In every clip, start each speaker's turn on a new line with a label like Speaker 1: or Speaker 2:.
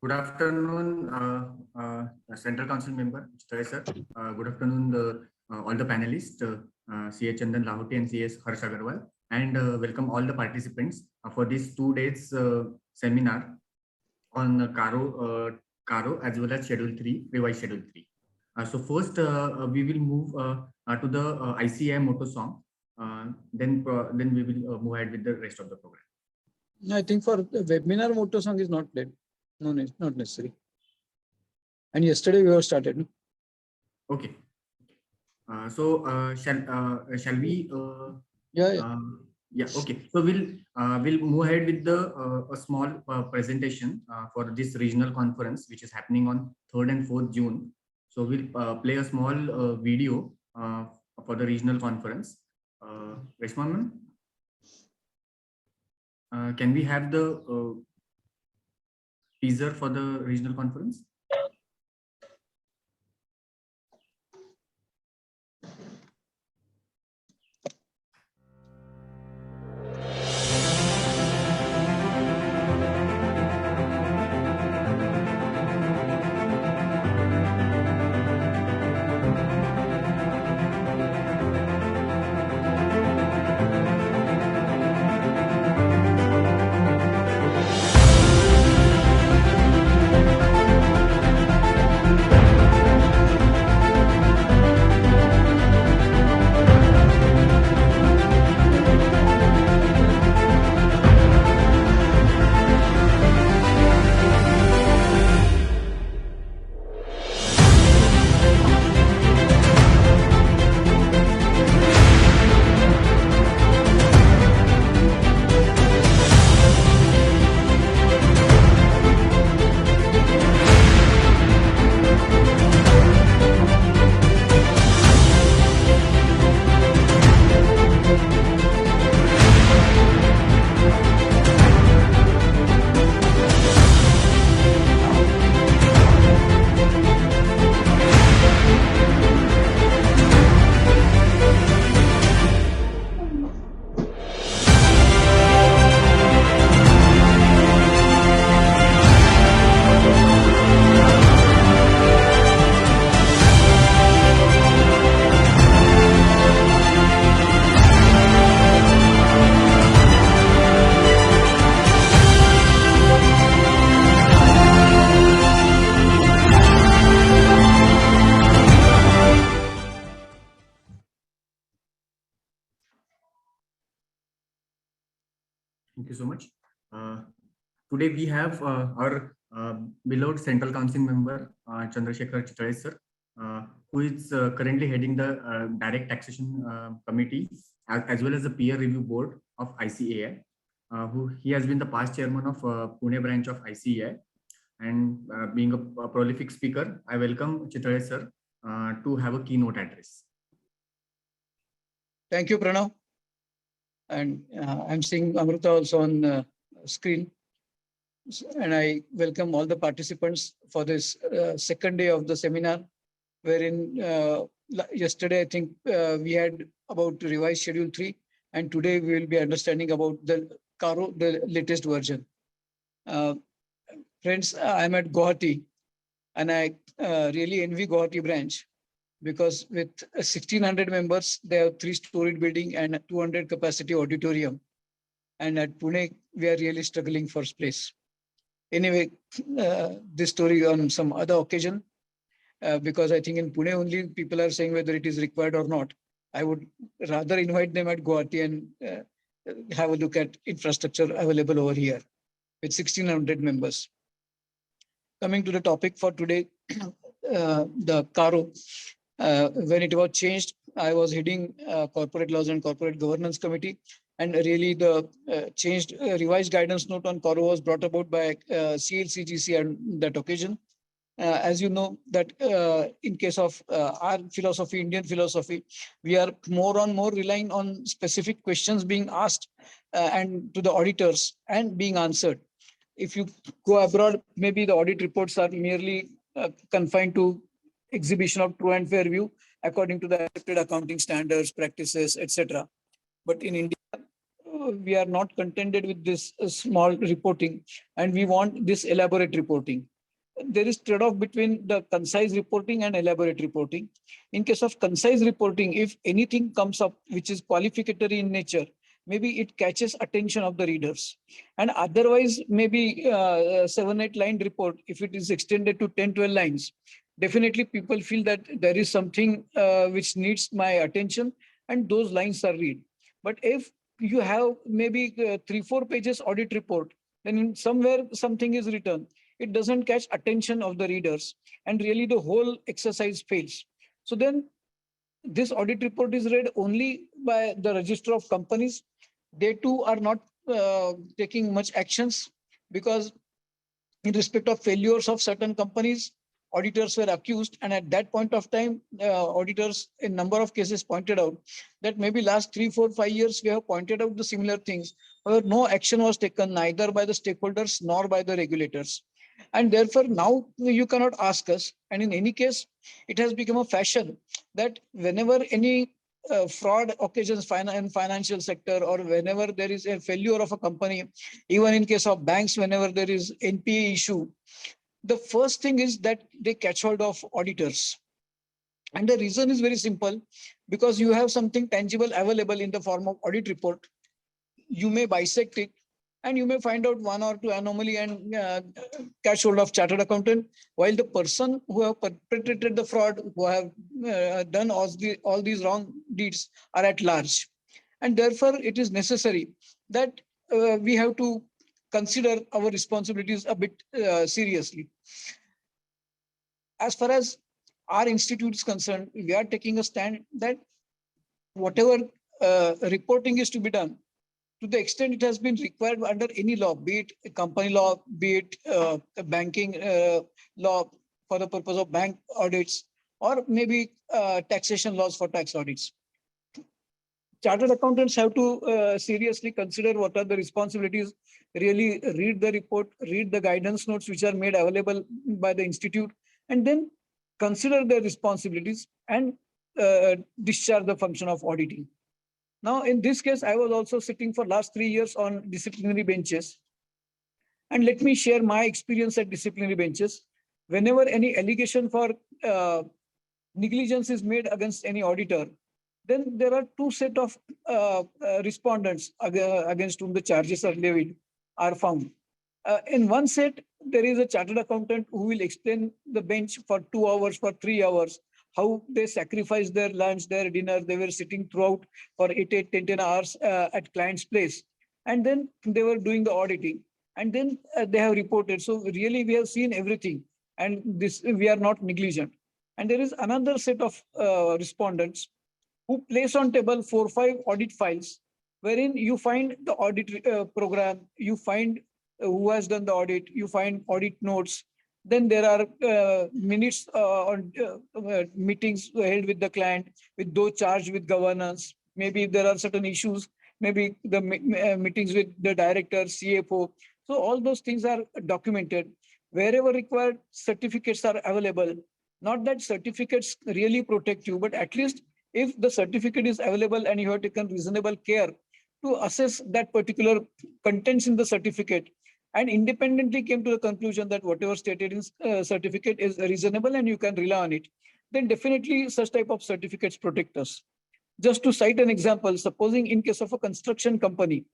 Speaker 1: Good afternoon, Central Council member, sir. Good afternoon, all the panelists, CA Chandan, Lahoti, and CS Agarwal, and welcome all the participants for this 2 days seminar on CARO as well as Schedule 3, revised Schedule 3. So first, we will move to the ICAAP motto song. Then we will move ahead with the rest of the program.
Speaker 2: I think for the webinar motto song is not played. No, not necessary. And yesterday we have started. No?
Speaker 1: Okay. Shall we? Yeah. Okay. So we'll move ahead with the a small presentation for this regional conference, which is happening on 3rd and 4th June. So we'll play a small video for the regional conference. Reshma ma'am, can we have the teaser for the regional conference? Thank you so much. Today we have our beloved Central Council member, Chandrasekhar Chitale sir, who is currently heading the Direct Taxation Committee as well as the Peer Review Board of ICAAP. He has been the past chairman of Pune branch of ICAAP, and being a prolific speaker, I welcome Chitale sir to have a keynote address.
Speaker 2: Thank you, Pranav. And I'm seeing Amrita also on screen. And I welcome all the participants for this second day of the seminar, wherein yesterday, I think we had about revised Schedule 3, and today we will be understanding about the CARO, the latest version. Friends, I'm at Guwahati, and I really envy Guwahati branch, because with 1,600 members, they have 3-storied building and 200 capacity auditorium. And at Pune, we are really struggling for space. Anyway, this story on some other occasion, because I think in Pune only people are saying whether it is required or not. I would rather invite them at Guwahati and have a look at infrastructure available over here with 1,600 members. Coming to the topic for today, the CARO. When it was changed, I was heading Corporate Laws and Corporate Governance Committee, and really the changed revised guidance note on CARO was brought about by CLCGC on that occasion. As you know, that in case of our philosophy, Indian philosophy, we are more and more relying on specific questions being asked and to the auditors and being answered. If you go abroad, maybe the audit reports are merely confined to exhibition of true and fair view according to the accepted accounting standards, practices, etc. But in India, we are not contented with this small reporting and we want this elaborate reporting. There is trade-off between the concise reporting and elaborate reporting. In case of concise reporting, if anything comes up which is qualificatory in nature, maybe it catches attention of the readers. And otherwise, maybe 7-8 line report, if it is extended to 10-12 lines, definitely people feel that there is something which needs my attention and those lines are read. But if you have maybe 3-4 pages audit report, then in somewhere something is written, it doesn't catch attention of the readers and really the whole exercise fails. So then this audit report is read only by the register of companies. They too are not taking much actions because in respect of failures of certain companies, auditors were accused. And at that point of time, auditors in number of cases pointed out that maybe last 3, 4, 5 years, we have pointed out the similar things, where no action was taken neither by the stakeholders nor by the regulators. And therefore, now you cannot ask us. And in any case, it has become a fashion that whenever any fraud occasions in financial sector or whenever there is a failure of a company, even in case of banks, whenever there is NPA issue, the first thing is that they catch hold of auditors. And the reason is very simple, because you have something tangible available in the form of audit report. You may bisect it and you may find out 1 or 2 anomaly and catch hold of chartered accountant, while the person who have perpetrated the fraud, who have done all these wrong deeds are at large. And therefore, it is necessary that we have to consider our responsibilities a bit seriously. As far as our institute is concerned, we are taking a stand that whatever reporting is to be done, to the extent it has been required under any law, be it a company law, be it a banking law for the purpose of bank audits, or maybe taxation laws for tax audits. Chartered accountants have to seriously consider what are the responsibilities, really read the report, read the guidance notes which are made available by the institute, and then consider their responsibilities and discharge the function of auditing. Now, in this case, I was also sitting for last 3 years on disciplinary benches. And let me share my experience at disciplinary benches. Whenever any allegation for negligence is made against any auditor, then there are 2 set of respondents against whom the charges are levied are found. In one set, there is a chartered accountant who will explain the bench for 2 hours, for 3 hours, how they sacrificed their lunch, their dinner. They were sitting throughout for 8, 10 hours at client's place. And then they were doing the auditing. And then they have reported. So really, we have seen everything. And this we are not negligent. And there is another set of respondents who place on table 4, 5 audit files, wherein you find the audit program, you find who has done the audit, you find audit notes. Then there are minutes on meetings held with the client, with those charged with governance. Maybe if there are certain issues, maybe the meetings with the director, CFO. So all those things are documented. Wherever required, certificates are available. Not that certificates really protect you, but at least if the certificate is available and you have taken reasonable care to assess that particular contents in the certificate, and independently came to the conclusion that whatever stated in certificate is reasonable and you can rely on it, then definitely such type of certificates protect us. Just to cite an example, supposing in case of a construction company,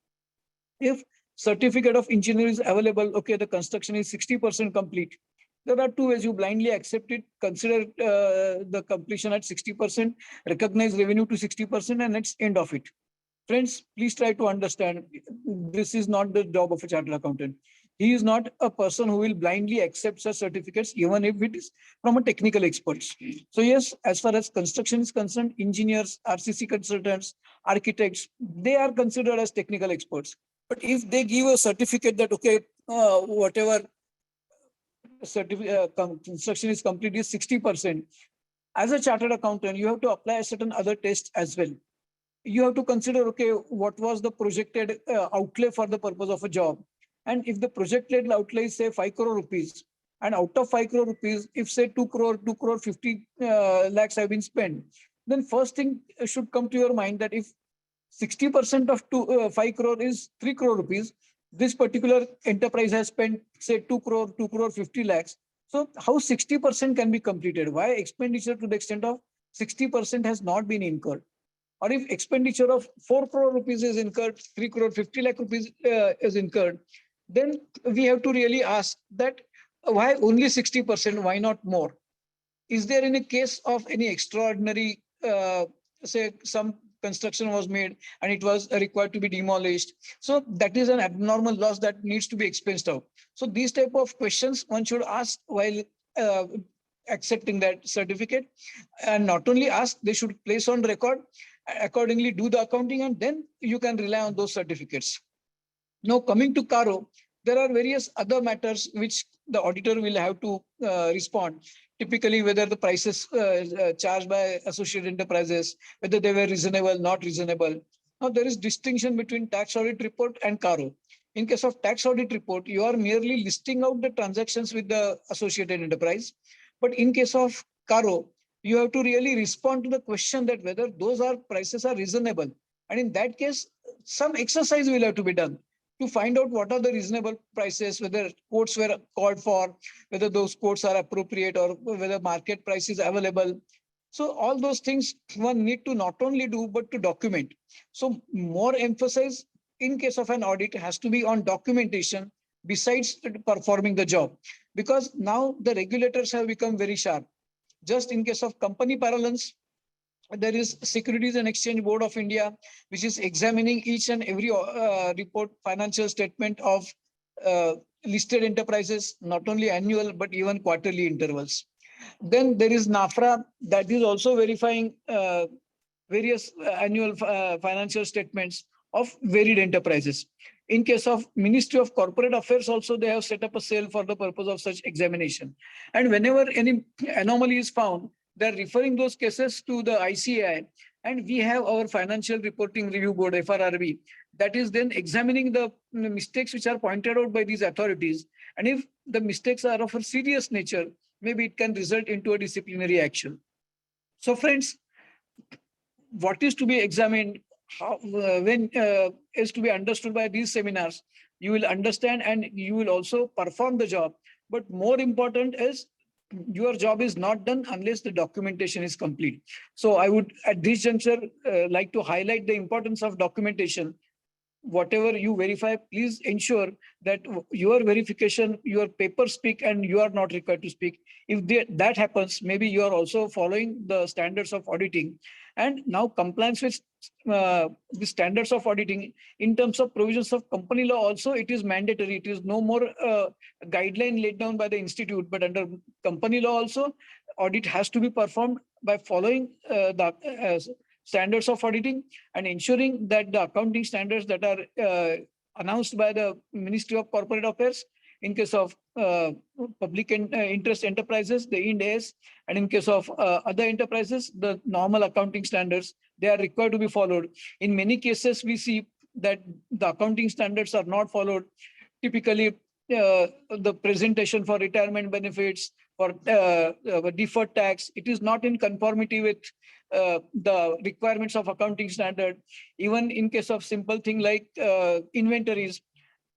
Speaker 2: if certificate of engineer is available, okay, the construction is 60% complete. There are 2 ways: you blindly accept it, consider the completion at 60%, recognize revenue to 60%, and that's end of it. Friends, please try to understand, this is not the job of a chartered accountant. He is not a person who will blindly accept such certificates, even if it is from a technical experts. So yes, as far as construction is concerned, engineers, RCC consultants, architects, they are considered as technical experts. But if they give a certificate that, okay, whatever construction is complete is 60%, as a chartered accountant, you have to apply a certain other tests as well. You have to consider, okay, what was the projected outlay for the purpose of a job? And if the projected outlay is say 5 crore rupees, and out of 5 crore rupees, if say 2 crore 50 lakhs have been spent, then first thing should come to your mind that if 60% of 5 crore is 3 crore rupees. This particular enterprise has spent, say, 2 crore 50 lakhs. So how 60% can be completed? Why expenditure to the extent of 60% has not been incurred? Or if expenditure of 4 crore rupees is incurred, 3 crore 50 lakh rupees is incurred, then we have to really ask that why only 60%? Why not more? Is there any case of any extraordinary, say, some construction was made and it was required to be demolished? So that is an abnormal loss that needs to be expensed out. So these type of questions one should ask while uh, accepting that certificate, and not only ask, they should place on record, accordingly do the accounting, and then you can rely on those certificates. Now, coming to CARO, there are various other matters which the auditor will have to respond. Typically, whether the prices charged by associated enterprises, whether they were reasonable, not reasonable. Now, there is distinction between tax audit report and CARO. In case of tax audit report, you are merely listing out the transactions with the associated enterprise. But in case of CARO, you have to really respond to the question that whether those prices are reasonable. And in that case, some exercise will have to be done to find out what are the reasonable prices, whether quotes were called for, whether those quotes are appropriate, or whether market price is available. So all those things one need to not only do, but to document. So more emphasis in case of an audit has to be on documentation besides performing the job. Because now the regulators have become very sharp. Just in case of company parlance, there is Securities and Exchange Board of India, which is examining each and every report, financial statement of listed enterprises, not only annual, but even quarterly intervals. Then there is NAFRA, that is also verifying various annual financial statements of varied enterprises. In case of Ministry of Corporate Affairs also, they have set up a cell for the purpose of such examination. And whenever any anomaly is found, they're referring those cases to the ICAI, and we have our Financial Reporting Review Board, FRRB, that is then examining the mistakes which are pointed out by these authorities. And if the mistakes are of a serious nature, maybe it can result into a disciplinary action. So friends, what is to be examined, how, when is to be understood by these seminars, you will understand and you will also perform the job. But more important is, your job is not done unless the documentation is complete. So I would at this juncture like to highlight the importance of documentation. Whatever you verify, please ensure that your verification, your papers speak and you are not required to speak. If that happens, maybe you are also following the standards of auditing. And now compliance with the standards of auditing in terms of provisions of company law also, it is mandatory. It is no more guideline laid down by the institute, but under company law also, audit has to be performed by following the standards of auditing and ensuring that the accounting standards that are announced by the Ministry of Corporate Affairs, in case of public interest enterprises, the Ind AS, and in case of other enterprises, the normal accounting standards, they are required to be followed. In many cases, we see that the accounting standards are not followed. Typically, the presentation for retirement benefits, for deferred tax, it is not in conformity with the requirements of accounting standard. Even in case of simple thing like inventories,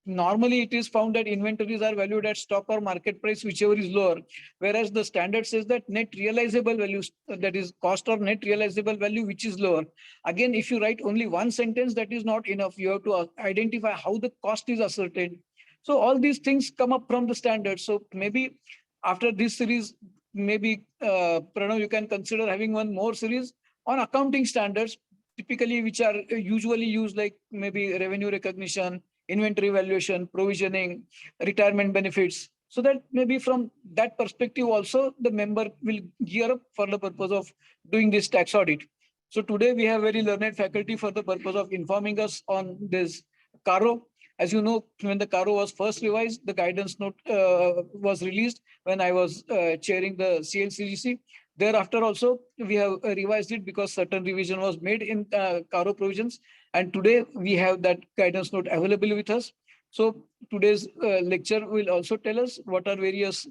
Speaker 2: normally it is found that inventories are valued at stock or market price, whichever is lower, whereas the standard says that net realizable value, that is cost or net realizable value, which is lower. Again, if you write only one sentence, that is not enough. You have to identify how the cost is ascertained. So all these things come up from the standards. So maybe after this series, maybe Pranav, you can consider having one more series on accounting standards, typically which are usually used, like maybe revenue recognition, inventory valuation, provisioning, retirement benefits. So that maybe from that perspective also, the member will gear up for the purpose of doing this tax audit. So today we have very learned faculty for the purpose of informing us on this CARO. As you know, when the CARO was first revised, the guidance note was released when I was chairing the CLCGC. Thereafter also, we have revised it because certain revision was made in CARO provisions. And today we have that guidance note available with us. So today's lecture will also tell us what are various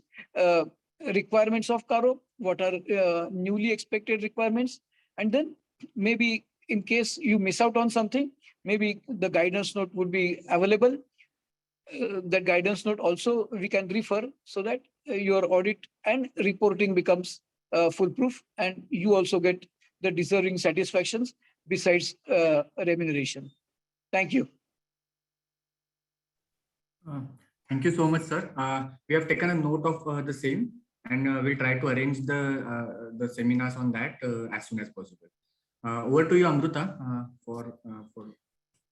Speaker 2: requirements of CARO, what are newly expected requirements, and then maybe in case you miss out on something, maybe the guidance note would be available. That guidance note also we can refer, so that your audit and reporting becomes foolproof, and you also get the deserving satisfactions besides remuneration. Thank you.
Speaker 1: Thank you so much, sir. We have taken a note of the same, and we'll try to arrange the seminars on that as soon as possible. Over to you, Amruta, for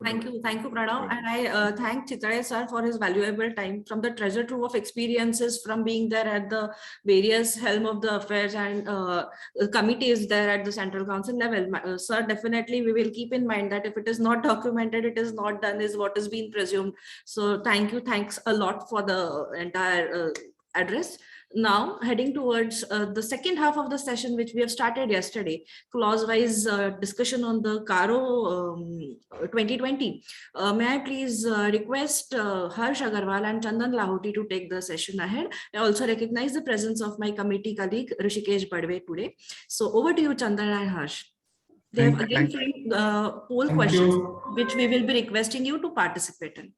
Speaker 3: Thank you, Pranav. And I thank Chitraya sir for his valuable time, from the treasure trove of experiences from being there at the various helm of the affairs and committees there at the Central Council level. Sir, definitely we will keep in mind that if it is not documented, it is not done, is what is being presumed. So thank you, thanks a lot for the entire address. Now, heading towards the second half of the session, which we have started yesterday, clause-wise discussion on the CARO 2020. May I please request Harsh Agarwal and Chandan Lahoti to take the session ahead. I also recognize the presence of my committee colleague, Rishikesh Badwe, today. So over to you, Chandan and Harsh. They have again framed poll questions, which we will be requesting you to participate in.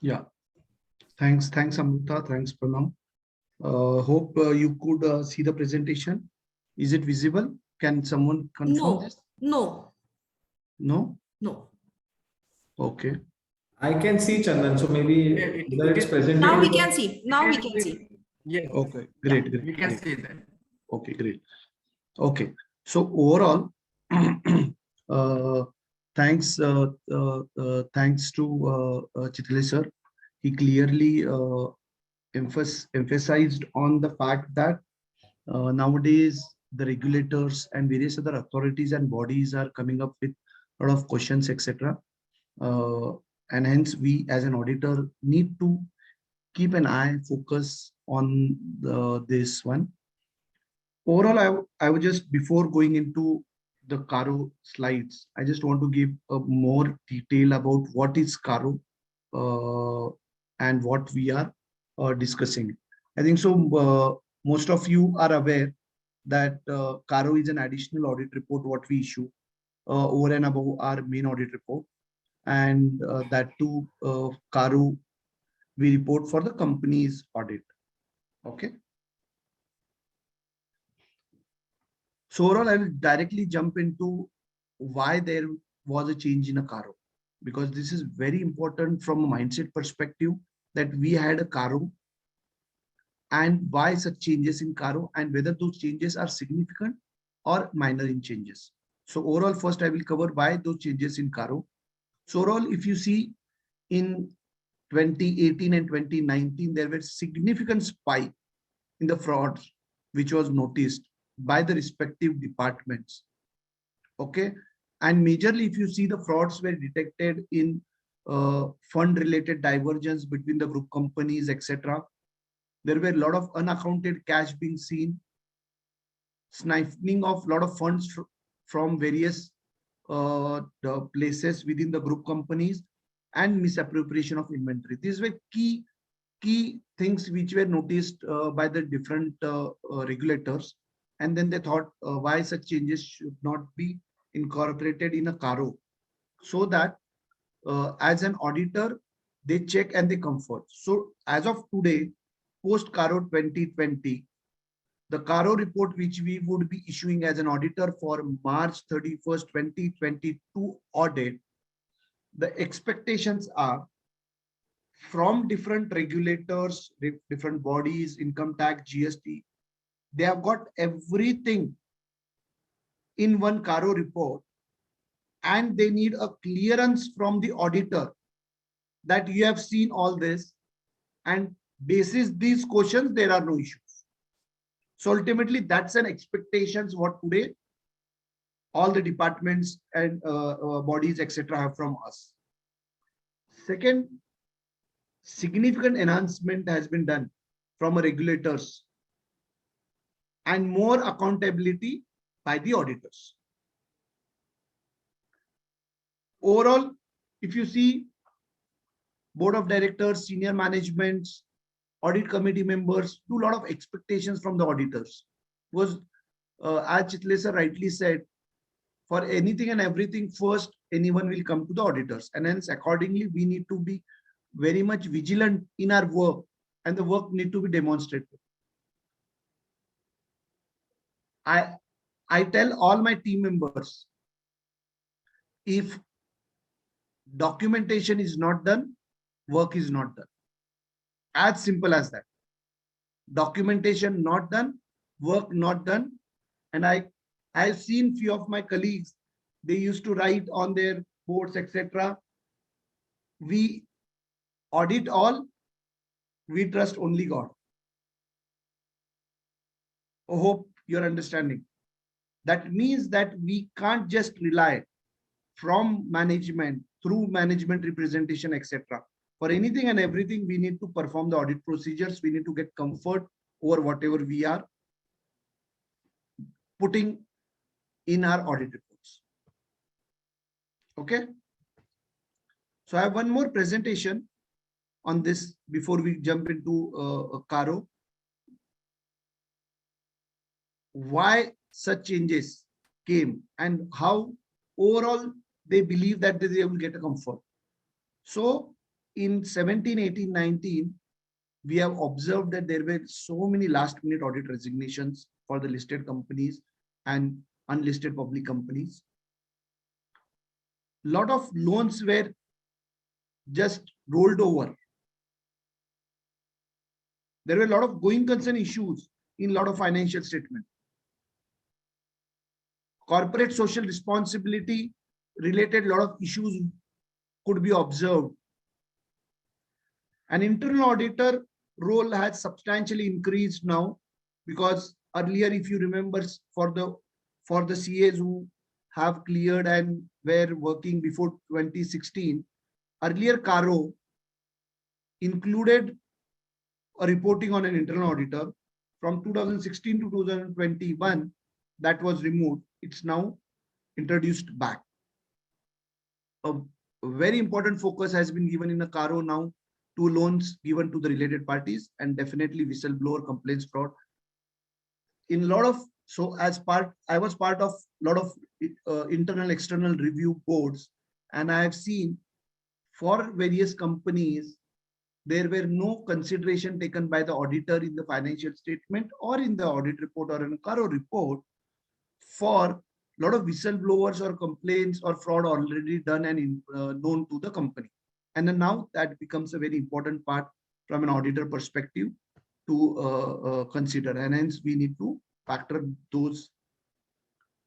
Speaker 4: Yeah. Thanks, Amruta. Thanks, Pranav. Hope you could see the presentation. Is it visible? Can someone confirm this?
Speaker 3: No.
Speaker 4: Okay.
Speaker 5: I can see Chandan, so maybe it's presented.
Speaker 3: Now we can see.
Speaker 1: Yes.
Speaker 4: Okay. Great.
Speaker 1: We can see that.
Speaker 4: Okay. Great. Okay. So overall, thanks to Chitle sir. He clearly emphasized on the fact that nowadays the regulators and various other authorities and bodies are coming up with a lot of questions, etc. And hence we as an auditor need to keep an eye focus on this one. Overall, I would just, before going into the CARO slides, I just want to give a more detail about what is CARO and what we are discussing. I think so most of you are aware that CARO is an additional audit report what we issue over and above our main audit report, and that too CARO we report for the company's audit. Okay. So overall, I will directly jump into why there was a change in a CARO, because this is very important from a mindset perspective, that we had a CARO and why such changes in CARO, and whether those changes are significant or minor in changes. So overall, first I will cover why those changes in CARO. So overall, if you see in 2018 and 2019, there were significant spike in the frauds which was noticed by the respective departments. Okay. And majorly, if you see, the frauds were detected in fund-related divergence between the group companies, etc. There were a lot of unaccounted cash being seen, siphoning of a lot of funds from various places within the group companies, and misappropriation of inventory. These were key things which were noticed by the different regulators. And then they thought why such changes should not be incorporated in a CARO, so that as an auditor, they check and they comfort. So as of today, post CARO 2020, the CARO report which we would be issuing as an auditor for March 31st, 2022 audit, the expectations are from different regulators, different bodies, income tax, GST, they have got everything in one CARO report, and they need a clearance from the auditor that you have seen all this, and basis these questions, there are no issues. So ultimately, that's an expectations what today all the departments and bodies, etc., have from us. Second, significant enhancement has been done from regulators and more accountability by the auditors. Overall, if you see, board of directors, senior management, audit committee members, do a lot of expectations from the auditors. Because as Chitle sir rightly said, for anything and everything, first anyone will come to the auditors, and hence accordingly we need to be very much vigilant in our work, and the work need to be demonstrated. I tell all my team members, if documentation is not done, work is not done. As simple as that. Documentation not done, work not done. And I've seen few of my colleagues, they used to write on their boards, etc. We audit all, we trust only God. I hope you're understanding. That means that we can't just rely from management, through management representation, etc. For anything and everything, we need to perform the audit procedures. We need to get comfort over whatever we are putting in our audit reports. Okay. So I have one more presentation on this before we jump into CARO. Why such changes came and how overall they believe that they will get a comfort. So in 17, 18, 19, we have observed that there were so many last minute audit resignations for the listed companies and unlisted public companies. A lot of loans were just rolled over. There were a lot of going concern issues in a lot of financial statements. Corporate social responsibility related lot of issues could be observed. An internal auditor role has substantially increased now, because earlier, if you remember, for the CAs who have cleared and were working before 2016, earlier CARO included a reporting on an internal auditor. From 2016 to 2021, that was removed. It's now introduced back. A very important focus has been given in a CARO now to loans given to the related parties, and definitely whistleblower complaints fraud. In a lot of, so as part, I was part of a lot of internal external review boards, and I have seen for various companies, there were no consideration taken by the auditor in the financial statement or in the audit report or in a CARO report for a lot of whistleblowers or complaints or fraud already done and known to the company. And then now that becomes a very important part from an auditor perspective to consider, and hence we need to factor those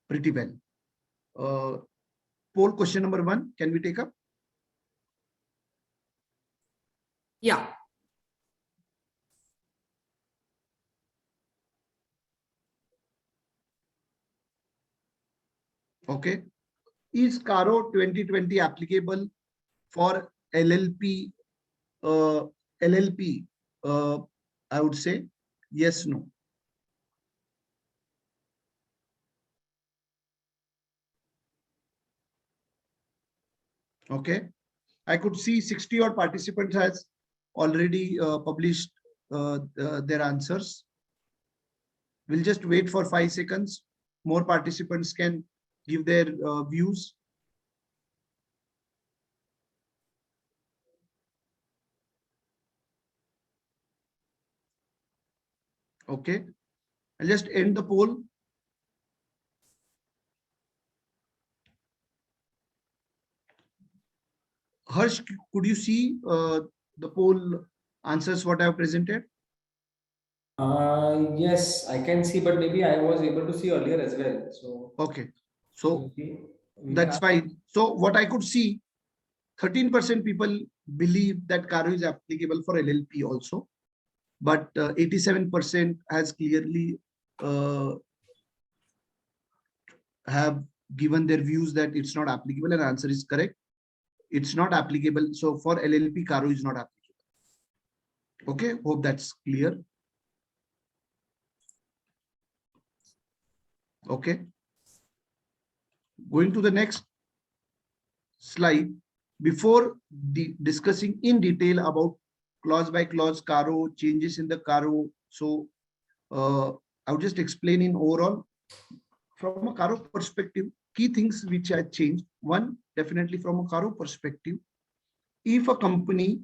Speaker 4: pretty well. Poll question number 1, can we take up?
Speaker 3: Yeah.
Speaker 4: Okay. Is CARO 2020 applicable for LLP? LLP, I would say yes, no. Okay. I could see 60 odd participants has already published their answers. We'll just wait for 5 seconds. More participants can give their views. Okay, I'll just end the poll. Harsh, could you see the poll answers what I have presented?
Speaker 5: Yes, I can see, but maybe I was able to see earlier as well. So
Speaker 4: okay, so
Speaker 5: we
Speaker 4: that's
Speaker 5: have,
Speaker 4: fine. So what I could see, 13% people believe that CARO is applicable for LLP also, but 87% has clearly have given their views that it's not applicable, and answer is correct. It's not applicable. So for LLP, CARO is not applicable. Okay, hope that's clear. Okay. Going to the next slide. Before discussing in detail about clause by clause CARO, changes in the CARO, so I would just explain in overall, from a CARO perspective, key things which had changed. One, definitely from a CARO perspective, if a company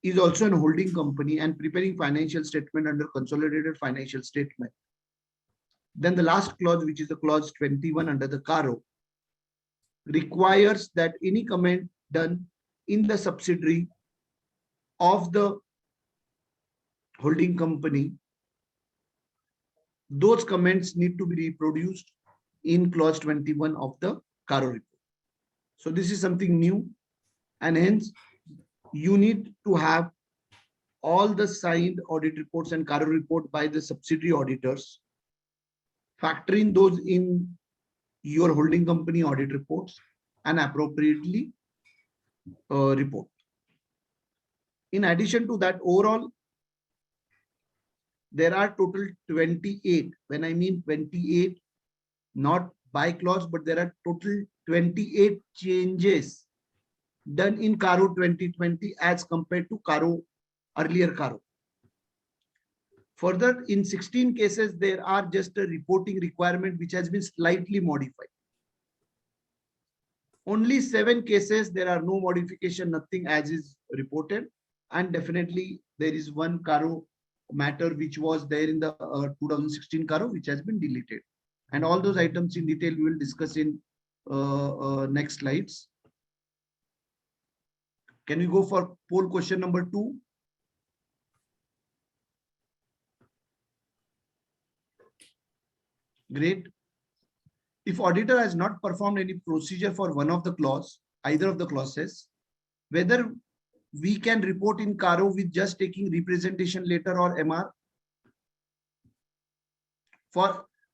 Speaker 4: is also a holding company and preparing financial statement under consolidated financial statement, then the last clause, which is the clause 21 under the CARO, requires that any comment done in the subsidiary of the holding company, those comments need to be reproduced in clause 21 of the CARO report. So this is something new, and hence you need to have all the signed audit reports and CARO report by the subsidiary auditors, factoring those in your holding company audit reports and appropriately report. In addition to that, overall, there are total 28. When I mean 28, not by clause, but there are total 28 changes done in CARO 2020 as compared to CARO, earlier CARO. Further, in 16 cases, there are just a reporting requirement which has been slightly modified. Only 7 cases, there are no modification, nothing as is reported. And definitely there is one CARO matter which was there in the 2016 CARO, which has been deleted. And all those items in detail we will discuss in next slides. Can we go for poll question number 2? Great. If auditor has not performed any procedure for one of the clause, either of the clauses, whether we can report in CARO with just taking representation letter or MR?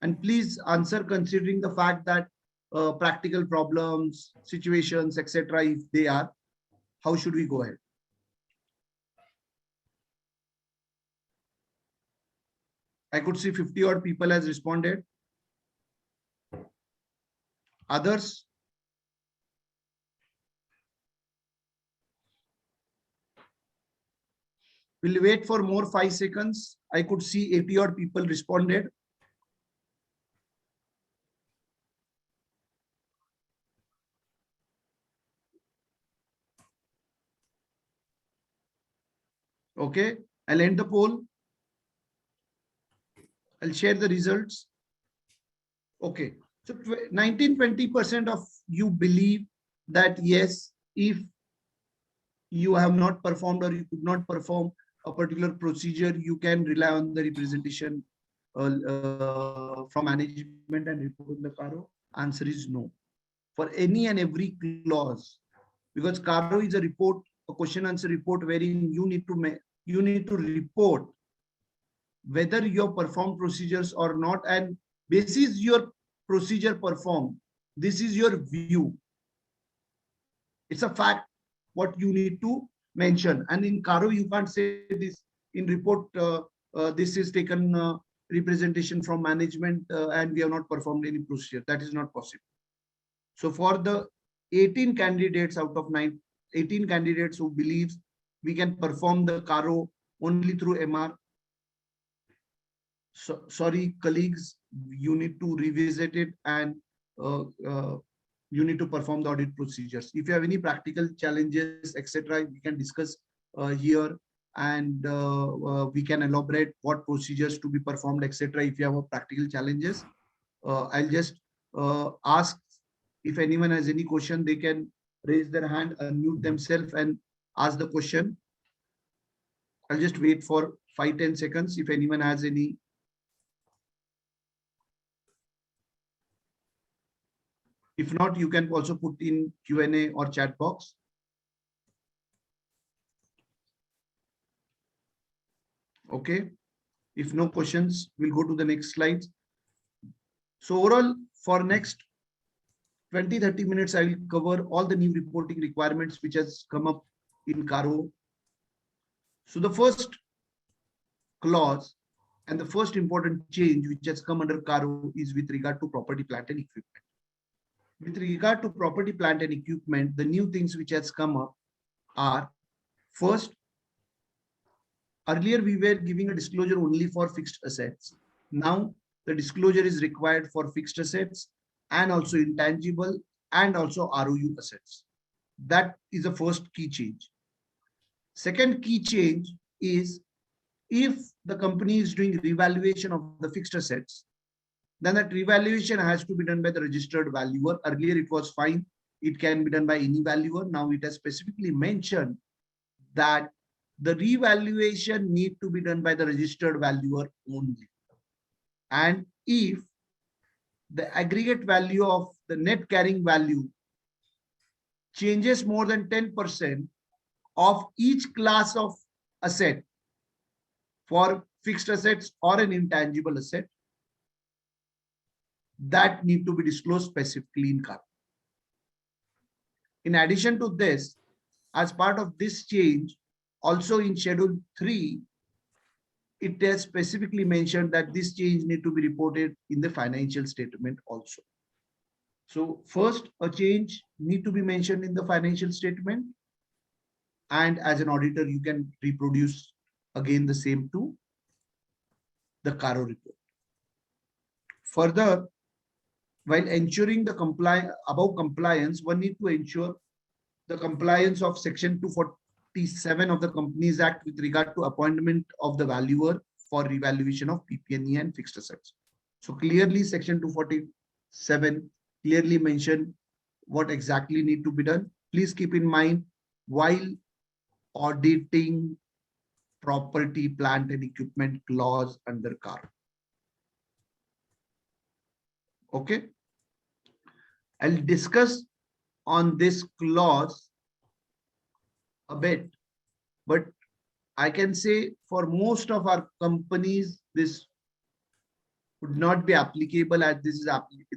Speaker 4: And please answer considering the fact that practical problems, situations, etc. if they are, how should we go ahead? I could see 50 odd people has responded. Others? We'll wait for more 5 seconds. I could see 80 odd people responded. Okay, I'll end the poll. I'll share the results. Okay, so 19-20% of you believe that yes, if you have not performed or you could not perform a particular procedure, you can rely on the representation from management and report in the CARO. Answer is no. For any and every clause, because CARO is a report, a question answer report, wherein you need to report whether you have performed procedures or not, and basis your procedure performed, this is your view. It's a fact what you need to mention, and in CARO you can't say this in report. This is taken representation from management and we have not performed any procedure. That is not possible. So for the 18 candidates out of 18 candidates who believes we can perform the CARO only through MR, so, sorry colleagues, you need to revisit it and you need to perform the audit procedures. If you have any practical challenges, etc., we can discuss here, and we can elaborate what procedures to be performed, etc. If you have a practical challenges, I'll just ask if anyone has any question, they can raise their hand, unmute themselves and ask the question. I'll just wait for 5-10 seconds if anyone has any. If not, you can also put in Q&A or chat box. Okay. If no questions, we'll go to the next slide. So overall, for next 20-30 minutes, I will cover all the new reporting requirements which has come up in CARO. So the first clause and the first important change which has come under CARO is with regard to property, plant and equipment. With regard to property, plant and equipment, the new things which has come up are, first, earlier we were giving a disclosure only for fixed assets. Now the disclosure is required for fixed assets and also intangible and also ROU assets. That is the first key change. Second key change is if the company is doing revaluation of the fixed assets, then that revaluation has to be done by the registered valuer. Earlier it was fine, it can be done by any valuer. Now it has specifically mentioned that the revaluation need to be done by the registered valuer only. And if the aggregate value of the net carrying value changes more than 10% of each class of asset for fixed assets or an intangible asset, that need to be disclosed specifically in CARO. In addition to this, as part of this change, also in Schedule 3, it has specifically mentioned that this change need to be reported in the financial statement also. So first, a change need to be mentioned in the financial statement, and as an auditor, you can reproduce again the same to the CARO report. Further, while ensuring the above compliance, one need to ensure the compliance of Section 247 of the Companies Act with regard to appointment of the valuer for revaluation of PP&E and fixed assets. So clearly, Section 247 clearly mentioned what exactly need to be done. Please keep in mind, while auditing property, plant and equipment clause under CARO. Okay. I'll discuss on this clause a bit, but I can say for most of our companies, this would not be applicable, as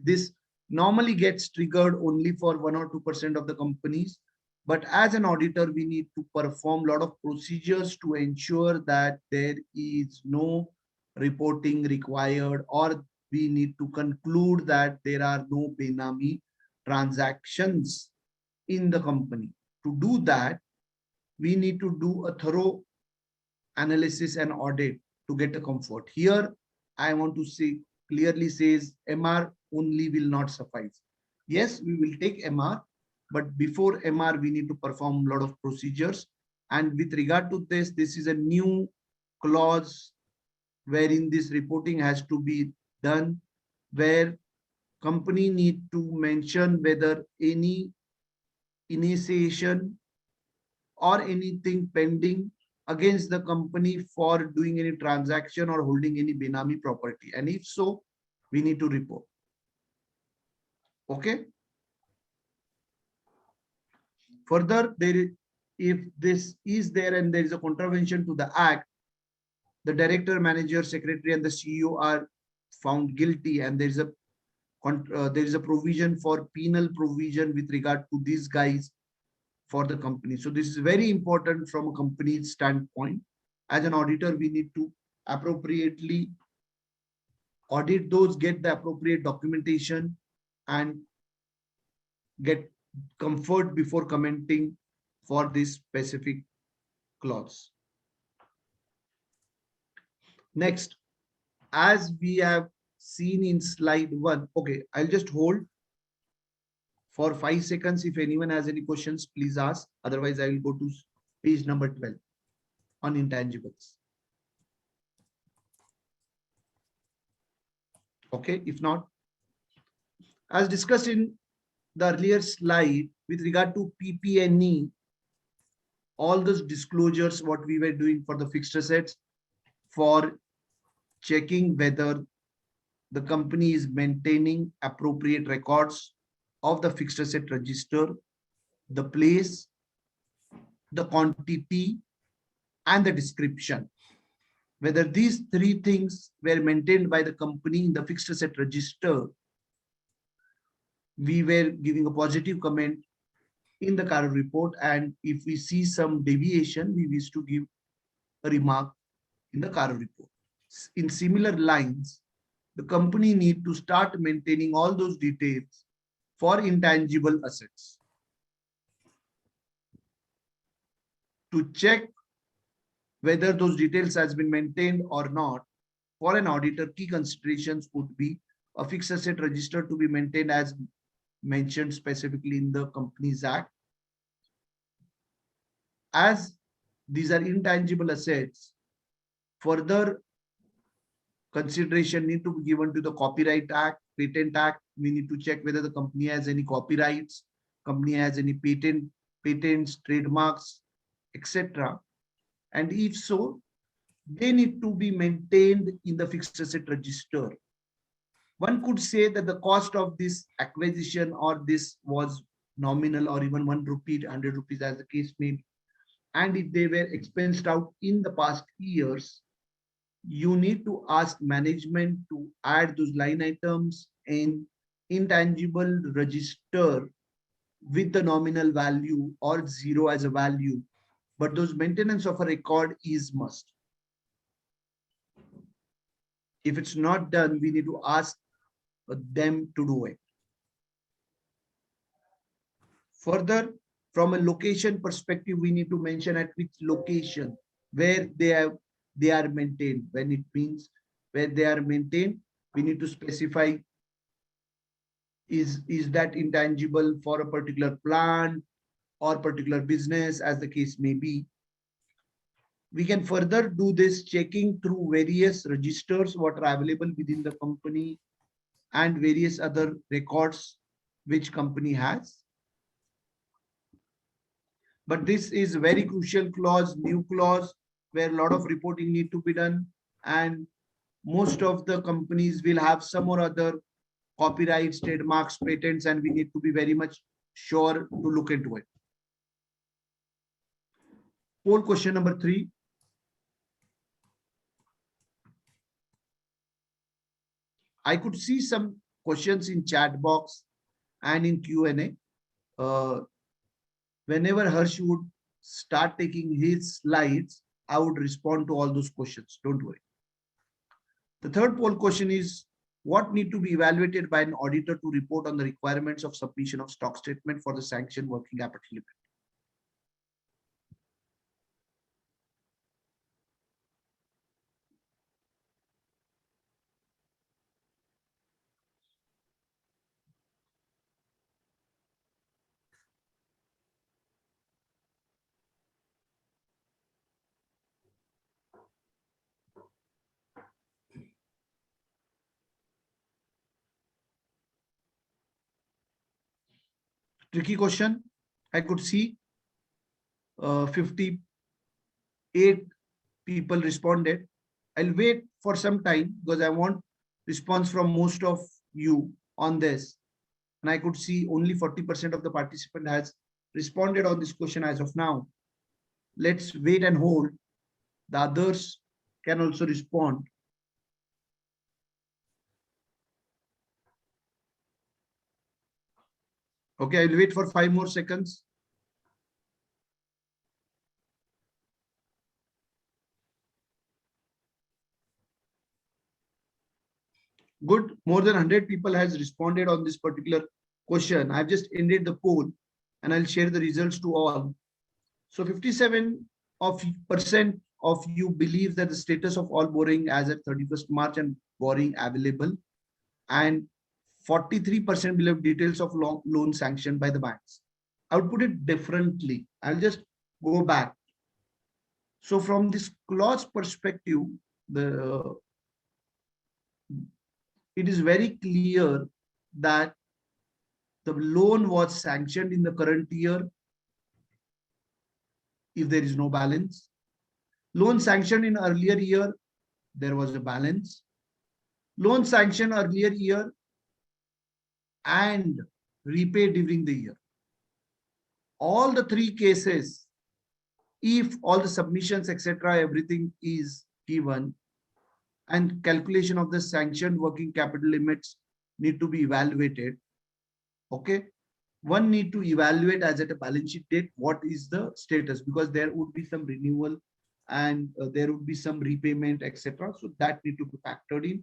Speaker 4: this normally gets triggered only for 1 or 2% of the companies. But as an auditor, we need to perform a lot of procedures to ensure that there is no reporting required, or we need to conclude that there are no Benami transactions in the company. To do that, we need to do a thorough analysis and audit to get a comfort. Here, I want to say clearly says MR only will not suffice. Yes, we will take MR, but before MR, we need to perform a lot of procedures. And with regard to this, this is a new clause wherein this reporting has to be done, where company need to mention whether any initiation or anything pending against the company for doing any transaction or holding any Benami property. And if so, we need to report. Okay. Further, if this is there and there is a contravention to the act, the director, manager, secretary, and the CEO are found guilty, and there is a provision for penal provision with regard to these guys for the company. So this is very important from a company standpoint. As an auditor, we need to appropriately audit those, get the appropriate documentation, and get comfort before commenting for this specific clause. Next, as we have seen in slide 1, okay, I'll just hold for 5 seconds. If anyone has any questions, please ask. Otherwise, I will go to page number 12 on intangibles. Okay, if not, as discussed in the earlier slide with regard to PP&E, all those disclosures, what we were doing for the fixed assets, for checking whether the company is maintaining appropriate records of the fixed asset register, the place, the quantity, and the description. Whether these 3 things were maintained by the company in the fixed asset register, we were giving a positive comment in the CARO report. And if we see some deviation, we wish to give a remark in the CARO report. In similar lines, the company need to start maintaining all those details for intangible assets. To check whether those details has been maintained or not, for an auditor, key considerations would be a fixed asset register to be maintained as mentioned specifically in the Companies Act. As these are intangible assets, further consideration need to be given to the Copyright Act, Patent Act. We need to check whether the company has any copyrights, company has any patents, trademarks, etc. And if so, they need to be maintained in the fixed asset register. One could say that the cost of this acquisition or this was nominal or even 1 rupee, 100 rupees as the case may be. And if they were expensed out in the past years, you need to ask management to add those line items in intangible register with the nominal value or zero as a value. But those maintenance of a record is must. If it's not done, we need to ask them to do it. Further, from a location perspective, we need to mention at which location where they are maintained. When it means where they are maintained, we need to specify is that intangible for a particular plant or particular business, as the case may be. We can further do this checking through various registers what are available within the company and various other records which company has. But this is a very crucial clause, new clause, where a lot of reporting need to be done. And most of the companies will have some or other copyrights, trademarks, patents, and we need to be very much sure to look into it. Poll question number 3. I could see some questions in chat box and in Q&A. Whenever Harsh would start taking his slides, I would respond to all those questions. Don't worry. The third poll question is, what need to be evaluated by an auditor to report on the requirements of submission of stock statement for the sanctioned working capital limit? Tricky question. I could see 58 people responded. I'll wait for some time because I want response from most of you on this. And I could see only 40% of the participant has responded on this question as of now. Let's wait and hold. The others can also respond. Okay, I'll wait for 5 more seconds. Good, more than 100 people has responded on this particular question. I've just ended the poll and I'll share the results to all. So 57% of you believe that the status of all borrowing as at 31st March and borrowing available, and 43% believe details of loan sanctioned by the banks. I would put it differently. I'll just go back. So from this clause perspective, it is very clear that the loan was sanctioned in the current year if there is no balance. Loan sanctioned in earlier year, there was a balance. Loan sanctioned earlier year and repaid during the year. All the 3 cases, if all the submissions, etc., everything is given, and calculation of the sanctioned working capital limits need to be evaluated. Okay, one need to evaluate as at a balance sheet date what is the status, because there would be some renewal and there would be some repayment, etc. So that need to be factored in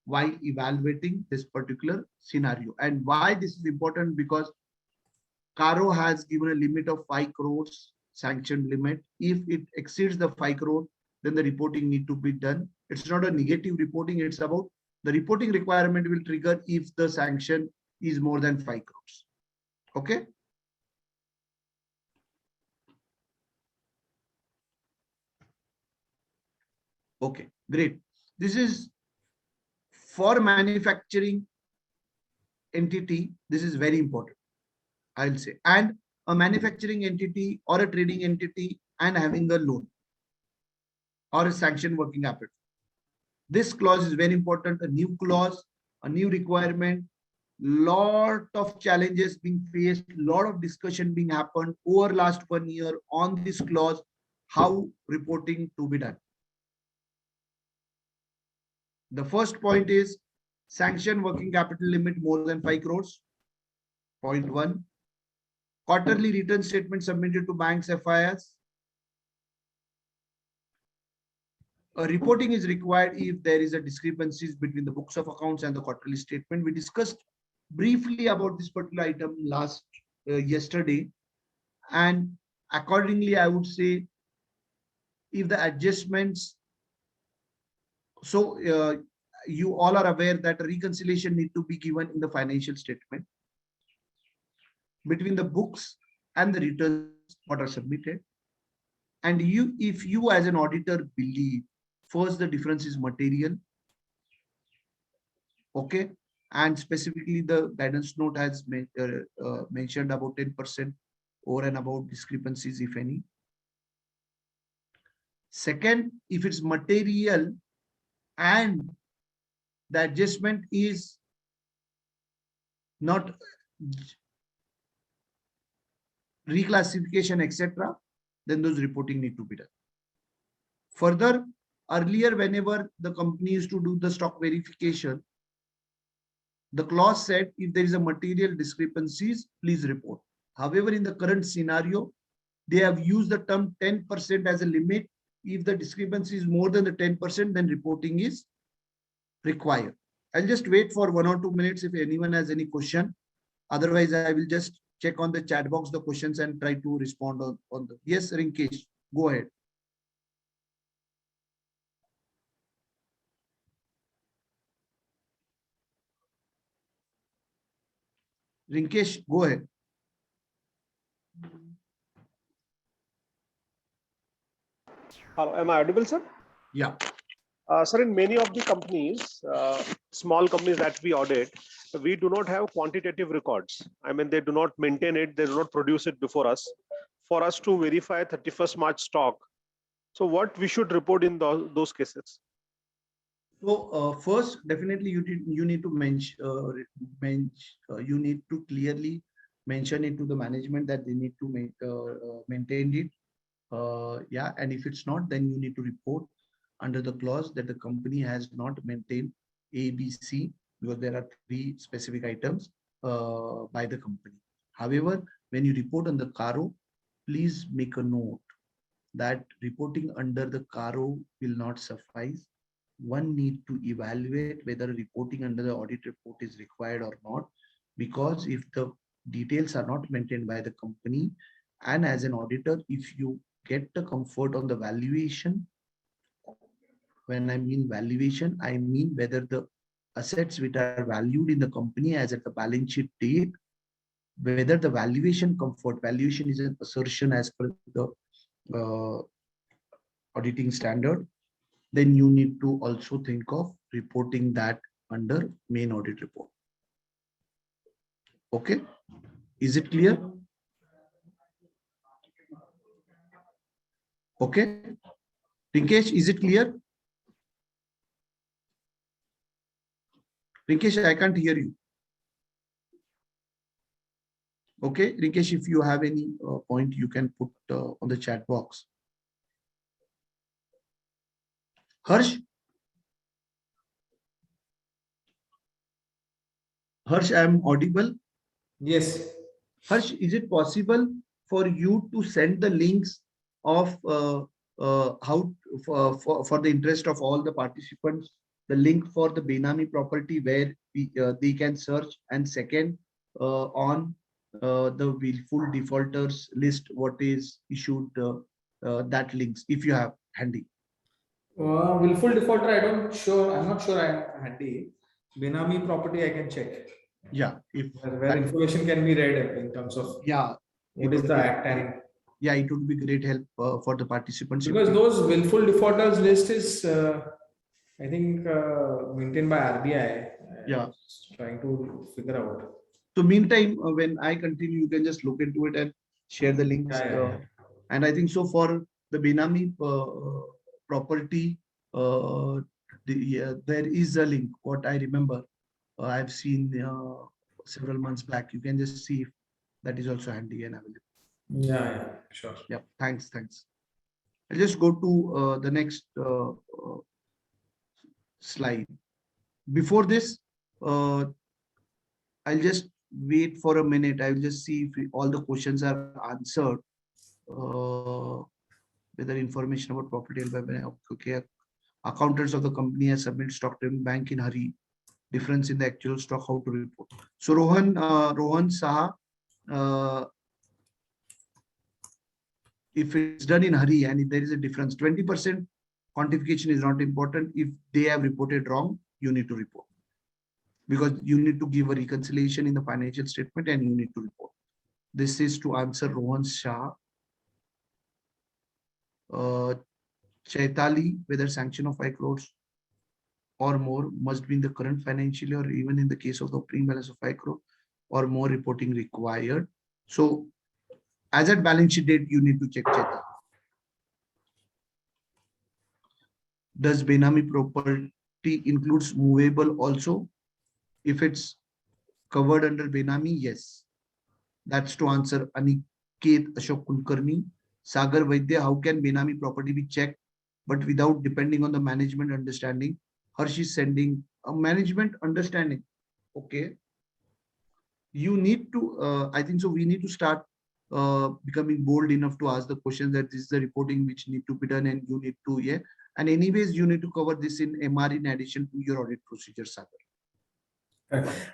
Speaker 4: while evaluating this particular scenario. And why this is important, because CARO has given a limit of 5 crores sanctioned limit. If it exceeds the 5 crore, then the reporting need to be done It's not a negative reporting. It's about the reporting requirement will trigger if the sanction is more than 5 crores. Okay. Okay, great. This is for manufacturing entity. This is very important, I'll say. And a manufacturing entity or a trading entity and having a loan or a sanction working capital. This clause is very important. A new clause, a new requirement, lot of challenges being faced, lot of discussion being happened over last 1 year on this clause, how reporting to be done. The first point is sanction working capital limit more than 5 crores. Point 1. Quarterly return statement submitted to banks FIS. A reporting is required if there is a discrepancies between the books of accounts and the quarterly statement. We discussed briefly about this particular item yesterday, and accordingly, I would say if the adjustments. So you all are aware that a reconciliation need to be given in the financial statement between the books and the returns what are submitted. And if you as an auditor believe first the difference is material, okay, and specifically the guidance note has mentioned about 10% over and about discrepancies, if any. Second, if it's material and the adjustment is not reclassification, etc., then those reporting need to be done. Further, earlier, whenever the company used to do the stock verification, the clause said if there is a material discrepancies, please report. However, in the current scenario, they have used the term 10% as a limit. If the discrepancy is more than the 10%, then reporting is required. I'll just wait for 1 or 2 minutes if anyone has any question. Otherwise, I will just check on the chat box the questions and try to respond on the. Yes, Rinkesh, go ahead. Rinkesh, go ahead.
Speaker 6: Hello, am I audible, sir?
Speaker 4: Yeah.
Speaker 6: Sir, in many of the companies, small companies that we audit, we do not have quantitative records. I mean, they do not maintain it, they do not produce it before us for us to verify 31st March stock. So what we should report in those cases?
Speaker 4: So first, definitely you need to mention, you need to clearly mention it to the management that they need to maintain it. Yeah, and if it's not, then you need to report under the clause that the company has not maintained A, B, C, because there are 3 specific items by the company. However, when you report on the CARO, please make a note that reporting under the CARO will not suffice. One need to evaluate whether reporting under the audit report is required or not, because if the details are not maintained by the company, and as an auditor, if you get the comfort on the valuation, when I mean valuation, I mean whether the assets which are valued in the company as at the balance sheet date, whether the valuation is an assertion as per the auditing standard, then you need to also think of reporting that under main audit report. Okay, is it clear? Okay, Rinkesh, is it clear? Rinkesh, I can't hear you. Okay, Rinkesh, if you have any point, you can put on the chat box. Harsh? Harsh, I am audible?
Speaker 5: Yes.
Speaker 4: Harsh, is it possible for you to send the links of how for the interest of all the participants, the link for the Benami property where they can search, and second on the willful defaulters list what is issued, that links if you have handy.
Speaker 5: Willful defaulter, I'm not sure I'm handy. Benami property, I can check.
Speaker 4: Yeah, if
Speaker 5: Where information can be read in terms of
Speaker 4: yeah,
Speaker 5: what is the act and
Speaker 4: yeah, it would be great help for the participants.
Speaker 5: because those willful defaulters list is I think maintained by RBI.
Speaker 4: Yeah.
Speaker 5: Trying to figure out.
Speaker 4: So meantime, when I continue, you can just look into it and share the links.
Speaker 5: Yeah.
Speaker 4: And I think so for the Benami property, there is a link. What I remember, I've seen several months back. You can just see if that is also handy and available.
Speaker 5: Yeah, sure.
Speaker 4: Yeah, thanks. I'll just go to the next slide. Before this, I'll just wait for a minute. I will just see if all the questions are answered. Whether information about property held by okay. Accountants of the company has submitted stock to bank in hurry. Difference in the actual stock, how to report. So Rohan Saha, if it's done in hurry and if there is a difference, 20% quantification is not important. If they have reported wrong, you need to report. Because you need to give a reconciliation in the financial statement and you need to report. This is to answer Rohan Shah. Chaitali, whether sanction of 5 crores or more must be in the current financial year, or even in the case of the opening balance of 5 crore or more reporting required. So as at balance sheet date, you need to check Chaitali. Does Benami property includes movable also? If it's covered under Benami, yes. That's to answer Aniket Ashok Kulkarni. Sagar Vaidya, how can Benami property be checked, but without depending on the management understanding? Harsh is sending a management understanding. Okay. You need to, I think so, we need to start becoming bold enough to ask the question that this is the reporting which need to be done and you need to, yeah. And anyways, you need to cover this in MR in addition to your audit procedure, Sagar.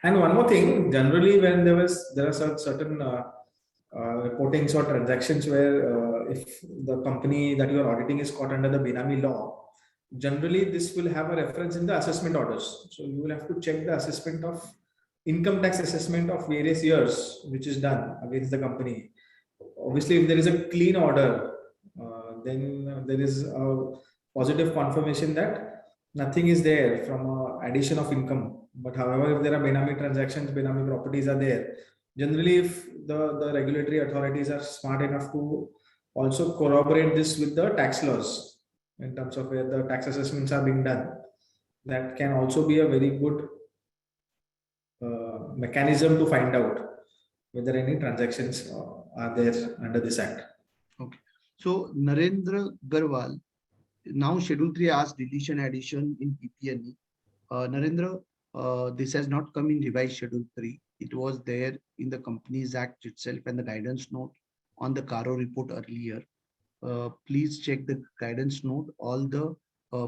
Speaker 5: And one more thing, generally when there are certain reportings or transactions where if the company that you are auditing is caught under the Benami law, generally this will have a reference in the assessment orders. So you will have to check the assessment of income tax assessment of various years, which is done against the company. Obviously, if there is a clean order, then there is a positive confirmation that nothing is there from addition of income. But however, if there are Benami transactions, Benami properties are there. Generally, if the regulatory authorities are smart enough to also corroborate this with the tax laws in terms of where the tax assessments are being done, that can also be a very good mechanism to find out whether any transactions are there under this act.
Speaker 4: Okay. So Narendra Agarwal, now Schedule 3 asks deletion addition in PP&E. Narendra, this has not come in revised Schedule 3. It was there in the Companies Act itself and the guidance note on the CARO report earlier. Please check the guidance note. All the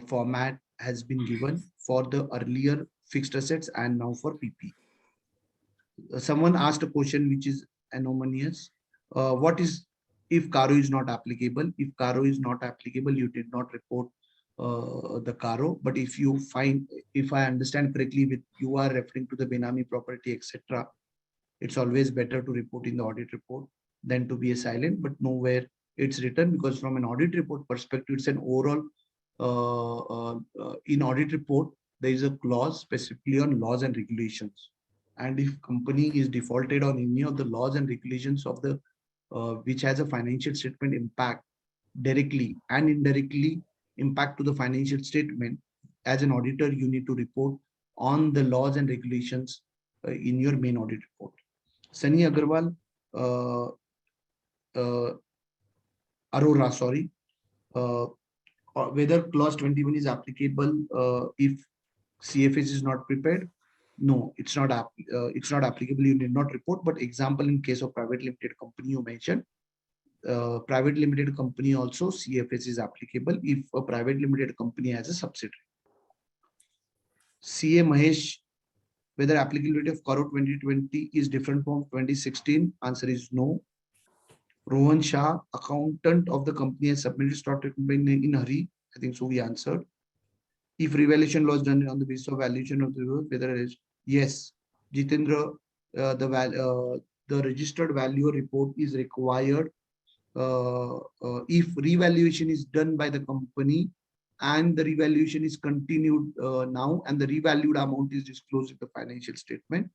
Speaker 4: format has been given for the earlier fixed assets and now for PP. Someone asked a question which is anomalous. What is if CARO is not applicable? If CARO is not applicable, you did not report the CARO. But if you find, if I understand correctly, with you are referring to the Benami property, etc., it's always better to report in the audit report than to be a silent. But nowhere it's written, because from an audit report perspective, it's an overall. In audit report, there is a clause specifically on laws and regulations. And if company is defaulted on any of the laws and regulations of the which has a financial statement impact directly and indirectly impact to the financial statement, as an auditor, you need to report on the laws and regulations in your main audit report. Sunny Agarwal, Arora, sorry, whether clause 21 is applicable if CFS is not prepared. No, it's not applicable. You need not report. But example, in case of private limited company, you mentioned private limited company also CFS is applicable if a private limited company has a subsidiary. CA Mahesh, whether applicability of CARO 2020 is different from 2016? Answer is no. Rohan Shah, accountant of the company, has submitted stock in hurry. I think so we answered. If revaluation loss done on the basis of valuation of the work, whether it is yes, Jitendra, the registered value report is required if revaluation is done by the company and the revaluation is continued now and the revalued amount is disclosed in the financial statement,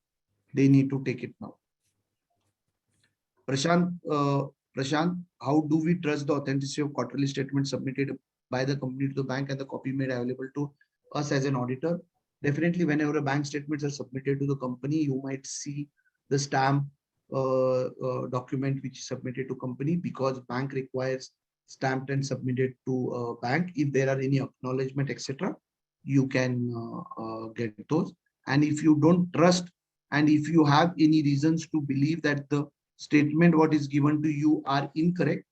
Speaker 4: they need to take it now. Prashant, how do we trust the authenticity of quarterly statements submitted by the company to the bank and the copy made available to us as an auditor? Definitely, whenever a bank statements are submitted to the company, you might see the stamp document which is submitted to company, because bank requires stamped and submitted to bank. If there are any acknowledgement, etc., you can get those. And if you don't trust, and if you have any reasons to believe that the statement what is given to you are incorrect,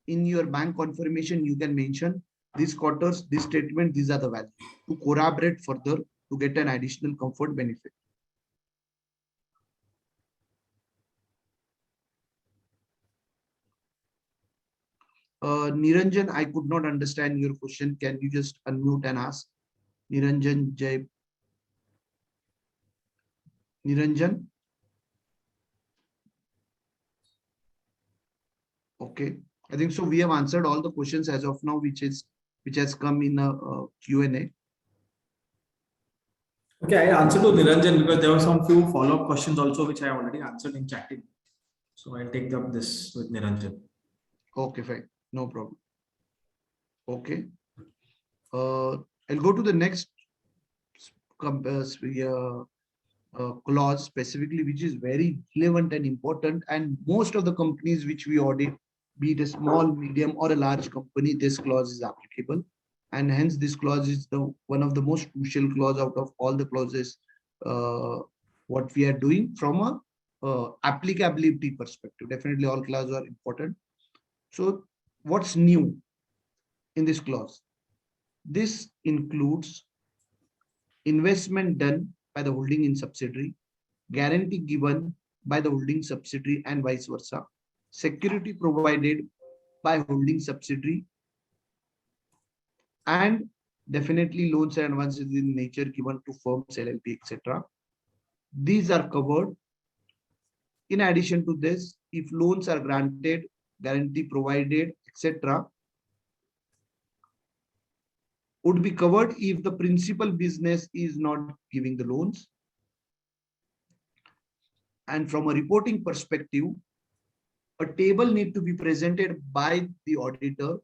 Speaker 4: in your bank confirmation you can mention this quarter's this statement, these are the values, to corroborate further, to get an additional comfort benefit. Niranjan, I could not understand your question. Can you just unmute and ask? Niranjan Jai. Niranjan. Okay, I think so. We have answered all the questions as of now, which has come in a Q&A.
Speaker 5: Okay, I answered to Niranjan because there were some few follow-up questions also which I already answered in chatting. So I'll take up this with Niranjan.
Speaker 4: Okay, fine, no problem. Okay, I'll go to the next clause specifically, which is very relevant and important, and most of the companies which we audit, be it a small, medium, or a large company, this clause is applicable, and hence this clause is the one of the most crucial clause out of all the clauses what we are doing from a applicability perspective. Definitely all clauses are important. So what's new in this clause? This includes investment done by the holding in subsidiary, guarantee given by the holding subsidiary and vice versa, security provided by holding subsidiary, and definitely loans and advances in nature given to firms, LLP, etc. These are covered. In addition to this, if loans are granted, guarantee provided, etc., would be covered if the principal business is not giving the loans. And from a reporting perspective, a table need to be presented by the auditor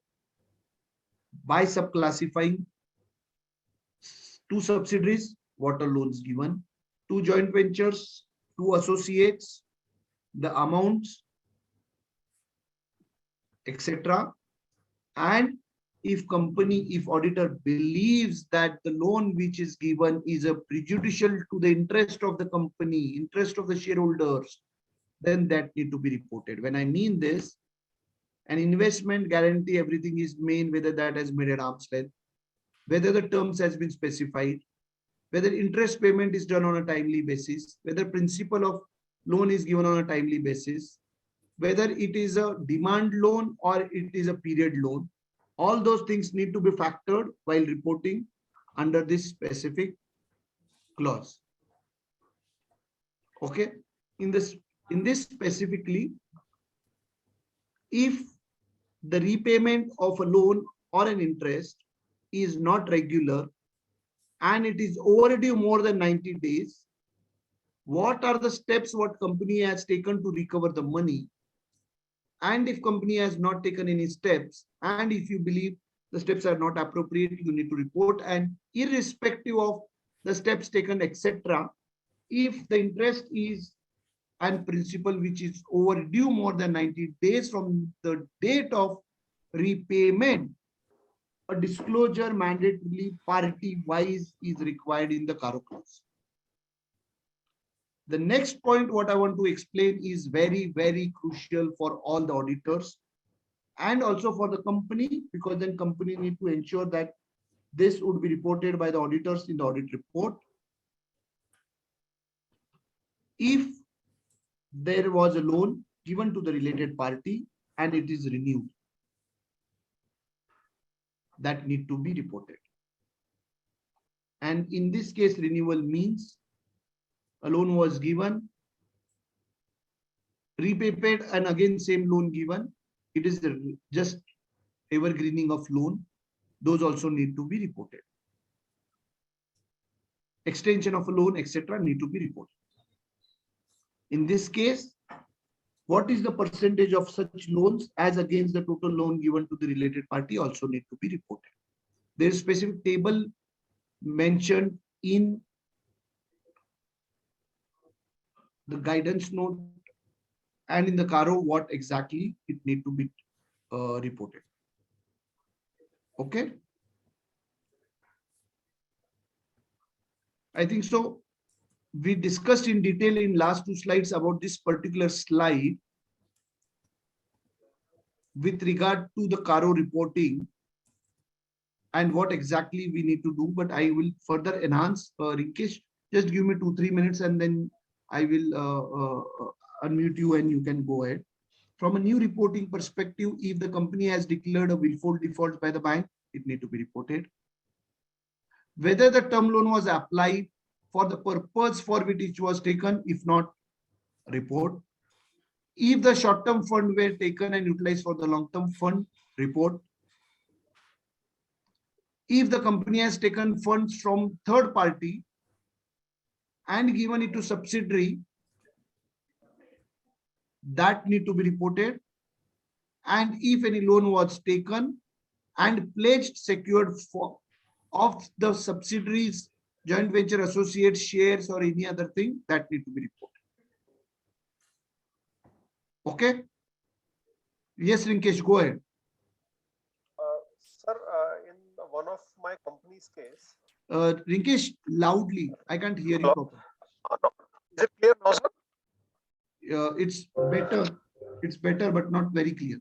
Speaker 4: by subclassifying 2 subsidiaries, what are loans given, 2 joint ventures, 2 associates, the amounts, etc. And if auditor believes that the loan which is given is a prejudicial to the interest of the company, interest of the shareholders, then that need to be reported. When I mean this, an investment guarantee, everything is made, whether that has made at arm's length, whether the terms has been specified, whether interest payment is done on a timely basis, whether principal of loan is given on a timely basis, whether it is a demand loan or it is a period loan. All those things need to be factored while reporting under this specific clause. Okay, in this specifically, if the repayment of a loan or an interest is not regular and it is overdue more than 90 days, what are the steps what company has taken to recover the money? And if company has not taken any steps, and if you believe the steps are not appropriate, you need to report. And irrespective of the steps taken, etc., if the interest is and principal which is overdue more than 90 days from the date of repayment, a disclosure mandatorily party-wise is required in the CARO clause. The next point what I want to explain is very, very crucial for all the auditors and also for the company, because then company need to ensure that this would be reported by the auditors in the audit report. If there was a loan given to the related party and it is renewed, that need to be reported. And in this case, renewal means a loan was given, repaid, and again same loan given. It is just evergreening of loan. Those also need to be reported. Extension of a loan, etc., need to be reported. In this case, what is the percentage of such loans as against the total loan given to the related party also need to be reported. There is a specific table mentioned in the guidance note and in the CARO what exactly it need to be reported. Okay. I think so. We discussed in detail in last 2 slides about this particular slide with regard to the CARO reporting and what exactly we need to do, but I will further enhance. Rinkesh, just give me 2-3 minutes and then I will unmute you and you can go ahead. From a new reporting perspective, if the company has declared a willful default by the bank, it need to be reported. Whether the term loan was applied for the purpose for which it was taken, if not, report. If the short-term fund were taken and utilized for the long-term fund, report. If the company has taken funds from third party and given it to subsidiary, that need to be reported. And if any loan was taken and pledged secured for of the subsidiaries, joint venture associates, shares or any other thing, that need to be reported. Okay. Yes, Rinkesh, go ahead.
Speaker 6: Sir, in one of my company's case.
Speaker 4: Rinkesh, loudly. I can't hear you properly.
Speaker 6: No. Is it clear now, sir?
Speaker 4: It's better. It's better, but not very clear.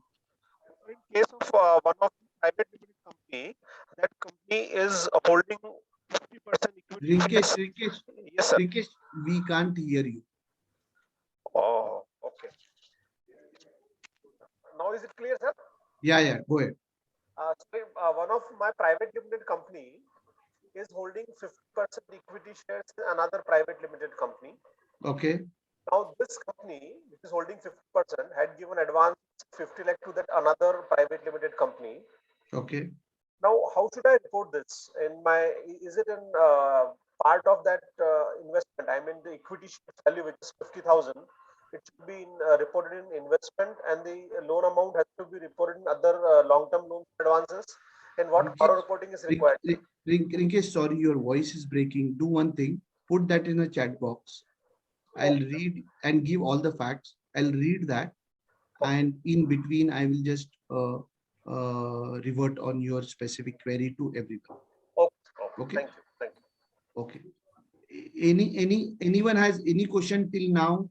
Speaker 6: In case of one of the private limited company, that company is holding 50% equity.
Speaker 4: Rinkesh,
Speaker 6: Yes, sir.
Speaker 4: Rinkesh, we can't hear you.
Speaker 6: Oh, okay. Now is it clear, sir?
Speaker 4: Yeah, go ahead.
Speaker 6: One of my private limited company is holding 50% equity shares in another private limited company.
Speaker 4: Okay.
Speaker 6: Now this company, which is holding 50%, had given advance 50 lakh to that another private limited company.
Speaker 4: Okay.
Speaker 6: Now, how should I report this? Is it in part of that investment? I mean, the equity share value, which is 50,000, it should be reported in investment, and the loan amount has to be reported in other long-term loan advances. And what CARO reporting is required?
Speaker 4: Rinkesh, sorry, your voice is breaking. Do one thing, put that in a chat box. I'll read and give all the facts. I'll read that, and in between, I will just revert on your specific query to everyone. Okay.
Speaker 6: Thank you.
Speaker 4: Okay. Anyone has any question till now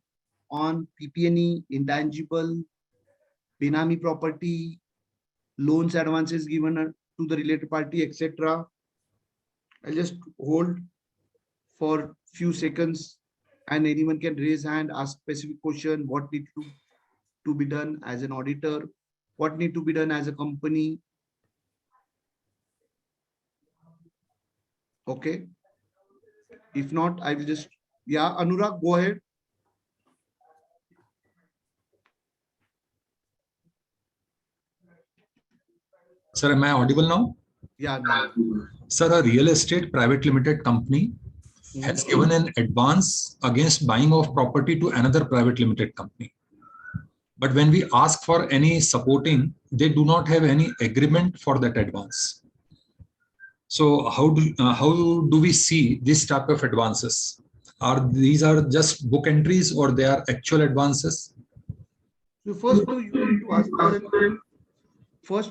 Speaker 4: on PP&E, intangible, Benami property, loans, advances given to the related party, etc. I'll just hold for few seconds and anyone can raise hand, ask specific question, what need to be done as an auditor, what need to be done as a company. Okay. If not, I will just, yeah, Anurag, go ahead.
Speaker 7: Sir, am I audible now?
Speaker 4: Yeah. No.
Speaker 7: Sir, a real estate private limited company has given an advance against buying of property to another private limited company. But when we ask for any supporting, they do not have any agreement for that advance. So how do we see this type of advances? These are just book entries or they are actual advances?
Speaker 4: So first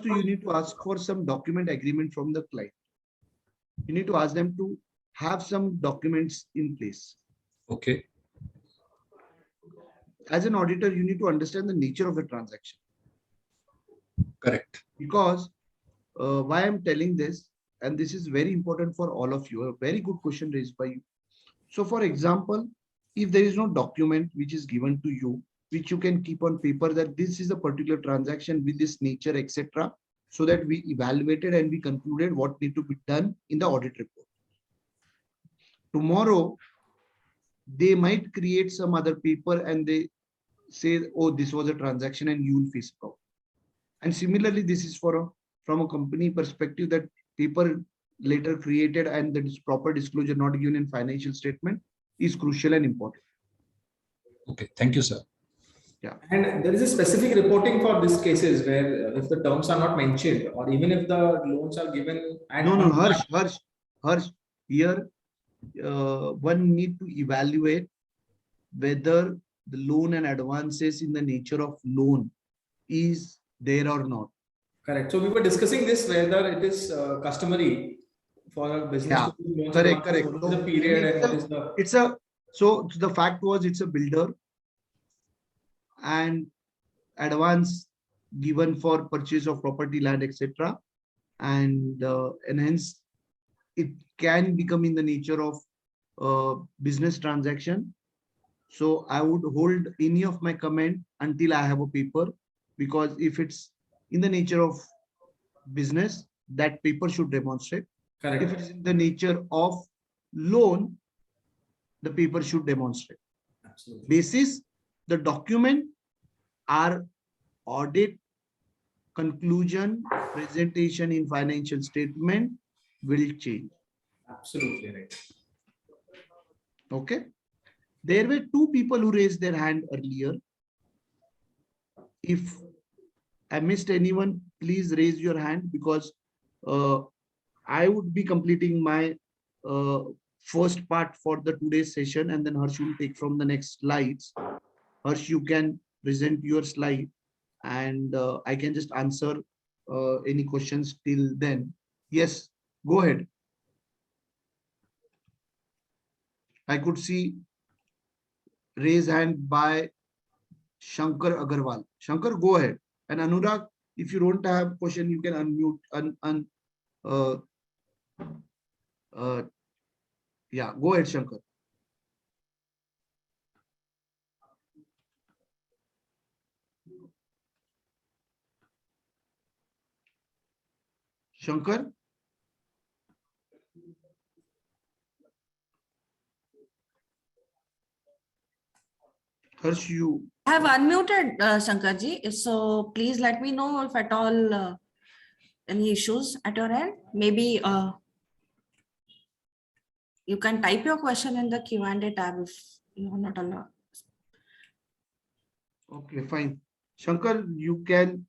Speaker 4: you need to ask for some document agreement from the client. You need to ask them to have some documents in place.
Speaker 7: Okay.
Speaker 4: As an auditor, you need to understand the nature of the transaction.
Speaker 7: Correct.
Speaker 4: Because why I'm telling this, and this is very important for all of you, a very good question raised by you. So for example, if there is no document which is given to you, which you can keep on paper that this is a particular transaction with this nature, etc., so that we evaluated and we concluded what need to be done in the audit report. Tomorrow, they might create some other paper and they say, oh, this was a transaction and you will face it out. And similarly, this is from a company perspective, that paper later created and the proper disclosure not given in financial statement is crucial and important.
Speaker 7: Okay, thank you, sir.
Speaker 4: Yeah.
Speaker 5: And there is a specific reporting for these cases where if the terms are not mentioned or even if the loans are given. And
Speaker 4: No, Harsh, here one need to evaluate whether the loan and advances in the nature of loan is there or not.
Speaker 5: Correct. So we were discussing this, whether it is customary for a business
Speaker 4: Yeah,
Speaker 5: to do loans
Speaker 4: correct.
Speaker 5: What is the period and what is the...
Speaker 4: So the fact was it's a builder and advance given for purchase of property, land, etc. And hence it can become in the nature of business transaction. So I would hold any of my comment until I have a paper, because if it's in the nature of business, that paper should demonstrate.
Speaker 5: Correct.
Speaker 4: If it is in the nature of loan, the paper should demonstrate.
Speaker 5: Absolutely.
Speaker 4: Basis, the document are audit, conclusion, presentation in financial statement will change.
Speaker 5: Absolutely right.
Speaker 4: Okay. There were two people who raised their hand earlier. If I missed anyone, please raise your hand, because I would be completing my first part for the today's session, and then Harsh will take from the next slides. Harsh, you can present your slide and I can just answer any questions till then. Yes, go ahead. I could see raise hand by Shankar Agarwal. Shankar, go ahead. And Anurag, if you don't have question, you can unmute. Yeah, go ahead, Shankar. Shankar? Harsh, you.
Speaker 3: I have unmuted Shankarji, so please let me know if at all any issues at your end. Maybe you can type your question in the Q&A tab if you are not allowed.
Speaker 4: Okay, fine. Shankar, you can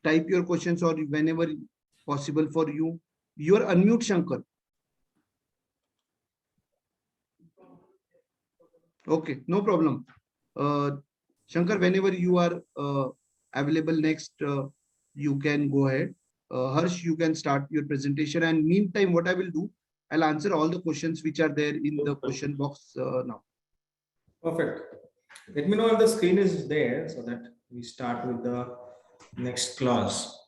Speaker 4: type your questions or whenever possible for you. You are unmute, Shankar. Okay, no problem. Shankar, whenever you are available next, you can go ahead. Harsh, you can start your presentation, and meantime, what I will do, I'll answer all the questions which are there in the question box now.
Speaker 5: Perfect. Let me know if the screen is there so that we start with the next clause.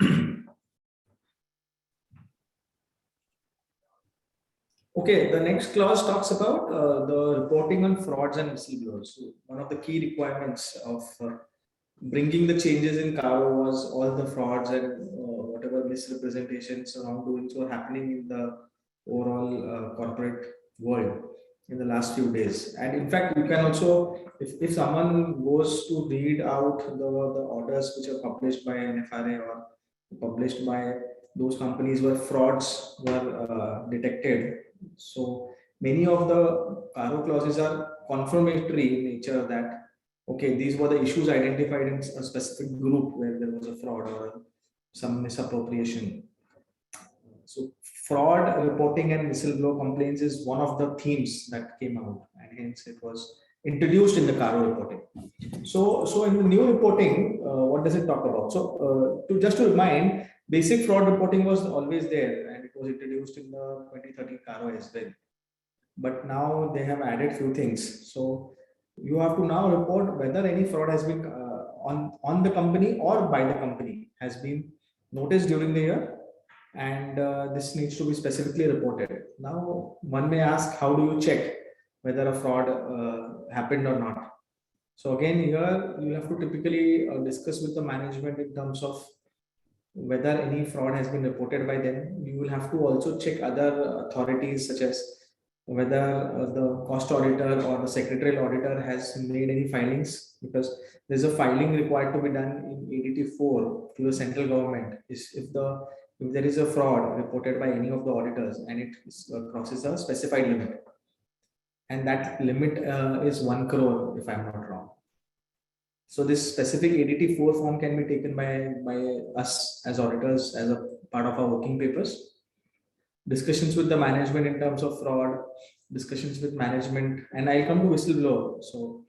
Speaker 5: Okay, the next clause talks about the reporting on frauds and whistleblowers. So one of the key requirements of bringing the changes in CARO was all the frauds and whatever misrepresentations, wrongdoings were happening in the overall corporate world in the last few days. And in fact, you can also, if someone goes to read out the orders which are published by NFRA or published by those companies where frauds were detected. So many of the CARO clauses are confirmatory in nature that, okay, these were the issues identified in a specific group where there was a fraud or some misappropriation. So fraud reporting and whistleblower complaints is one of the themes that came out, and hence it was introduced in the CARO reporting. So in the new reporting, what does it talk about? So just to remind, basic fraud reporting was always there, and it was introduced in the 2013 CARO as well. But now they have added few things. So you have to now report whether any fraud has been on the company or by the company has been noticed during the year. And this needs to be specifically reported. Now, one may ask, how do you check whether a fraud happened or not? So again, here you have to typically discuss with the management in terms of whether any fraud has been reported by them. You will have to also check other authorities, such as whether the cost auditor or the secretarial auditor has made any filings, because there's a filing required to be done in ADT4 to the central government if there is a fraud reported by any of the auditors and it crosses a specified limit, and that limit is 1 crore if I'm not wrong. So this specific ADT4 form can be taken by us as auditors as a part of our working papers. Discussions with the management in terms of fraud, discussions with management, and I'll come to whistleblower. So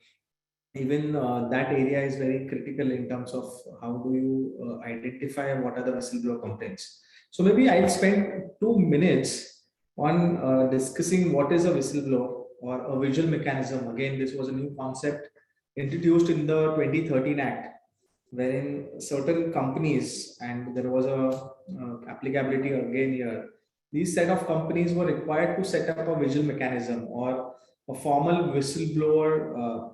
Speaker 5: even that area is very critical in terms of how do you identify what are the whistleblower complaints. So maybe I'll spend 2 minutes on discussing what is a whistleblower or a visual mechanism. Again, this was a new concept introduced in the 2013 Act, wherein certain companies, and there was a applicability again here, these set of companies were required to set up a visual mechanism or a formal whistleblower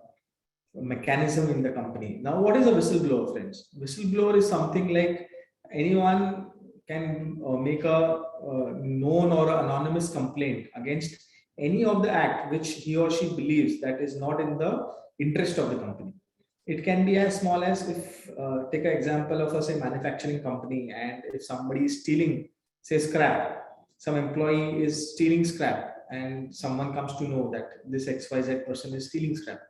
Speaker 5: mechanism in the company. Now, what is a whistleblower, friends? Whistleblower is something like anyone can make a known or anonymous complaint against any of the act which he or she believes that is not in the interest of the company. It can be as small as, if take an example of a say manufacturing company, and if somebody is stealing say scrap, some employee is stealing scrap and someone comes to know that this XYZ person is stealing scrap.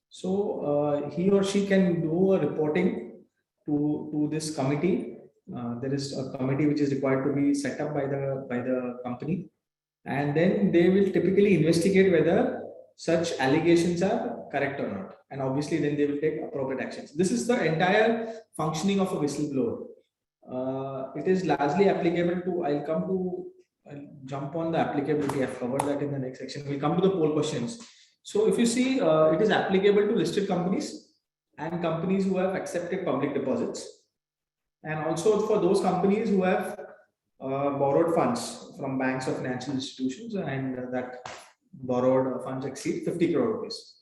Speaker 5: So he or she can do a reporting to this committee. There is a committee which is required to be set up by the company, and then they will typically investigate whether such allegations are correct or not, and obviously then they will take appropriate actions. This is the entire functioning of a whistleblower. It is largely applicable to, I'll jump on the applicability. I've covered that in the next section. We'll come to the poll questions. So if you see, it is applicable to listed companies and companies who have accepted public deposits, and also for those companies who have borrowed funds from banks or financial institutions, and that borrowed funds exceed 50 crore rupees.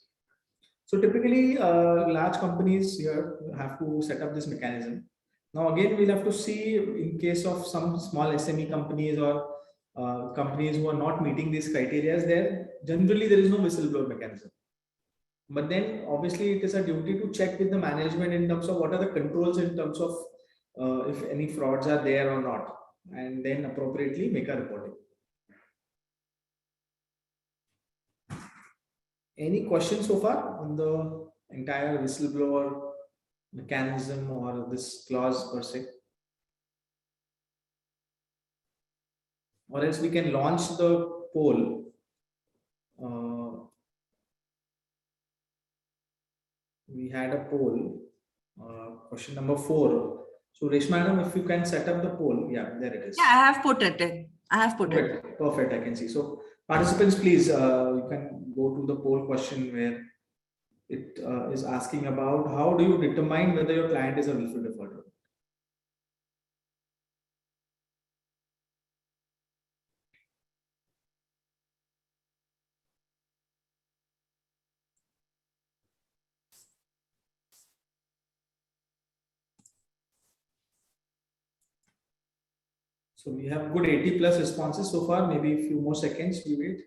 Speaker 5: So typically, large companies here have to set up this mechanism. Now, again, we'll have to see in case of some small SME companies or companies who are not meeting these criteria, there generally there is no whistleblower mechanism. But then obviously it is a duty to check with the management in terms of what are the controls in terms of if any frauds are there or not, and then appropriately make a reporting. Any questions so far on the entire whistleblower mechanism or this clause per se? Or else we can launch the poll. We had a poll, question number 4. So Reshma madam, if you can set up the poll. Yeah, there it is.
Speaker 3: Yeah, I have put it in. I have put it.
Speaker 5: Perfect, I can see. So participants, please, you can go to the poll question where it is asking about how do you determine whether your client is a willful defaulter. So we have good 80+ responses so far. Maybe a few more seconds we wait.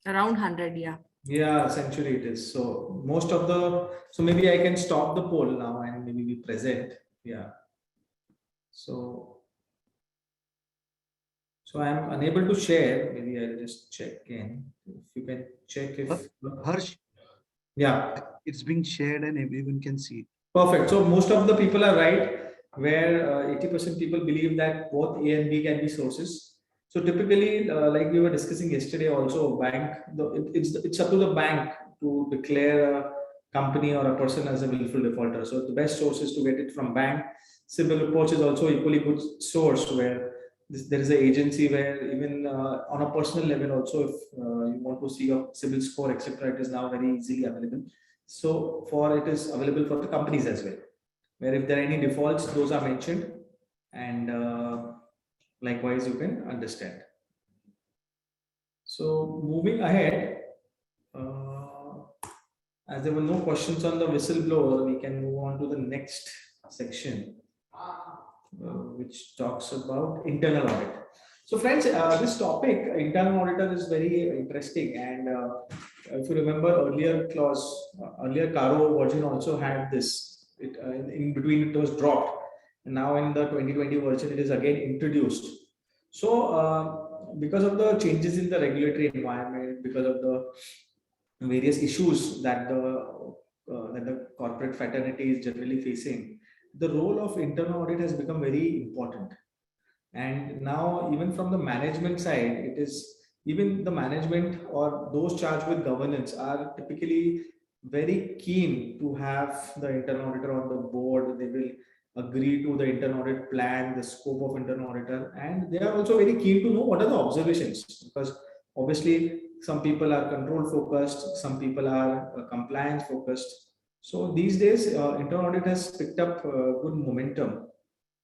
Speaker 3: Around 100, yeah.
Speaker 5: Yeah, essentially it is. So most of the, so maybe I can stop the poll now and maybe we present. Yeah. So I'm unable to share. Maybe I'll just check in. If you can check if
Speaker 4: Harsh,
Speaker 5: yeah,
Speaker 4: it's being shared and everyone can see it.
Speaker 5: perfect. So most of the people are right, where 80% people believe that both A and B can be sources. So typically, like we were discussing yesterday, also bank, it's up to the bank to declare a company or a person as a willful defaulter. So the best source is to get it from bank. Civil reports is also equally good source, where there is an agency where even on a personal level also, if you want to see your civil score, etc., it is now very easily available. So it is available for the companies as well, where if there are any defaults, those are mentioned, and likewise you can understand. So moving ahead, as there were no questions on the whistleblower, we can move on to the next section, which talks about internal audit. So friends, this topic, internal auditor, is very interesting. And if you remember earlier earlier CARO version also had this. In between it was dropped. And now in the 2020 version, it is again introduced. So because of the changes in the regulatory environment, because of the various issues that the corporate fraternity is generally facing, the role of internal audit has become very important. And now even from the management side, it is even the management or those charged with governance are typically very keen to have the internal auditor on the board. They will agree to the internal audit plan, the scope of internal auditor, and they are also very keen to know what are the observations, because obviously some people are control focused, some people are compliance focused. So these days internal audit has picked up good momentum.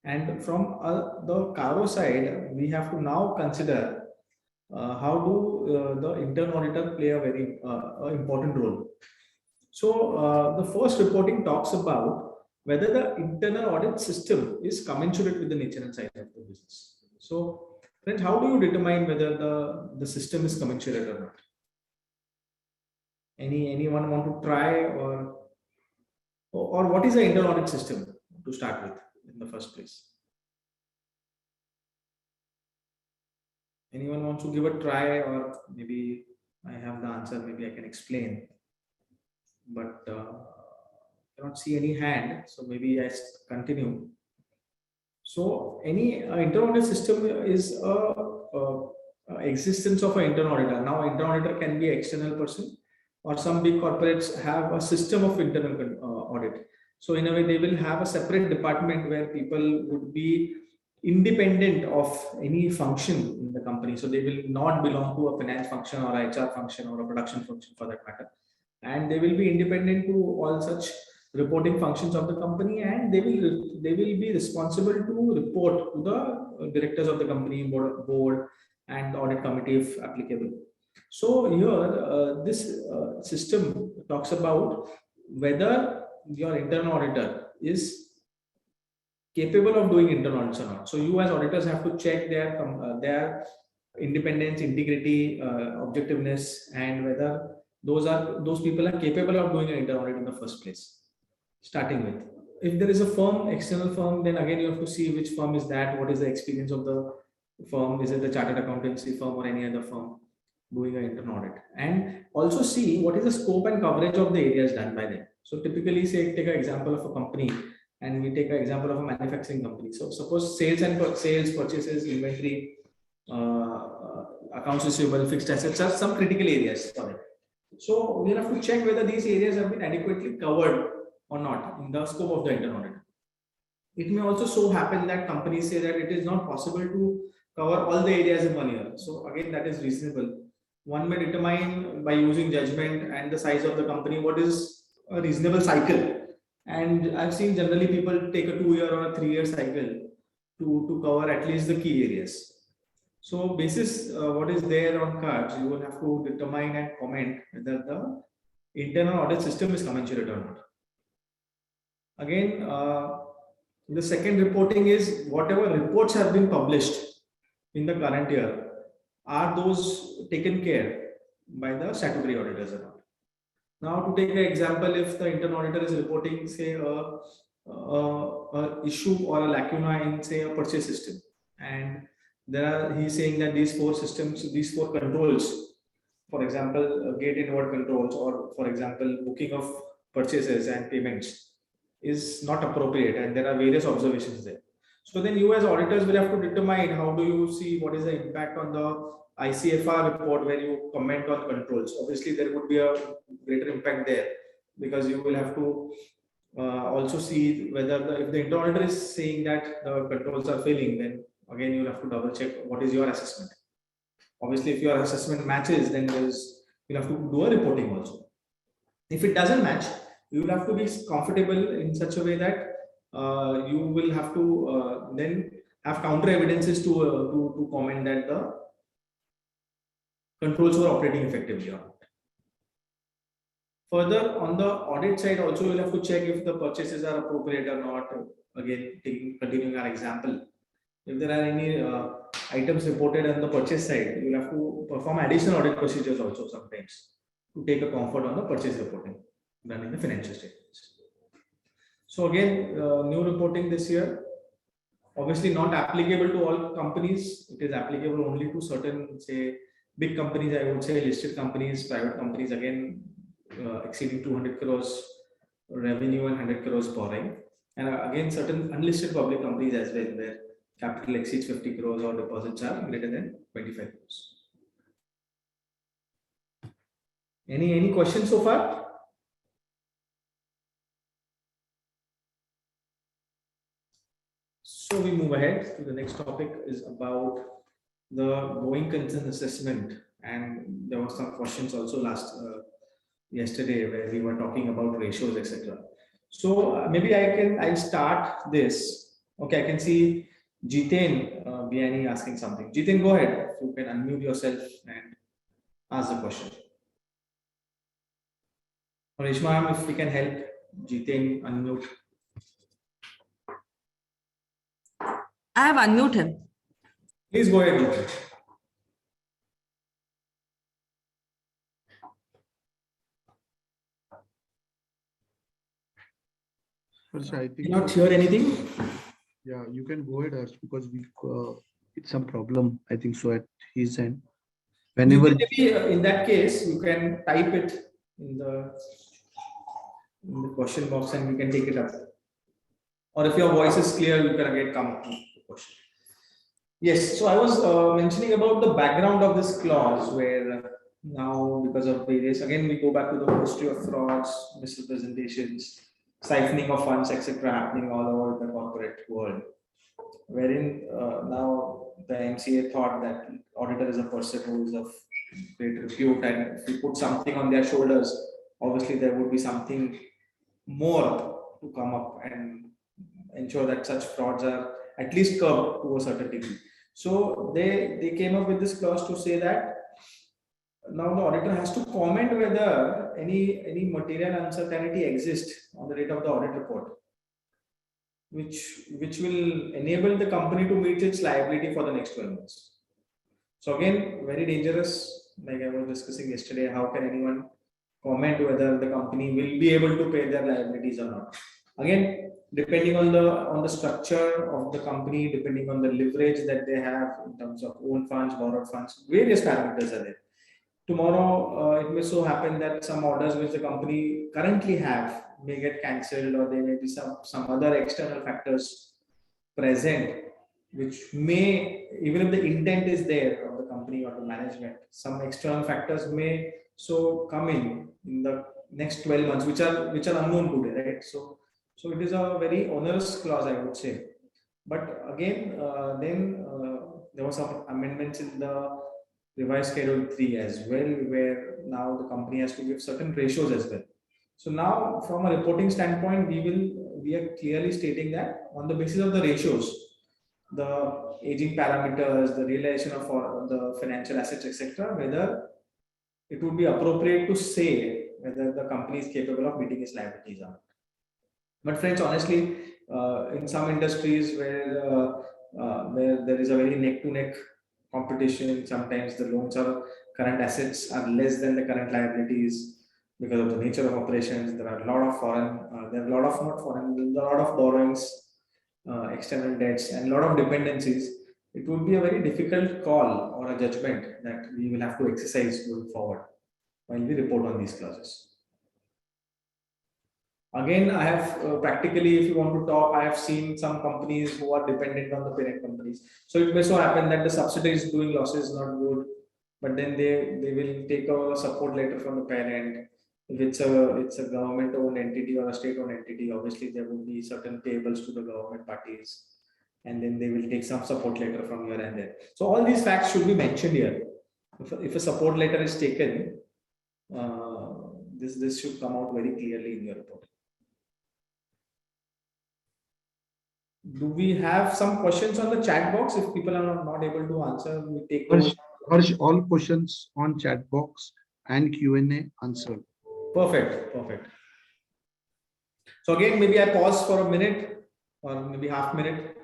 Speaker 5: And from the CARO side, we have to now consider how do the internal auditor play a very important role. So the first reporting talks about whether the internal audit system is commensurate with the nature and size of the business. So friends, how do you determine whether the system is commensurate or not? Anyone want to try, or what is the internal audit system to start with in the first place? Anyone wants to give a try, or maybe I have the answer, maybe I can explain, but I cannot see any hand, so maybe I continue. So any internal audit system is existence of an internal auditor. Now internal auditor can be an external person, or some big corporates have a system of internal audit. So in a way, they will have a separate department where people would be independent of any function in the company. So they will not belong to a finance function or a HR function or a production function for that matter. And they will be independent to all such reporting functions of the company, and they will be responsible to report to the directors of the company, board and audit committee if applicable. So here this system talks about whether your internal auditor is capable of doing internal audits or not. So you as auditors have to check their independence, integrity, objectiveness, and whether those people are capable of doing an internal audit in the first place. Starting with, if there is a firm, external firm, then again you have to see which firm is that, what is the experience of the firm, is it the chartered accountancy firm or any other firm doing an internal audit, and also see what is the scope and coverage of the areas done by them. So typically, say, take an example of a company, and we take an example of a manufacturing company. So suppose sales, purchases, inventory, accounts receivable, fixed assets are some critical areas for it. So we have to check whether these areas have been adequately covered or not in the scope of the internal audit. It may also so happen that companies say that it is not possible to cover all the areas in 1 year. So again, that is reasonable. One may determine by using judgment and the size of the company what is a reasonable cycle. And I've seen generally people take a 2-year or a 3-year cycle to cover at least the key areas. So basis what is there on cards, you will have to determine and comment whether the internal audit system is commensurate or not. Again, the second reporting is whatever reports have been published in the current year, are those taken care by the statutory auditors or not? Now, to take an example, if the internal auditor is reporting, say, a issue or a lacuna in, say, a purchase system, and he's saying that these 4 systems, these 4 controls, for example, gate inward controls, or for example, booking of purchases and payments, is not appropriate, and there are various observations there. So then you as auditors will have to determine how do you see what is the impact on the ICFR report where you comment on controls. Obviously, there would be a greater impact there, because you will have to also see whether if the internal auditor is saying that the controls are failing, then again you'll have to double check what is your assessment. Obviously, if your assessment matches, then you'll have to do a reporting also. If it doesn't match, you will have to be comfortable in such a way that you will have to then have counter evidences to comment that the controls were operating effectively or not. Further, on the audit side, also you'll have to check if the purchases are appropriate or not. Again, continuing our example, if there are any items reported on the purchase side, you'll have to perform additional audit procedures also sometimes to take a comfort on the purchase reporting done in the financial statements. So again, new reporting this year, obviously not applicable to all companies. It is applicable only to certain, say, big companies, I would say, listed companies, private companies, again, exceeding 200 crores revenue and 100 crores borrowing. And again, certain unlisted public companies as well, where capital exceeds 50 crores or deposits are greater than 25 crores. Any questions so far? So we move ahead to the next topic is about the going concern assessment, and there were some questions also yesterday where we were talking about ratios, etc. So maybe I'll start this. Okay, I can see Jiten Biani asking something. Jiten, go ahead. You can unmute yourself and ask the question. Or Ishma, if we can help Jiten unmute.
Speaker 3: I have unmuted him.
Speaker 5: Please go ahead, Jiten.
Speaker 4: I think
Speaker 5: Did not hear anything?
Speaker 4: yeah, you can go ahead, Harsh, because we it's some problem, I think so, at his end. Whenever
Speaker 5: Maybe in that case, you can type it in the question box and you can take it up. Or if your voice is clear, you can again come up to the question. Yes, so I was mentioning about the background of this clause, where now because of various, again we go back to the history of frauds, misrepresentations, siphoning of funds, etc., happening all over the corporate world, wherein now the MCA thought that auditor is a person who is of great repute, and if we put something on their shoulders, obviously there would be something more to come up and ensure that such frauds are at least curbed to a certain degree. So they came up with this clause to say that now the auditor has to comment whether any material uncertainty exists on the date of the audit report, which will enable the company to meet its liability for the next 12 months. So again, very dangerous. Like I was discussing yesterday, how can anyone comment whether the company will be able to pay their liabilities or not? Again, depending on the structure of the company, depending on the leverage that they have in terms of own funds, borrowed funds, various parameters are there. Tomorrow, it may so happen that some orders which the company currently have may get cancelled, or there may be some other external factors present, which may, even if the intent is there of the company or the management, some external factors may so come in the next 12 months, which are unknown today, right? So it is a very onerous clause, I would say. But again, then there were some amendments in the revised Schedule 3 as well, where now the company has to give certain ratios as well. So now, from a reporting standpoint, we are clearly stating that on the basis of the ratios, the aging parameters, the realization of the financial assets, etc., whether it would be appropriate to say whether the company is capable of meeting its liabilities or not. But friends, honestly, in some industries where there is a very neck-to-neck competition, sometimes the loans or current assets are less than the current liabilities because of the nature of operations. There are a lot of borrowings, external debts, and a lot of dependencies. It would be a very difficult call or a judgment that we will have to exercise going forward while we report on these clauses. Again, I have practically, if you want to talk, I have seen some companies who are dependent on the parent companies. So it may so happen that the subsidiary is doing losses, not good, but then they will take a support letter from the parent. If it's a government-owned entity or a state-owned entity, obviously there will be certain payables to the government parties, and then they will take some support letter from here and there. So all these facts should be mentioned here. If a support letter is taken, this should come out very clearly in your report. Do we have some questions on the chat box? If people are not able to answer, we take
Speaker 4: Harsh, all questions on chat box and Q&A answered.
Speaker 5: Perfect. Perfect. So again, maybe I pause for a minute or maybe half minute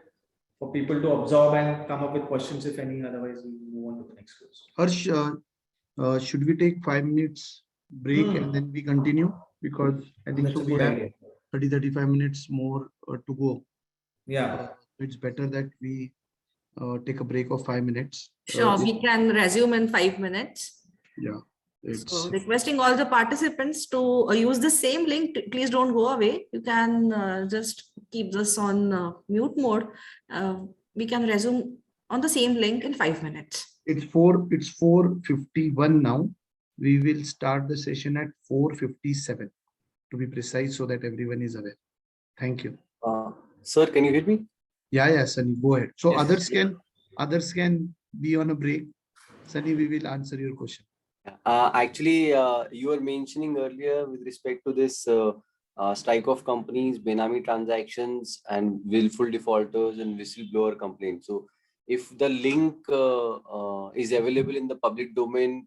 Speaker 5: for people to absorb and come up with questions if any. Otherwise, we move on to the next question.
Speaker 4: Harsh, should we take 5 minutes break and then we continue? Because I think
Speaker 5: That's
Speaker 4: so
Speaker 5: a
Speaker 4: we
Speaker 5: good
Speaker 4: have
Speaker 5: idea.
Speaker 4: 30-35 minutes more to go.
Speaker 5: Yeah.
Speaker 4: It's better that we take a break of 5 minutes.
Speaker 3: Sure, we can resume in 5 minutes.
Speaker 4: Yeah. It's
Speaker 3: So requesting all the participants to use the same link. Please don't go away. You can just keep this on mute mode. We can resume on the same link in 5 minutes.
Speaker 4: it's 4:51 now. We will start the session at 4:57 to be precise, so that everyone is aware. Thank you.
Speaker 8: Sir, can you hear me?
Speaker 4: Yeah, Sunny, go ahead. So
Speaker 5: Yes.
Speaker 4: others can be on a break. Sunny, we will answer your question.
Speaker 8: Actually, you were mentioning earlier with respect to this strike of companies, Benami transactions, and willful defaulters and whistleblower complaints. So, if the link is available in the public domain,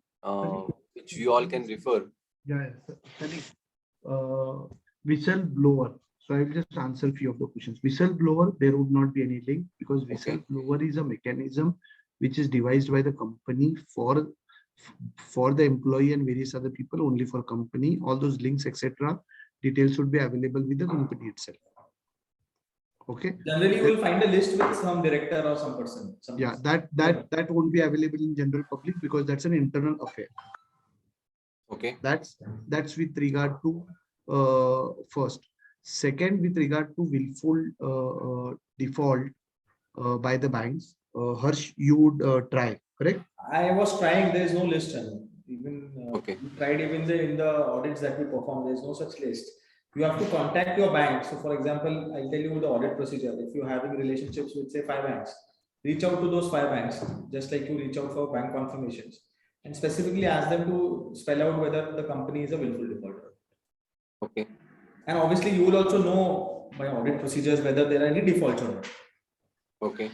Speaker 8: which we all can refer.
Speaker 4: Yeah, Sunny, whistleblower. So I will just answer a few of the questions. Whistleblower, there would not be any link because whistleblower is a mechanism which is devised by the company for the employee and various other people, only for company. All those links, etc., details should be available with the company itself. Okay.
Speaker 5: Generally, you will find a list with some director or some person.
Speaker 4: Yeah, that won't be available in general public because that's an internal affair.
Speaker 8: Okay.
Speaker 4: That's with regard to first. Second, with regard to willful default by the banks, Harsh, you would try, correct?
Speaker 5: I was trying. There is no list. Even
Speaker 8: Okay.
Speaker 5: we tried even in the audits that we perform. There is no such list. You have to contact your bank. So, for example, I'll tell you the audit procedure. If you're having relationships with, say, 5 banks, reach out to those 5 banks, just like you reach out for bank confirmations, and specifically ask them to spell out whether the company is a willful defaulter.
Speaker 8: Okay.
Speaker 5: And obviously, you will also know by audit procedures whether there are any defaults or not.
Speaker 8: Okay.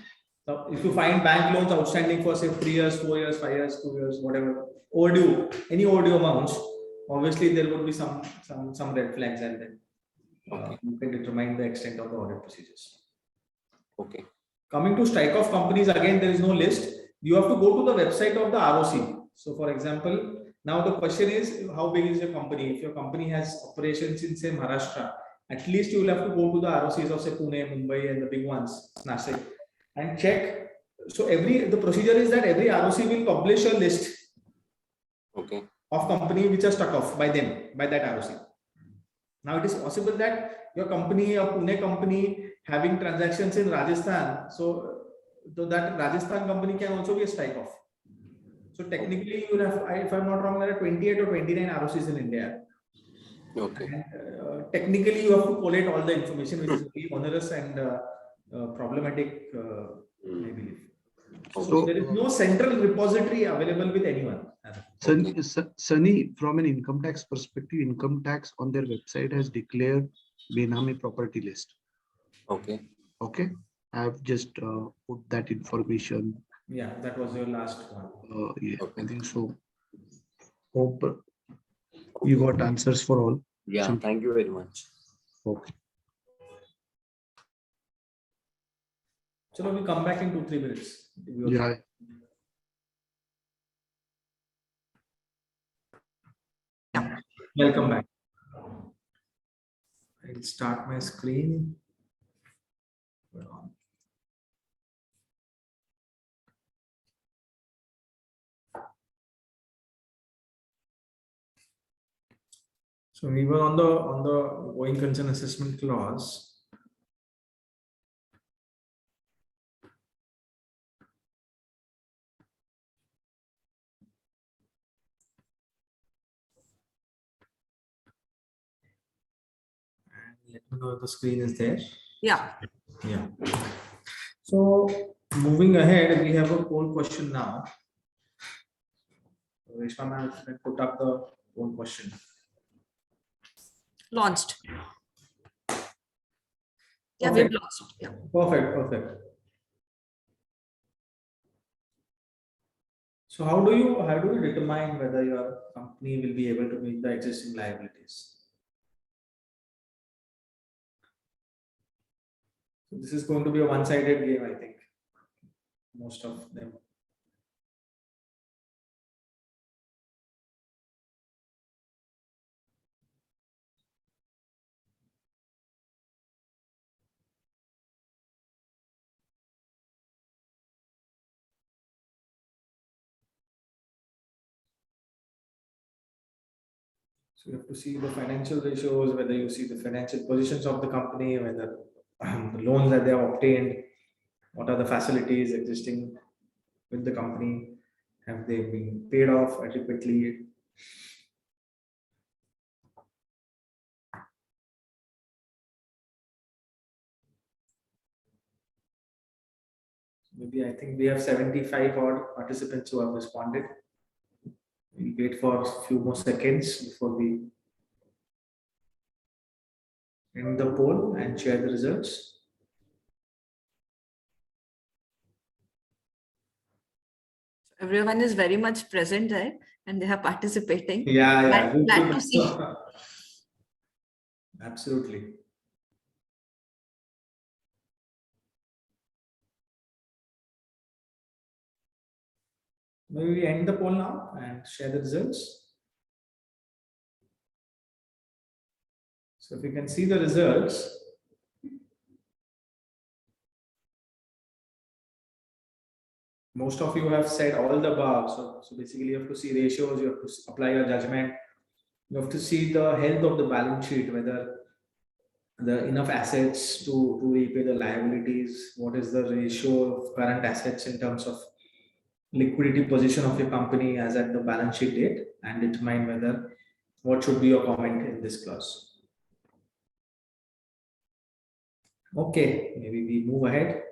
Speaker 5: Now, if you find bank loans outstanding for, say, 3 years, 4 years, 5 years, 2 years, whatever, overdue, any overdue amounts, obviously there would be some red flags, and then you can determine the extent of the audit procedures.
Speaker 8: Okay.
Speaker 5: Coming to strike off companies, again, there is no list. You have to go to the website of the ROC. So, for example, now the question is, how big is your company? If your company has operations in, say, Maharashtra, at least you will have to go to the ROCs of, say, Pune, Mumbai, and the big ones, Nashik, and check. So the procedure is that every ROC will publish a list of company which are struck off by them, by that ROC. Now it is possible that your company, a Pune company, having transactions in Rajasthan, so that Rajasthan company can also be a strike off. So technically, you have, if I'm not wrong, there are 28 or 29 ROCs in India.
Speaker 8: Okay.
Speaker 5: And, technically, you have to collate all the information, which is very onerous and problematic, I believe. So there is no central repository available with anyone.
Speaker 4: Sunny, from an income tax perspective, income tax on their website has declared Benami property list.
Speaker 8: Okay.
Speaker 4: Okay. I have just put that information.
Speaker 5: Yeah, that was your last one.
Speaker 4: Yeah, okay. I think so. Hope you got answers for all.
Speaker 8: Yeah, thank you very much.
Speaker 4: Okay.
Speaker 5: So we come back in 2-3 minutes.
Speaker 4: Yeah.
Speaker 5: Welcome back. I'll start my screen. So we were on the going concern assessment clause. And let me know if the screen is there.
Speaker 3: Yeah.
Speaker 5: Yeah. So moving ahead, we have a poll question now. Reshma ma'am, put up the poll question.
Speaker 3: Launched. Yeah,
Speaker 5: Okay.
Speaker 3: we've launched. Yeah.
Speaker 5: Perfect, perfect. So how do you determine whether your company will be able to meet the existing liabilities? So this is going to be a one-sided game, I think. Most of them. So you have to see the financial ratios, whether you see the financial positions of the company, whether the loans that they have obtained, what are the facilities existing with the company, have they been paid off adequately? Maybe I think we have 75 odd participants who have responded. We'll wait for a few more seconds before we end the poll and share the results.
Speaker 3: Everyone is very much present there and they are participating.
Speaker 5: Yeah.
Speaker 3: Glad to see.
Speaker 5: Absolutely. Maybe we end the poll now and share the results. So if you can see the results, most of you have said all the above. So basically you have to see ratios, you have to apply your judgment, you have to see the health of the balance sheet, whether the enough assets to repay the liabilities, what is the ratio of current assets in terms of liquidity position of your company as at the balance sheet date, and determine whether what should be your comment in this clause. Okay, maybe we move ahead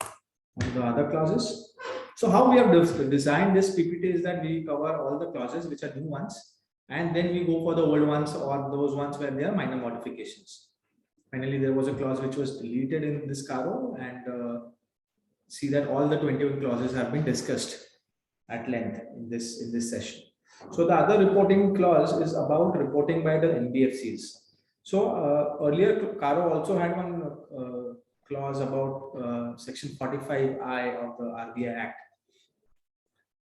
Speaker 5: on the other clauses. So how we have designed this PPT is that we cover all the clauses which are new ones, and then we go for the old ones or those ones where there are minor modifications. Finally, there was a clause which was deleted in this CARO, and see that all the 21 clauses have been discussed at length in this session. So the other reporting clause is about reporting by the NBFCs. So earlier CARO also had one clause about section 45I of the RBI Act.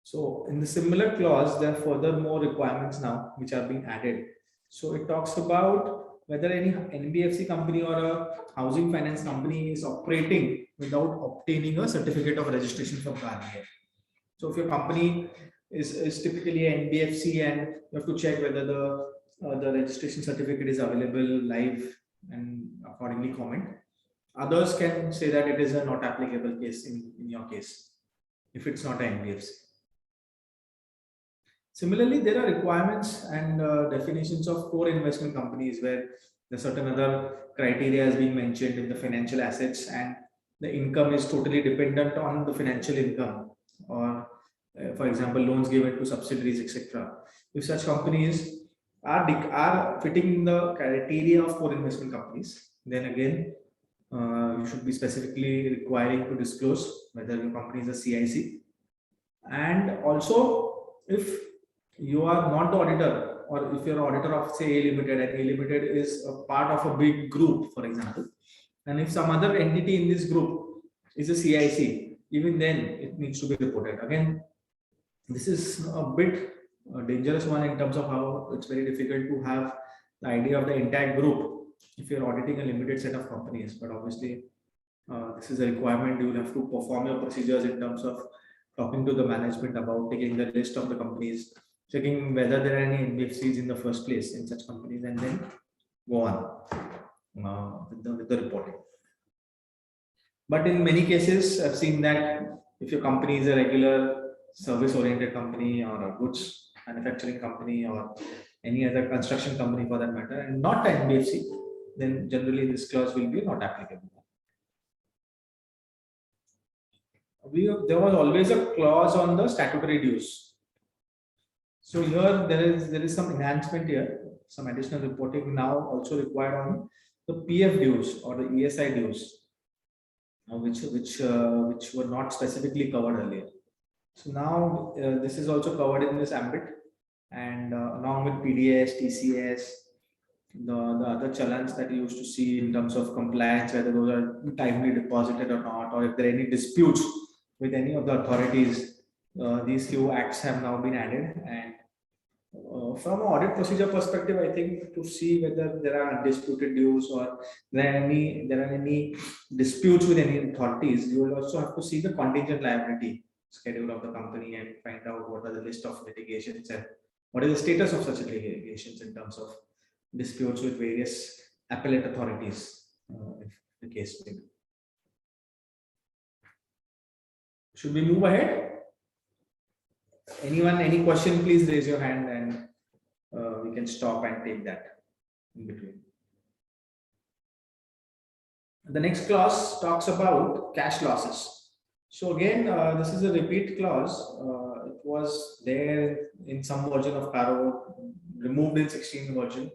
Speaker 5: So in the similar clause, there are further more requirements now which are being added. So it talks about whether any NBFC company or a housing finance company is operating without obtaining a certificate of registration from RBI. So if your company is typically an NBFC and you have to check whether the registration certificate is available live and accordingly comment. Others can say that it is a not applicable case in your case if it's not an NBFC. Similarly, there are requirements and definitions of core investment companies where the certain other criteria has been mentioned in the financial assets and the income is totally dependent on the financial income, or for example, loans given to subsidiaries, etc. If such companies are fitting the criteria of core investment companies, then again, you should be specifically requiring to disclose whether your company is a CIC. And also, if you are not the auditor, or if you're auditor of say A Limited, and A Limited is a part of a big group, for example, and if some other entity in this group is a CIC, even then it needs to be reported. Again, this is a bit dangerous one in terms of how it's very difficult to have the idea of the entire group if you're auditing a limited set of companies. But obviously, this is a requirement. You will have to perform your procedures in terms of talking to the management about taking the list of the companies, checking whether there are any NBFCs in the first place in such companies, and then go on with the reporting. But in many cases, I've seen that if your company is a regular service-oriented company or a goods manufacturing company or any other construction company for that matter, and not an NBFC, then generally this clause will be not applicable. There was always a clause on the statutory dues. So here there is some enhancement here, some additional reporting now also required on the PF dues or the ESI dues, which were not specifically covered earlier. So now this is also covered in this ambit, and along with PDS, TCS, the other challenge that you used to see in terms of compliance, whether those are timely deposited or not, or if there are any disputes with any of the authorities, these few acts have now been added. And from an audit procedure perspective, I think to see whether there are undisputed dues or there are any disputes with any authorities, you will also have to see the contingent liability schedule of the company and find out what are the list of litigations and what is the status of such litigations in terms of disputes with various appellate authorities, if the case may be. Should we move ahead? Anyone, any question, please raise your hand and we can stop and take that in between. The next clause talks about cash losses. So again, this is a repeat clause. It was there in some version of CARO, removed in 16th version,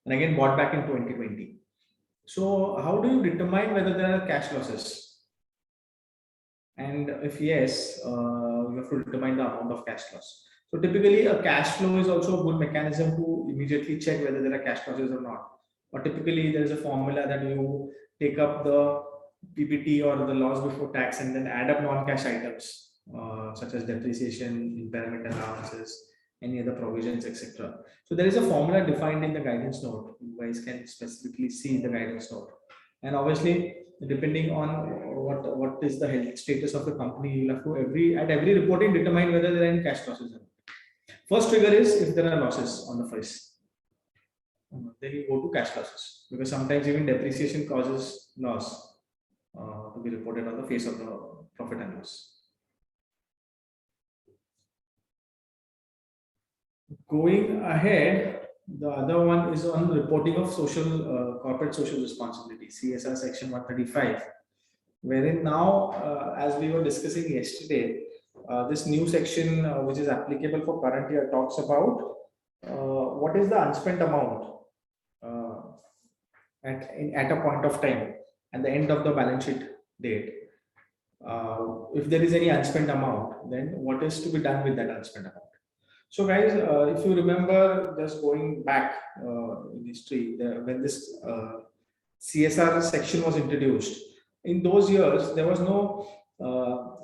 Speaker 5: and again brought back in 2020. So how do you determine whether there are cash losses? And if yes, you have to determine the amount of cash loss. So typically a cash flow is also a good mechanism to immediately check whether there are cash losses or not. Or typically there is a formula that you take up the PBT or the loss before tax and then add up non-cash items such as depreciation, impairment allowances, any other provisions, etc. So there is a formula defined in the guidance note. You guys can specifically see the guidance note. And obviously, depending on what is the health status of the company, you'll have to at every reporting determine whether there are any cash losses or not. First trigger is if there are losses on the face. Then you go to cash losses, because sometimes even depreciation causes loss to be reported on the face of the profit and loss. Going ahead, the other one is on reporting of corporate social responsibility, CSR section 135, wherein now, as we were discussing yesterday, this new section, which is applicable for current year, talks about what is the unspent amount at a point of time at the end of the balance sheet date. If there is any unspent amount, then what is to be done with that unspent amount? So guys, if you remember, just going back in history, when this CSR section was introduced, in those years, there was no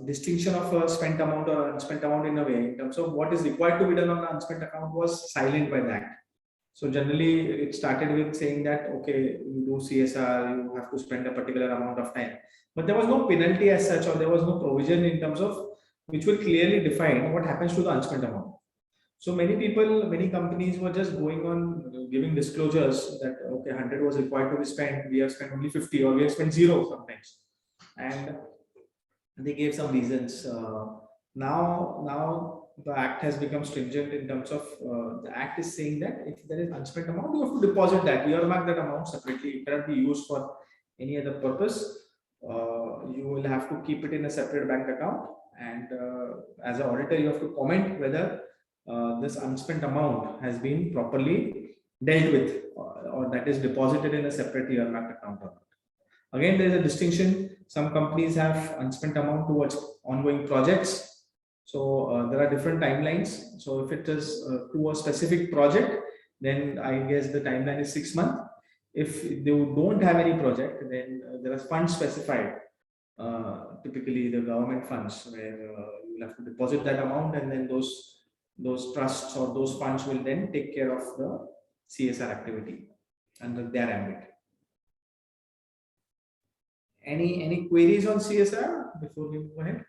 Speaker 5: distinction of a spent amount or unspent amount in a way. In terms of what is required to be done on the unspent account was silent by that. So generally, it started with saying that, okay, you do CSR, you have to spend a particular amount of time. But there was no penalty as such, or there was no provision in terms of which will clearly define what happens to the unspent amount. So many people, many companies were just going on giving disclosures that, okay, 100 was required to be spent, we have spent only 50, or we have spent 0 sometimes. And they gave some reasons. Now the act has become stringent in terms of the act is saying that if there is unspent amount, you have to deposit that, earmark that amount separately. It cannot be used for any other purpose. You will have to keep it in a separate bank account. And as an auditor, you have to comment whether this unspent amount has been properly dealt with or that is deposited in a separate earmarked account or not. Again, there is a distinction. Some companies have unspent amount towards ongoing projects. So there are different timelines. So if it is to a specific project, then I guess the timeline is 6 months. If they don't have any project, then there are funds specified. Typically the government funds where you will have to deposit that amount, and then those trusts or those funds will then take care of the CSR activity under their ambit. Any queries on CSR before we move ahead?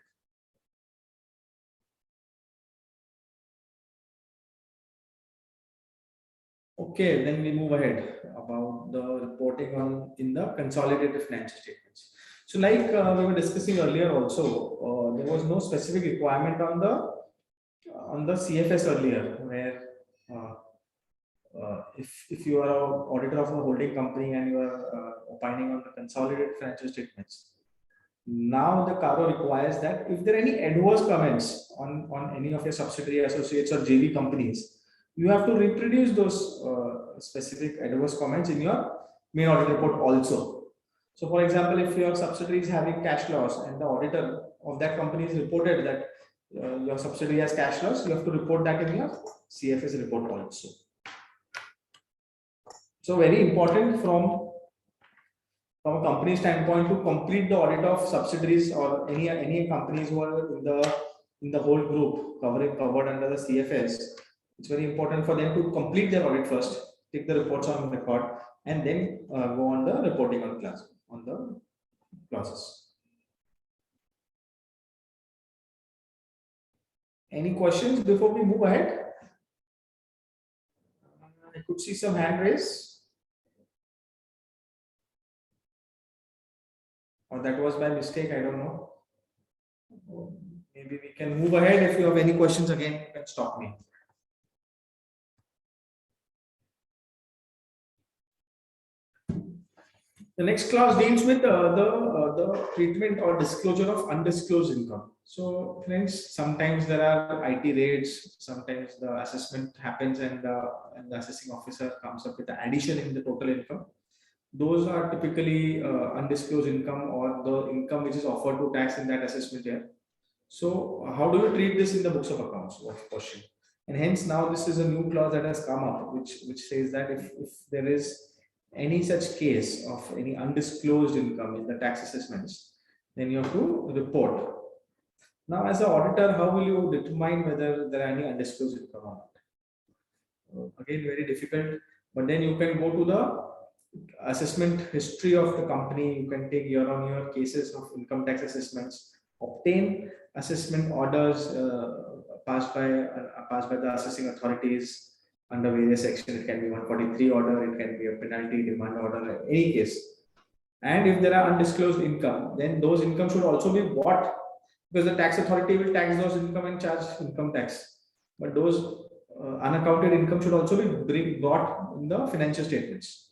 Speaker 5: Okay, then we move ahead about the reporting in the consolidated financial statements. So like we were discussing earlier also, there was no specific requirement on the CFS earlier, where if you are an auditor of a holding company and you are opining on the consolidated financial statements, now the CARO requires that if there are any adverse comments on any of your subsidiary associates or JV companies, you have to reproduce those specific adverse comments in your main audit report also. So for example, if your subsidiary is having cash loss and the auditor of that company is reported that your subsidiary has cash loss, you have to report that in your CFS report also. So very important from a company standpoint to complete the audit of subsidiaries or any companies who are in the whole group covered under the CFS. It's very important for them to complete their audit first, take the reports on record, and then go on the reporting on the clauses. Any questions before we move ahead? I could see some hand raise. Or that was by mistake, I don't know. Maybe we can move ahead. If you have any questions again, you can stop me. The next clause deals with the treatment or disclosure of undisclosed income. So friends, sometimes there are IT raids, sometimes the assessment happens and the assessing officer comes up with the addition in the total income. Those are typically undisclosed income or the income which is offered to tax in that assessment year. So how do you treat this in the books of accounts? What's the question? And hence now this is a new clause that has come up, which says that if there is any such case of any undisclosed income in the tax assessments, then you have to report. Now, as an auditor, how will you determine whether there are any undisclosed income or not? Again, very difficult, but then you can go to the assessment history of the company. You can take year-on-year cases of income tax assessments, obtain assessment orders passed by the assessing authorities under various sections. It can be 143 order, it can be a penalty demand order, any case. And if there are undisclosed income, then those income should also be bought, because the tax authority will tax those income and charge income tax. But those unaccounted income should also be brought in the financial statements.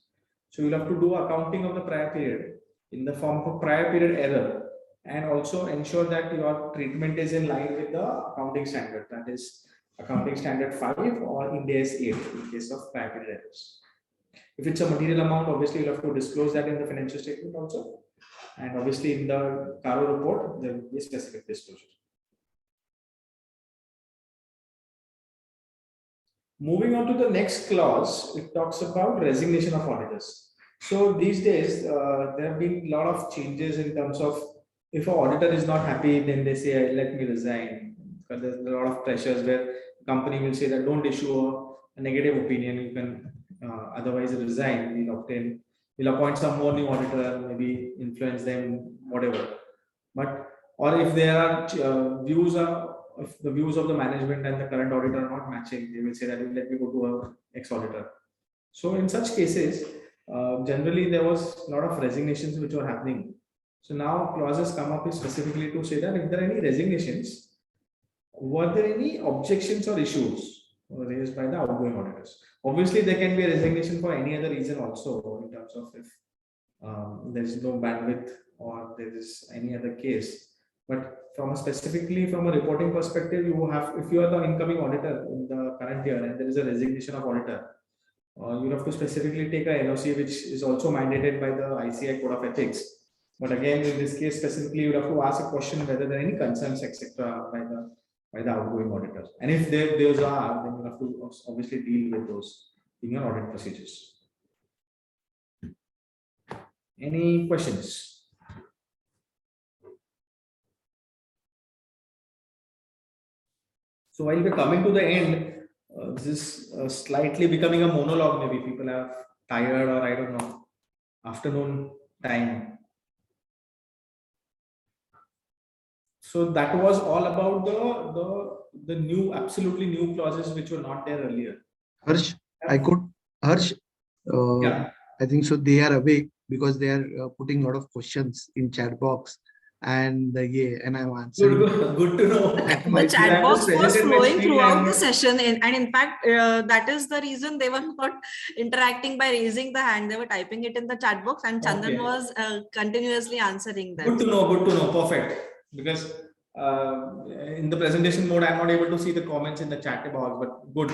Speaker 5: So you'll have to do accounting of the prior period in the form of prior period error, and also ensure that your treatment is in line with the accounting standard, that is accounting standard 5 or Ind AS 8 in case of prior period errors. If it's a material amount, obviously you'll have to disclose that in the financial statement also. And obviously in the CARO report, there will be a specific disclosure. Moving on to the next clause, it talks about resignation of auditors. So these days, there have been a lot of changes in terms of if an auditor is not happy, then they say, let me resign. Because there's a lot of pressures where the company will say that don't issue a negative opinion, you can otherwise resign. We'll appoint some more new auditor, maybe influence them, whatever. But or if there are if the views of the management and the current auditor are not matching, they will say that let me go to an ex-auditor. So in such cases, generally there was a lot of resignations which were happening. So now clauses come up specifically to say that if there are any resignations, were there any objections or issues raised by the outgoing auditors? Obviously, there can be a resignation for any other reason also, in terms of if there is no bandwidth or there is any other case. But specifically from a reporting perspective, you have, if you are the incoming auditor in the current year and there is a resignation of auditor, you have to specifically take a NOC, which is also mandated by the ICAAP Code of Ethics. But again, in this case specifically, you have to ask a question whether there are any concerns, etc., by the outgoing auditors. And if those are, then you have to obviously deal with those in your audit procedures. Any questions? So while we're coming to the end, this is slightly becoming a monologue. Maybe people are tired, or I don't know, afternoon time. So that was all about the new, absolutely new clauses which were not there earlier.
Speaker 4: Harsh,
Speaker 5: Yeah.
Speaker 4: I think so. They are awake because they are putting a lot of questions in chat box, and and I'm answering.
Speaker 5: Good to know.
Speaker 3: The chat box was flowing throughout the session, and in fact, that is the reason they were not interacting by raising the hand. They were typing it in the chat box, and Chandan was continuously answering them.
Speaker 5: Good to know. Perfect. Because in the presentation mode, I'm not able to see the comments in the chat box, but good,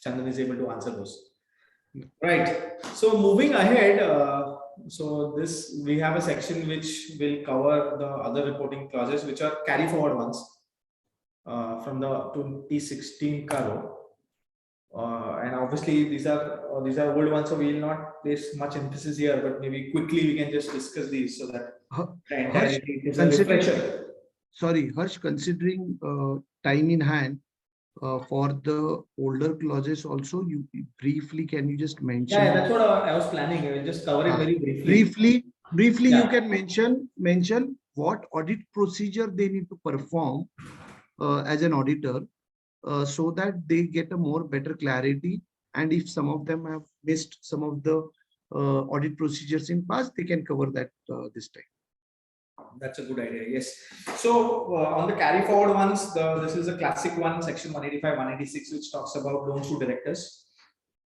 Speaker 5: Chandan is able to answer those. Right. So moving ahead, so we have a section which will cover the other reporting clauses, which are carry forward ones. from the 2016 CARO. And obviously these are old ones, so we will not place much emphasis here, but maybe quickly we can just discuss these so that the entirety is a refresher.
Speaker 4: Sorry, Harsh, considering time in hand, for the older clauses also, you briefly, can you just mention?
Speaker 5: Yeah, that's what I was planning. I will just cover it very briefly.
Speaker 4: Briefly,
Speaker 5: Yeah.
Speaker 4: you can mention what audit procedure they need to perform as an auditor, so that they get a more better clarity. And if some of them have missed some of the audit procedures in past, they can cover that this time.
Speaker 5: That's a good idea. Yes. So on the carry forward ones, this is a classic one, section 185, 186, which talks about loans to directors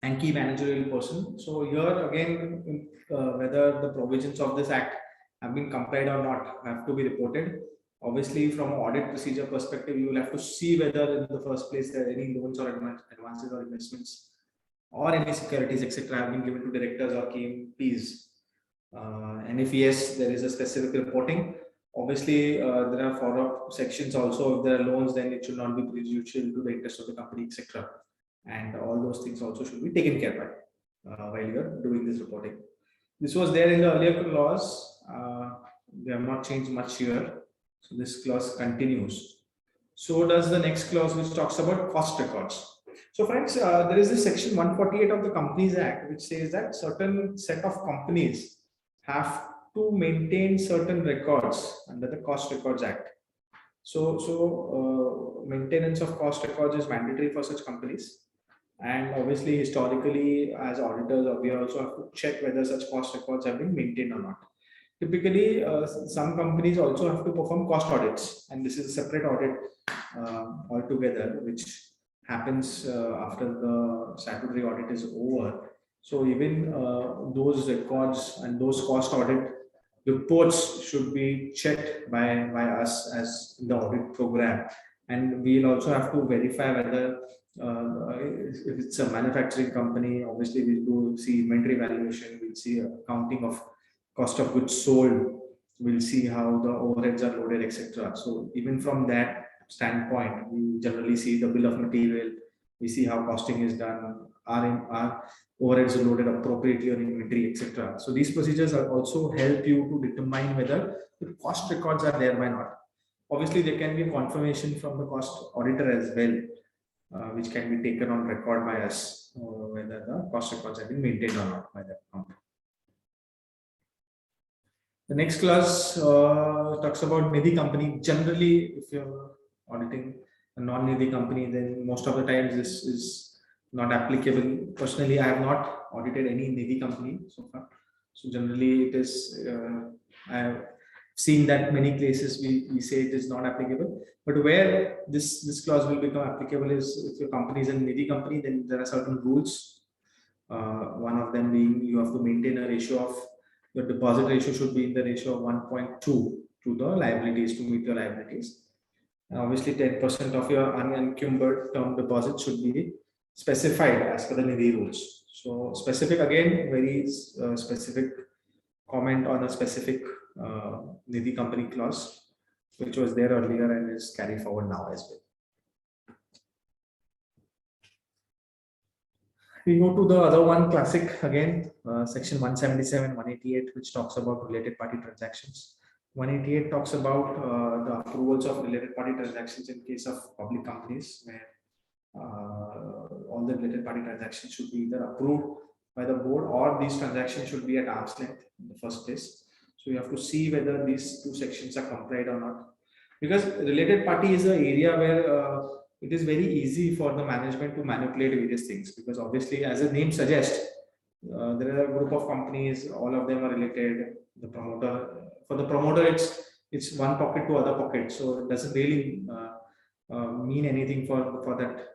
Speaker 5: and key managerial person. So here again, whether the provisions of this act have been complied or not have to be reported. Obviously, from an audit procedure perspective, you will have to see whether in the first place there are any loans or advances or investments or any securities, etc., have been given to directors or KMPs. And if yes, there is a specific reporting. Obviously, there are follow-up sections also. If there are loans, then it should not be prejudicial to the interest of the company, etc. And all those things also should be taken care by while you are doing this reporting. This was there in the earlier clause. They have not changed much here. So this clause continues. So does the next clause, which talks about cost records. So friends, there is this section 148 of the Companies Act, which says that certain set of companies have to maintain certain records under the Cost Records Act. So maintenance of cost records is mandatory for such companies. And obviously, historically, as auditors, we also have to check whether such cost records have been maintained or not. Typically, some companies also have to perform cost audits, and this is a separate audit altogether, which happens after the statutory audit is over. So even those records and those cost audit reports should be checked by us as the audit program, and we'll also have to verify whether if it's a manufacturing company, obviously we'll do see inventory valuation, we'll see accounting of cost of goods sold, we'll see how the overheads are loaded, etc. So even from that standpoint, we generally see the bill of material, we see how costing is done, our overheads are loaded appropriately on inventory, etc. So these procedures are also help you to determine whether the cost records are there or not. Obviously, there can be confirmation from the cost auditor as well, which can be taken on record by us, whether the cost records have been maintained or not by that company. The next clause talks about Nidhi company. Generally, if you're auditing a non-Nidhi company, then most of the times this is not applicable. Personally, I have not audited any Nidhi company so far. So generally, it is, I have seen that many places we say it is not applicable. But where this clause will become applicable is if your company is a Nidhi company, then there are certain rules. One of them being you have to maintain a ratio of, your deposit ratio should be in the ratio of 1.2 to the liabilities to meet your liabilities. And obviously 10% of your unencumbered term deposit should be specified as per the Nidhi rules. So specific again, very specific comment on a specific Nidhi company clause, which was there earlier and is carried forward now as well. We go to the other one, classic again, section 177, 188, which talks about related party transactions. 188 talks about the approvals of related party transactions in case of public companies, where all the related party transactions should be either approved by the board or these transactions should be at arm's length in the first place. So you have to see whether these two sections are complied or not. Because related party is an area where it is very easy for the management to manipulate various things, because obviously, as the name suggests, there are a group of companies, all of them are related. The promoter, for the promoter, it's one pocket to other pocket, so it doesn't really mean anything for that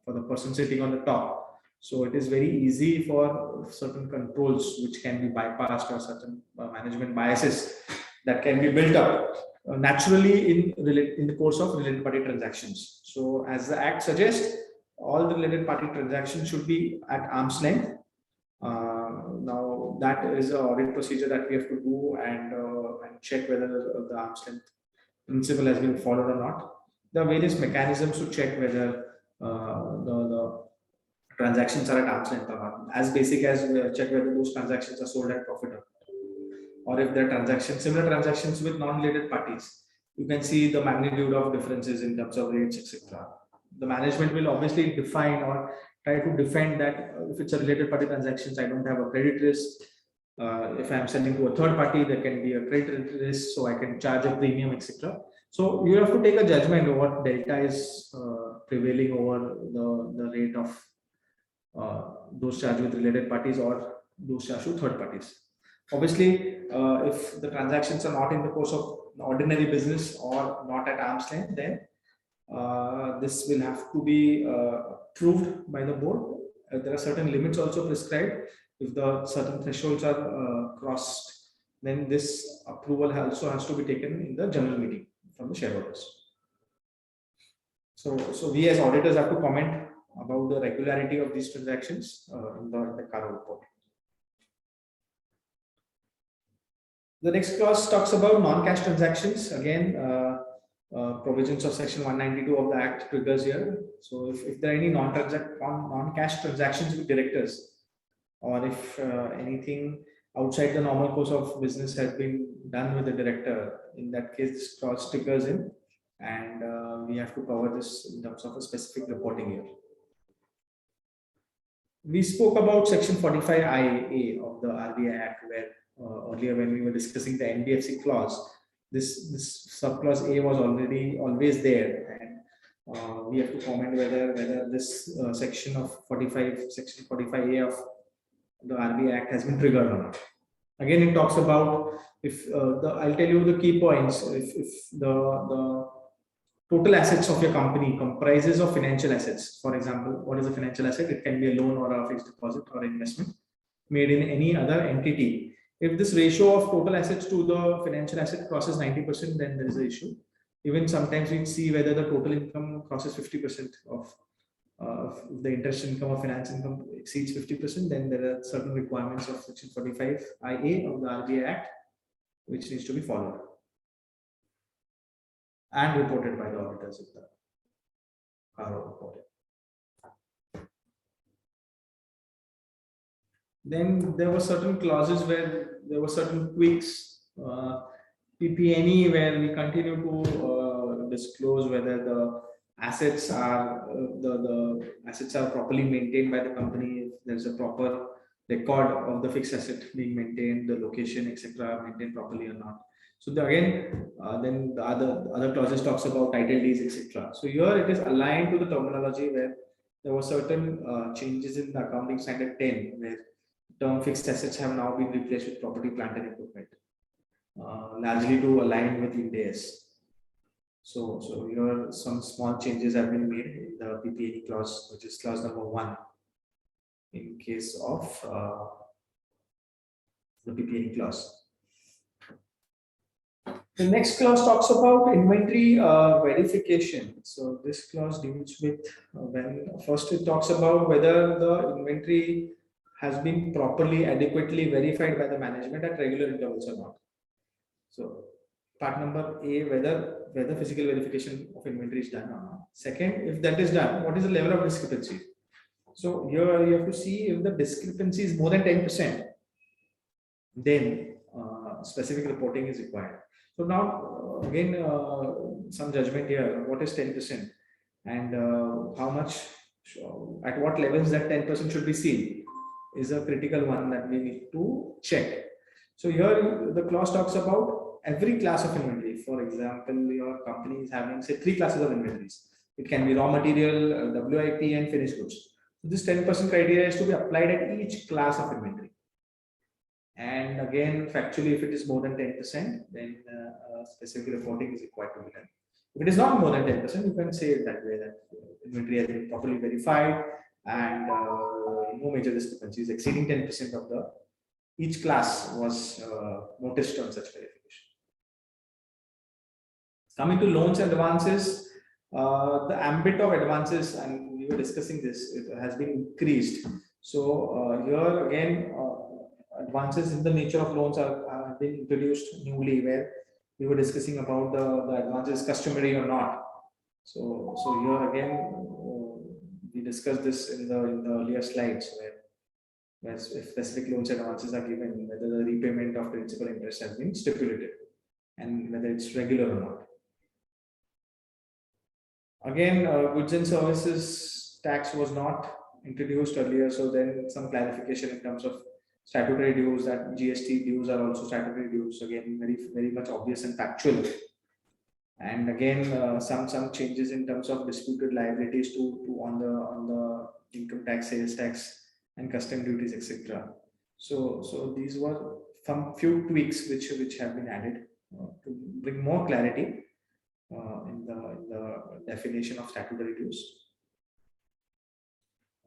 Speaker 5: for the person sitting on the top. So it is very easy for certain controls which can be bypassed, or certain management biases that can be built up naturally in the course of related party transactions. So as the act suggests, all the related party transactions should be at arm's length. Now that is an audit procedure that we have to do and check whether the arm's length principle has been followed or not. There are various mechanisms to check whether the transactions are at arm's length or not. As basic as check whether those transactions are sold at profit or if there are transactions, similar transactions with non-related parties. You can see the magnitude of differences in terms of rates, etc. The management will obviously define or try to defend that if it's a related party transactions, I don't have a credit risk. If I'm selling to a third party, there can be a credit risk, so I can charge a premium, etc. So you have to take a judgment of what delta is prevailing over the rate of those charged with related parties or those charged to third parties. Obviously, if the transactions are not in the course of ordinary business or not at arm's length, then this will have to be approved by the board. There are certain limits also prescribed. If the certain thresholds are crossed, then this approval also has to be taken in the general meeting from the shareholders. So we as auditors have to comment about the regularity of these transactions in the CARO report. The next clause talks about non-cash transactions. Again, provisions of section 192 of the Act triggers here. So if there are any non-cash transactions with directors, or if anything outside the normal course of business has been done with the director, in that case, this clause triggers in, and we have to cover this in terms of a specific reporting year. We spoke about section 45IA of the RBI Act, where earlier when we were discussing the NBFC clause, this subclause A was always there, and we have to comment whether this section 45A of the RBI Act has been triggered or not. Again, it talks about if I'll tell you the key points. If the total assets of your company comprises of financial assets, for example, what is a financial asset? It can be a loan or a fixed deposit or investment made in any other entity. If this ratio of total assets to the financial asset crosses 90%, then there is an issue. Even sometimes we see whether the total income crosses 50% of the interest income or finance income exceeds 50%, then there are certain requirements of section 45IA of the RBI Act, which needs to be followed and reported by the auditors of the CARO reporting. Then there were certain clauses where there were certain tweaks, PPNE, where we continue to disclose whether the assets are the assets are properly maintained by the company, if there's a proper record of the fixed asset being maintained, the location, etc., maintained properly or not. So again, then the other clauses talks about title deeds, etc. So here it is aligned to the terminology where there were certain changes in the accounting standard 10, where term fixed assets have now been replaced with property, plant and equipment, largely to align with Ind AS. So here some small changes have been made in the PPNE clause, which is clause number 1 in case of the PPNE clause. The next clause talks about inventory verification. So this clause deals with when first it talks about whether the inventory has been properly, adequately verified by the management at regular intervals or not. So part number A, whether physical verification of inventory is done or not. Second, if that is done, what is the level of discrepancy? So here you have to see if the discrepancy is more than 10%, then specific reporting is required. So now again, some judgment here, what is 10% and how much, at what levels that 10% should be seen is a critical one that we need to check. So here the clause talks about every class of inventory. For example, your company is having say 3 classes of inventories. It can be raw material, WIP and finished goods. So this 10% criteria is to be applied at each class of inventory. And again, factually, if it is more than 10%, then specific reporting is required to be done. If it is not more than 10%, you can say it that way, that inventory has been properly verified and no major discrepancies exceeding 10% of the each class was noticed on such verification. Coming to loans and advances, the ambit of advances, and we were discussing this, it has been increased. So here again, advances in the nature of loans are being introduced newly, where we were discussing about the advances customary or not. So here again, we discussed this in the earlier slides where if specific loans and advances are given, whether the repayment of principal interest has been stipulated and whether it's regular or not. Again, goods and services tax was not introduced earlier, so then some clarification in terms of statutory dues, that GST dues are also statutory dues. Again, very much obvious and factual. And again, some changes in terms of disputed liabilities on the income tax, sales tax, and custom duties, etc. So these were some few tweaks which have been added to bring more clarity in the definition of statutory dues.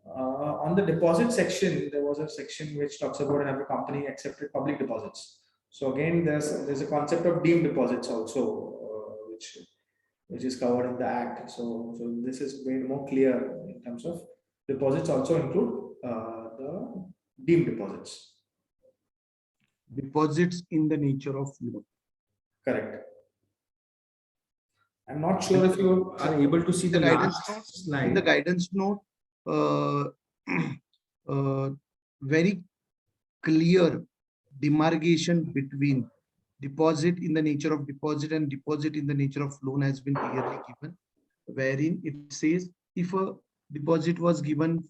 Speaker 5: On the deposit section, there was a section which talks about have a company accepted public deposits. So again, there's a concept of deemed deposits also, which is covered in the Act. So this is made more clear in terms of deposits also include the deemed deposits.
Speaker 4: Deposits in the nature of loan.
Speaker 5: Correct. I'm not sure if you are able to see the
Speaker 4: guidance
Speaker 5: last
Speaker 4: note.
Speaker 5: slide.
Speaker 4: In the guidance note, very clear demarcation between deposit in the nature of deposit and deposit in the nature of loan has been clearly given, wherein it says if a deposit was given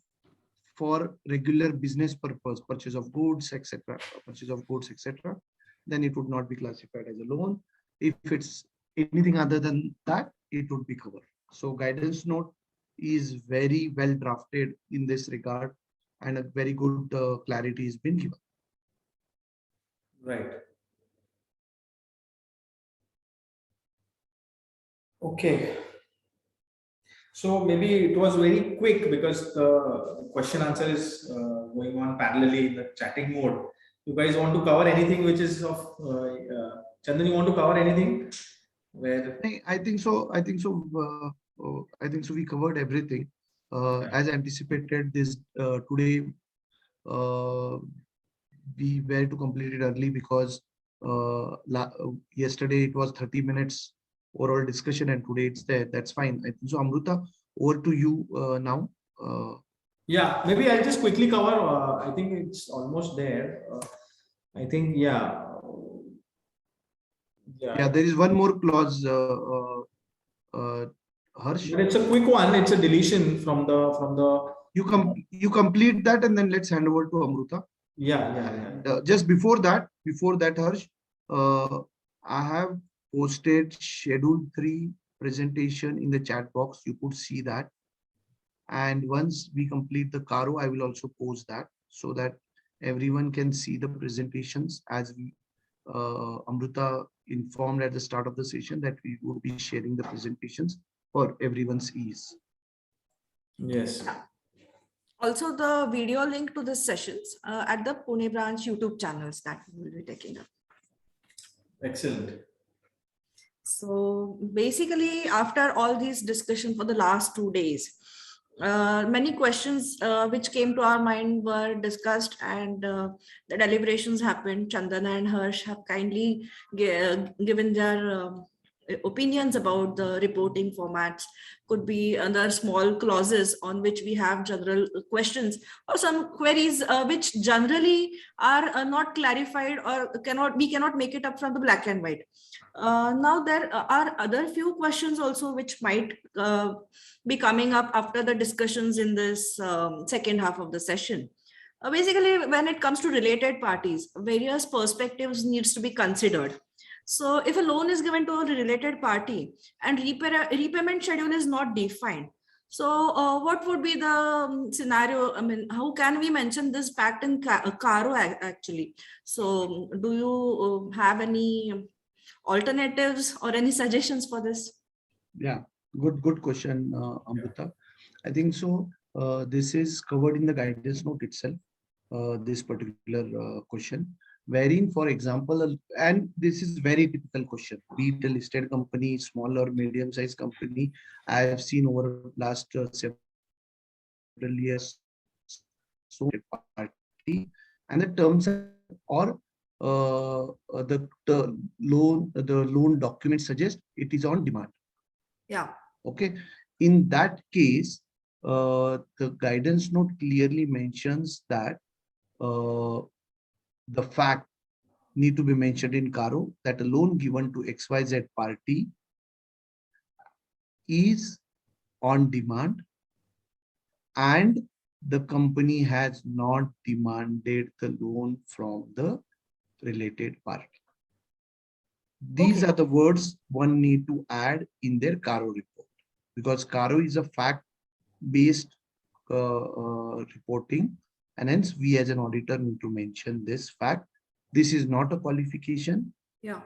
Speaker 4: for regular business purpose, purchase of goods, etc., then it would not be classified as a loan. If it's anything other than that, it would be covered. So guidance note is very well drafted in this regard, and a very good clarity has been given.
Speaker 5: Right. Okay. So maybe it was very quick because the question answer is going on parallelly in the chatting mode. You guys want to cover anything which is of Chandan, you want to cover anything? Where
Speaker 4: I think so. We covered everything as anticipated. This today we were to complete it early because yesterday it was 30 minutes overall discussion, and today it's there. That's fine. I think so. Amruta, over to you now.
Speaker 5: Yeah, maybe I'll just quickly cover. I think it's almost there. I think yeah.
Speaker 4: There is one more clause. Harsh,
Speaker 5: but it's a quick one. It's a deletion from the.
Speaker 4: You complete that, and then let's hand over to Amruta.
Speaker 5: Yeah.
Speaker 4: Just before that, Harsh, I have posted Schedule 3 presentation in the chat box. You could see that. And once we complete the CARO, I will also post that so that everyone can see the presentations, as we Amruta informed at the start of the session that we will be sharing the presentations for everyone's ease.
Speaker 5: Yes.
Speaker 3: Also, the video link to the sessions at the Pune branch YouTube channels that we will be taking up.
Speaker 5: Excellent.
Speaker 3: So basically, after all these discussion for the last 2 days, many questions which came to our mind were discussed, and the deliberations happened. Chandan and Harsh have kindly given their opinions about the reporting formats. Could be other small clauses on which we have general questions, or some queries which generally are not clarified, or we cannot make it up from the black and white. Now there are other few questions also which might be coming up after the discussions in this second half of the session. Basically, when it comes to related parties, various perspectives needs to be considered. So if a loan is given to a related party and repayment schedule is not defined, so what would be the scenario? I mean, how can we mention this fact in CARO actually? So do you have any alternatives or any suggestions for this?
Speaker 4: Yeah, good question, Amruta. I think so. This is covered in the guidance note itself, this particular question, wherein, for example, and this is very typical question, be it a listed company, small or medium-sized company. I have seen over last several years, so party and the terms or the loan document suggest it is on demand.
Speaker 3: Yeah.
Speaker 4: Okay. In that case, the guidance note clearly mentions that the fact need to be mentioned in CARO that a loan given to XYZ party is on demand and the company has not demanded the loan from the related party. These are the words one need to add in their CARO report, because CARO is a fact-based reporting, and hence we as an auditor need to mention this fact. This is not a qualification.
Speaker 3: Yeah.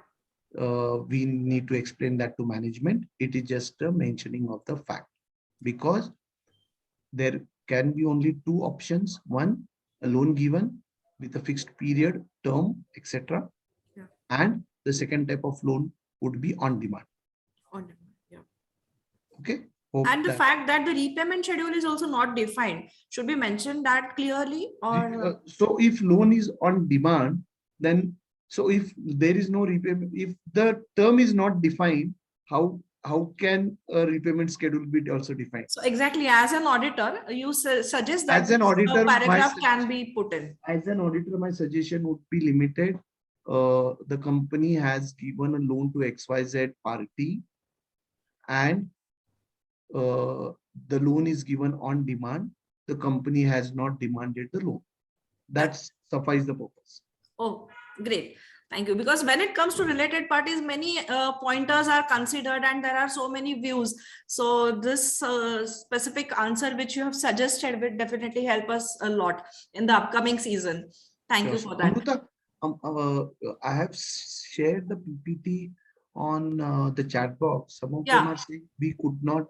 Speaker 4: We need to explain that to management. It is just a mentioning of the fact, because there can be only two options. One, a loan given with a fixed period, term, etc.
Speaker 3: Yeah.
Speaker 4: And the second type of loan would be on demand.
Speaker 3: On demand, yeah.
Speaker 4: Okay.
Speaker 3: And the fact that the repayment schedule is also not defined, should be mentioned that clearly, or
Speaker 4: so if loan is on demand, then so if there is no repayment, if the term is not defined, how can a repayment schedule be also defined?
Speaker 3: so exactly, as an auditor, you suggest that
Speaker 4: As an auditor,
Speaker 3: paragraph can be put in.
Speaker 4: As an auditor, my suggestion would be limited. The company has given a loan to XYZ party and the loan is given on demand. The company has not demanded the loan. That's suffice the purpose.
Speaker 3: Oh, great. Thank you. Because when it comes to related parties, many pointers are considered and there are so many views. So this specific answer which you have suggested will definitely help us a lot in the upcoming season. Thank you for that.
Speaker 4: Amruta, I have shared the PPT on the chat box. Some of
Speaker 3: Yeah.
Speaker 4: them are saying we could not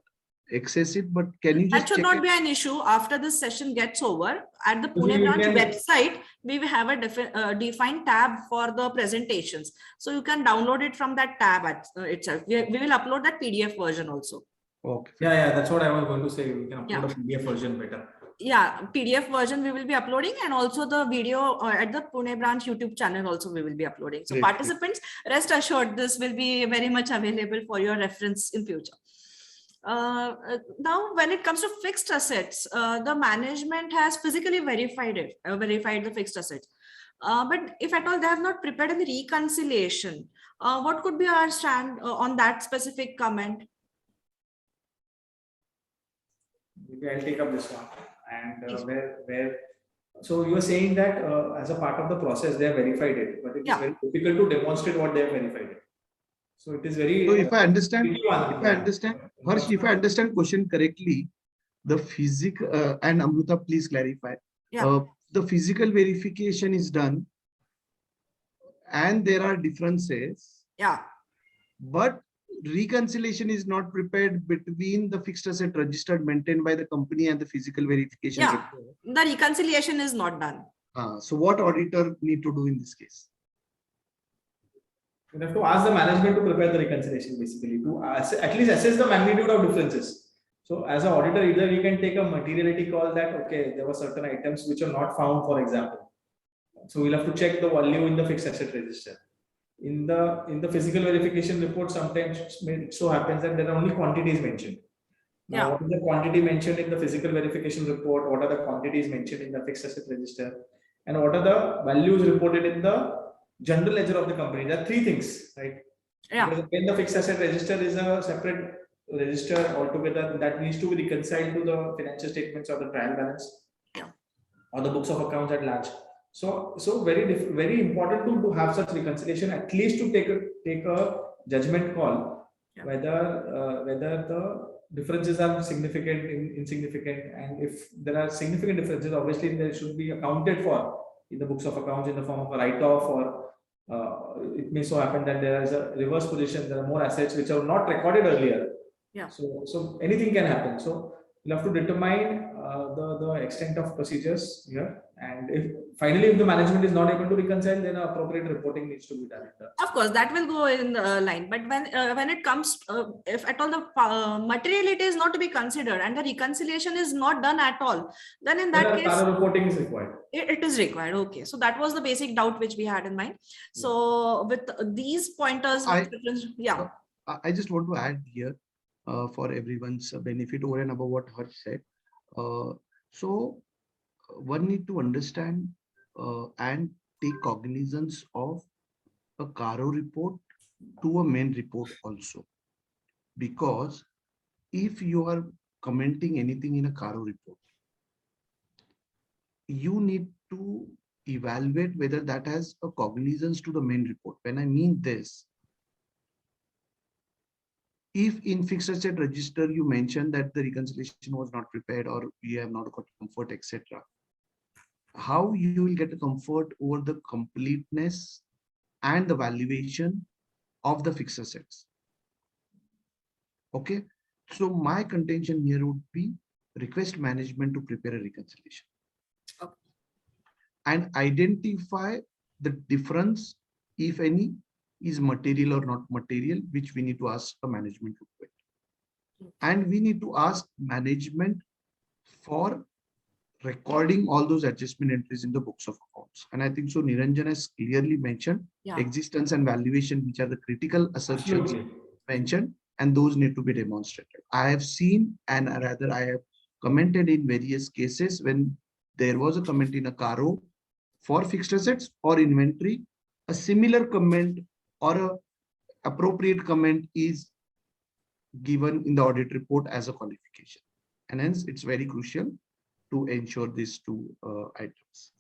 Speaker 4: access it, but can you just
Speaker 3: that should
Speaker 4: check
Speaker 3: not
Speaker 4: it?
Speaker 3: be an issue after this session gets over. At the
Speaker 5: So
Speaker 3: Pune
Speaker 5: you
Speaker 3: branch
Speaker 5: can-
Speaker 3: website, we will have a defined tab for the presentations. So you can download it from that tab itself. We will upload that PDF version also.
Speaker 4: Okay.
Speaker 5: Yeah, that's what I was going to say. We can upload
Speaker 3: Yeah.
Speaker 5: a PDF version better.
Speaker 3: Yeah, PDF version we will be uploading, and also the video at the Pune branch YouTube channel also we will be uploading. So
Speaker 4: Great.
Speaker 3: participants, rest assured, this will be very much available for your reference in future. Now, when it comes to fixed assets, the management has physically verified the fixed assets. But if at all they have not prepared any reconciliation, what could be our stand on that specific comment?
Speaker 5: Maybe I'll take up this one. And so you were saying that as a part of the process they have verified it, but it is very difficult to demonstrate what they have verified it. So it is very.
Speaker 4: So if I understand,
Speaker 5: Harsh,
Speaker 4: if I understand question correctly, the physical and Amruta, please clarify.
Speaker 3: Yeah.
Speaker 4: The physical verification is done, and there are differences.
Speaker 3: Yeah.
Speaker 4: But reconciliation is not prepared between the fixed asset registered maintained by the company and the physical verification.
Speaker 3: Yeah. The reconciliation is not done.
Speaker 4: So what auditor need to do in this case?
Speaker 5: You have to ask the management to prepare the reconciliation, basically, to at least assess the magnitude of differences. So as an auditor, either you can take a materiality call that, okay, there were certain items which are not found, for example. So we'll have to check the value in the fixed asset register. In the physical verification report, sometimes it so happens that there are only quantities mentioned. Now, what is the quantity mentioned in the physical verification report? What are the quantities mentioned in the fixed asset register? And what are the values reported in the general ledger of the company? There are three things, right?
Speaker 3: Yeah.
Speaker 5: Because when the fixed asset register is a separate register altogether, that needs to be reconciled to the financial statements or the trial balance, or the books of accounts at large. So very important to have such reconciliation, at least to take a judgment call whether the differences are significant, insignificant, and if there are significant differences, obviously they should be accounted for in the books of accounts in the form of a write-off, or it may so happen that there is a reverse position. There are more assets which are not recorded earlier.
Speaker 3: Yeah.
Speaker 5: So anything can happen. So you'll have to determine the extent of procedures here, and if the management is not able to reconcile, then appropriate reporting needs to be done.
Speaker 3: Of course, that will go in line. But when it comes, if at all the materiality is not to be considered and the reconciliation is not done at all, then in that case,
Speaker 5: CARO reporting is required.
Speaker 3: It is required. Okay, so that was the basic doubt which we had in mind. So with these pointers,
Speaker 4: I just want to add here. for everyone's benefit over and above what Harsh said. So one need to understand and take cognizance of a CARO report to a main report also, because if you are commenting anything in a CARO report, you need to evaluate whether that has a cognizance to the main report. When I mean this, if in fixed asset register you mentioned that the reconciliation was not prepared or we have not got comfort, etc., how you will get a comfort over the completeness and the valuation of the fixed assets? Okay, so my contention here would be request management to prepare a reconciliation.
Speaker 3: Okay.
Speaker 4: And identify the difference, if any, is material or not material, which we need to ask the management to do it. And we need to ask management for recording all those adjustment entries in the books of accounts. And I think so Niranjan has clearly mentioned existence and valuation, which are the critical assertions mentioned, and those need to be demonstrated. I have seen, and rather I have commented in various cases when there was a comment in a CARO for fixed assets or inventory, a similar comment or a appropriate comment is given in the audit report as a qualification. And hence it's very crucial to ensure these two items.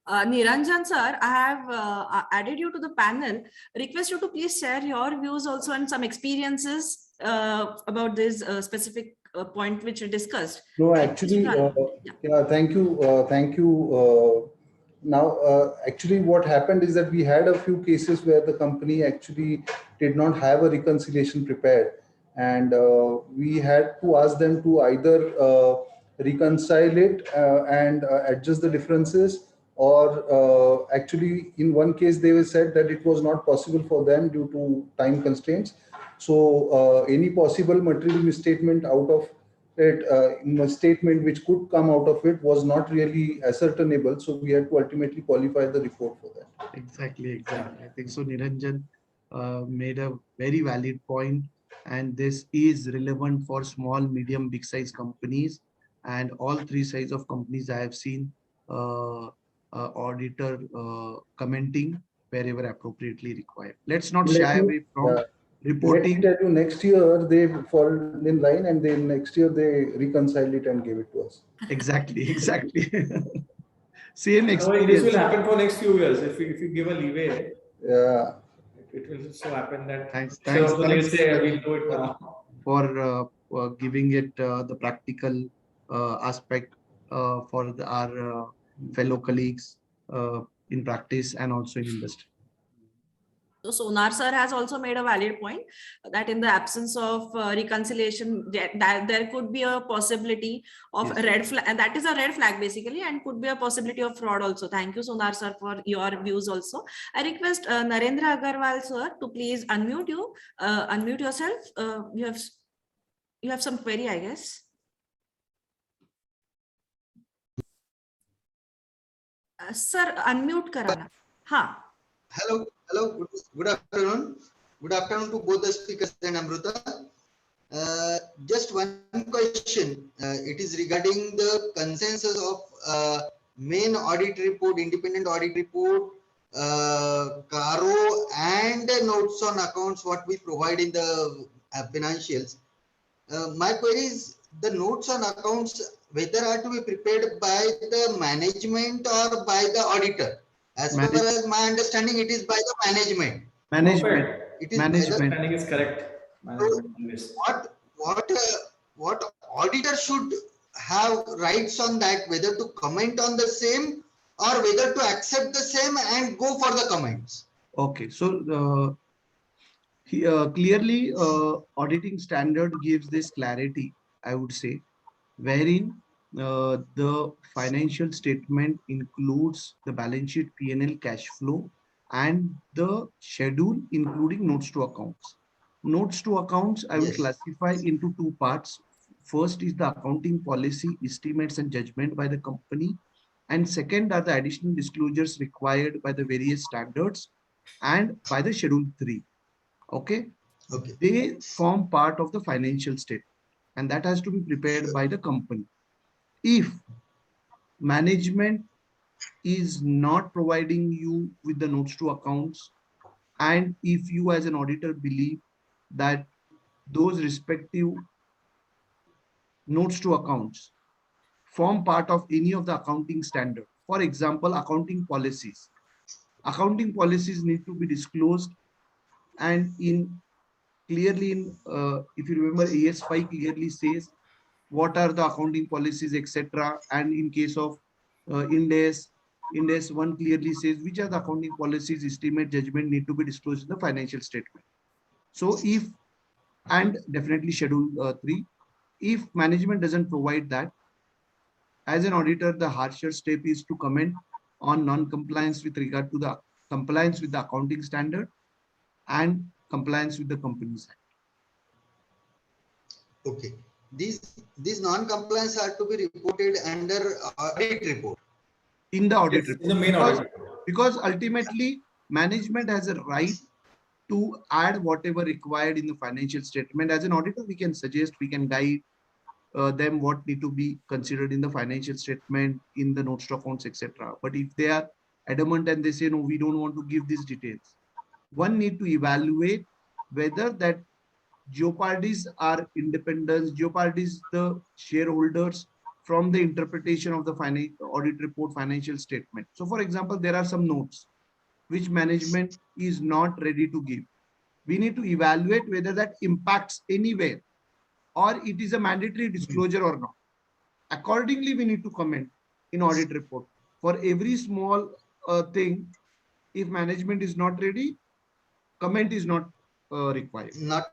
Speaker 3: Niranjan sir, I have added you to the panel. Request you to please share your views also and some experiences about this specific point which we discussed.
Speaker 9: No, actually, yeah, thank you. Thank you. Now, actually, what happened is that we had a few cases where the company actually did not have a reconciliation prepared. And we had to ask them to either reconcile it and adjust the differences, or actually in one case they were said that it was not possible for them due to time constraints. So any possible material misstatement out of it, in a statement which could come out of it was not really ascertainable. So we had to ultimately qualify the report for that.
Speaker 4: Exactly. I think so Niranjan made a very valid point, and this is relevant for small, medium, big size companies, and all three sizes of companies I have seen auditor commenting wherever appropriately required. Let's not shy away from reporting.
Speaker 9: Let me tell you, next year they fall in line, and then next year they reconciled it and gave it to us.
Speaker 4: Exactly. Same experience.
Speaker 5: This will happen for next few years if you give a leeway.
Speaker 9: Yeah.
Speaker 5: It will so happen that
Speaker 4: thanks
Speaker 5: they'll say we'll do it now.
Speaker 4: For giving it the practical aspect for our fellow colleagues in practice and also in industry.
Speaker 3: So Sonar sir has also made a valid point that in the absence of reconciliation, that there could be a possibility of a red flag, and that is a red flag basically, and could be a possibility of fraud also. Thank you, Sonar sir, for your views also. I request Narendra Agarwal sir to please unmute yourself. You have some query, I guess. Sir, unmute karana. Ha.
Speaker 10: Hello, good afternoon. Good afternoon to both the speakers and Amruta. Just one question. It is regarding the consensus of main audit report, independent audit report, CARO, and notes on accounts what we provide in the financials. My query is the notes on accounts whether are to be prepared by the management or by the auditor. As far as my understanding, it is by the management.
Speaker 4: Management.
Speaker 10: It is
Speaker 5: Understanding is correct.
Speaker 10: So what auditor should have rights on that, whether to comment on the same or whether to accept the same and go for the comments?
Speaker 4: Okay, so clearly auditing standard gives this clarity, I would say, wherein the financial statement includes the balance sheet, P&L, cash flow, and the schedule including notes to accounts. Notes to accounts I will classify into two parts. First is the accounting policy, estimates and judgment by the company, and second are the additional disclosures required by the various standards and by the schedule 3. Okay,
Speaker 10: Okay.
Speaker 4: They form part of the financial statement, and that has to be prepared by the company. If management is not providing you with the notes to accounts, and if you as an auditor believe that those respective notes to accounts form part of any of the accounting standard, for example, accounting policies. Accounting policies need to be disclosed, and clearly if you remember, AS5 clearly says what are the accounting policies, etc. And in case of Ind AS 1 clearly says which are the accounting policies, estimate, judgment need to be disclosed in the financial statement. So and definitely Schedule 3, if management doesn't provide that, as an auditor, the harsher step is to comment on non-compliance with regard to the compliance with the accounting standard and compliance with the Companies Act.
Speaker 10: Okay. These non-compliance are to be reported under audit report.
Speaker 4: In the audit
Speaker 5: Yes,
Speaker 4: report.
Speaker 5: in the main audit report.
Speaker 4: Because ultimately management has a right to add whatever required in the financial statement. As an auditor, we can suggest, we can guide them what need to be considered in the financial statement, in the notes to accounts, etc. But if they are adamant and they say, no, we don't want to give these details, one need to evaluate whether that jeopardies are independence, jeopardies the shareholders from the interpretation of the audit report financial statement. So for example, there are some notes which management is not ready to give. We need to evaluate whether that impacts anywhere or it is a mandatory disclosure or not. Accordingly, we need to comment in audit report. For every small thing, if management is not ready, comment is not required.
Speaker 10: Not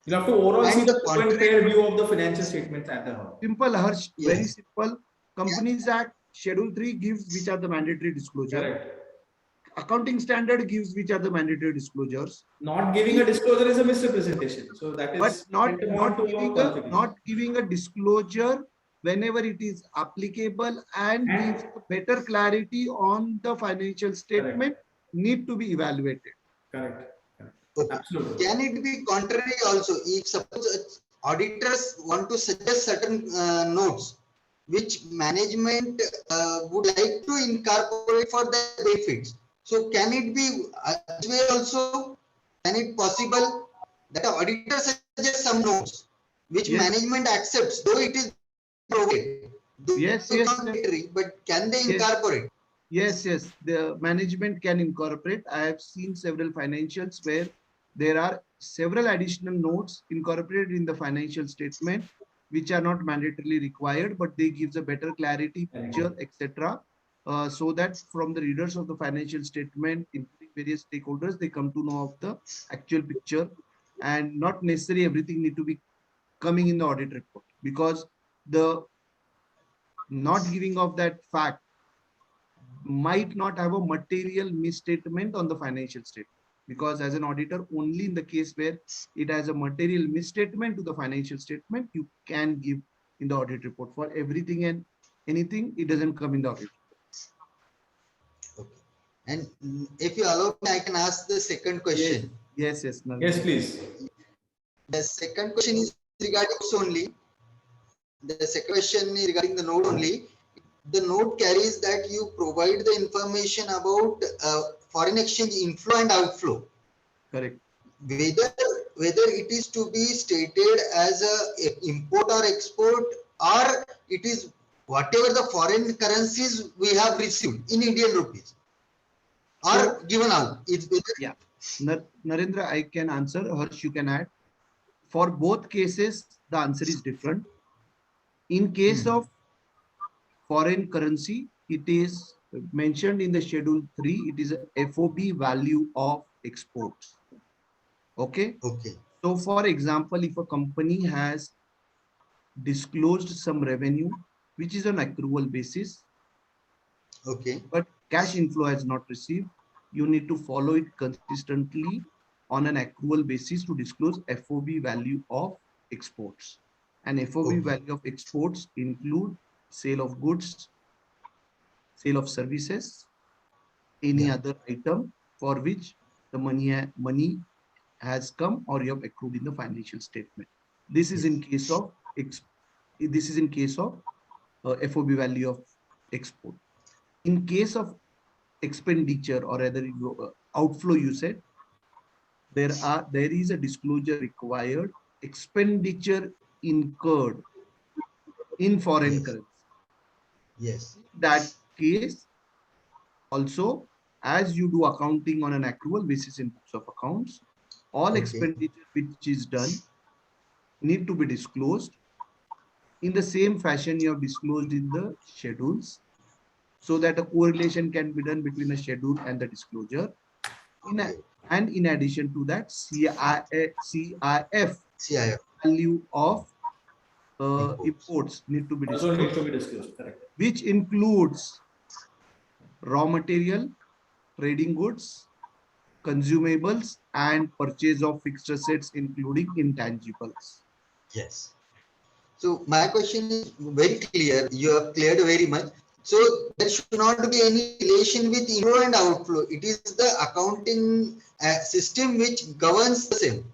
Speaker 5: You have to overall
Speaker 10: And
Speaker 5: see
Speaker 10: the
Speaker 5: the open
Speaker 10: contrary-
Speaker 5: fair view of the financial statements at the hub.
Speaker 4: Simple, Harsh, very
Speaker 10: Yes.
Speaker 4: simple. Companies Act, Schedule 3 gives which are the mandatory disclosure.
Speaker 5: Correct.
Speaker 4: Accounting standard gives which are the mandatory disclosures.
Speaker 5: Not giving a disclosure is a misrepresentation. So that is
Speaker 4: But
Speaker 5: tantamount to your qualification.
Speaker 4: not giving a disclosure whenever it is applicable and gives better clarity on the financial statement need to be evaluated.
Speaker 5: Correct.
Speaker 10: Okay.
Speaker 5: Absolutely.
Speaker 10: Can it be contrary also? If suppose auditors want to suggest certain notes which management would like to incorporate for their benefits, so can it be this way also? Can it possible that an auditor suggests some notes which
Speaker 4: Yes.
Speaker 10: management accepts, though it is provided?
Speaker 4: Yes,
Speaker 10: It's
Speaker 4: yes,
Speaker 10: not mandatory, but can they
Speaker 4: Yes.
Speaker 10: incorporate?
Speaker 4: Yes, the management can incorporate. I have seen several financials where there are several additional notes incorporated in the financial statement, which are not mandatorily required, but they gives a better clarity, picture, etc. So that from the readers of the financial statement, including various stakeholders, they come to know of the actual picture, and not necessarily everything need to be coming in the audit report, because the not giving of that fact might not have a material misstatement on the financial statement, because as an auditor, only in the case where it has a material misstatement to the financial statement, you can give in the audit report. For everything and anything, it doesn't come in the audit.
Speaker 10: Okay. And if you allow me, I can ask the second question.
Speaker 4: Yes.
Speaker 5: Yes, please.
Speaker 10: The second question is regarding notes only. The second question is regarding the note only. The note carries that you provide the information about foreign exchange inflow and outflow.
Speaker 4: Correct.
Speaker 10: Whether it is to be stated as a import or export, or it is whatever the foreign currencies we have received in Indian rupees, or given out.
Speaker 4: Yeah. Narendra, I can answer. Harsh, you can add. For both cases, the answer is different. In case of foreign currency, it is mentioned in the Schedule 3. It is a FOB value of exports. Okay.
Speaker 10: Okay.
Speaker 4: So, for example, if a company has disclosed some revenue, which is on accrual basis,
Speaker 10: Okay.
Speaker 4: but cash inflow has not received, you need to follow it consistently on an accrual basis to disclose FOB value of exports. And FOB value of exports include sale of goods, sale of services, any other item for which the money has come or you have accrued in the financial statement. This is in case of FOB value of export. In case of expenditure or rather outflow, you said there is a disclosure required, expenditure incurred in foreign currency.
Speaker 10: Yes.
Speaker 4: That case also, as you do accounting on an accrual basis in books of accounts, all expenditure which is done need to be disclosed in the same fashion you have disclosed in the schedules, so that a correlation can be done between a schedule and the disclosure. And in addition to that, CIF value of imports need to be disclosed,
Speaker 5: correct.
Speaker 4: Which includes raw material, trading goods, consumables, and purchase of fixed assets, including intangibles.
Speaker 10: Yes. So my question is very clear. You have cleared very much. So there should not be any relation with inflow and outflow. It is the accounting system which governs the same.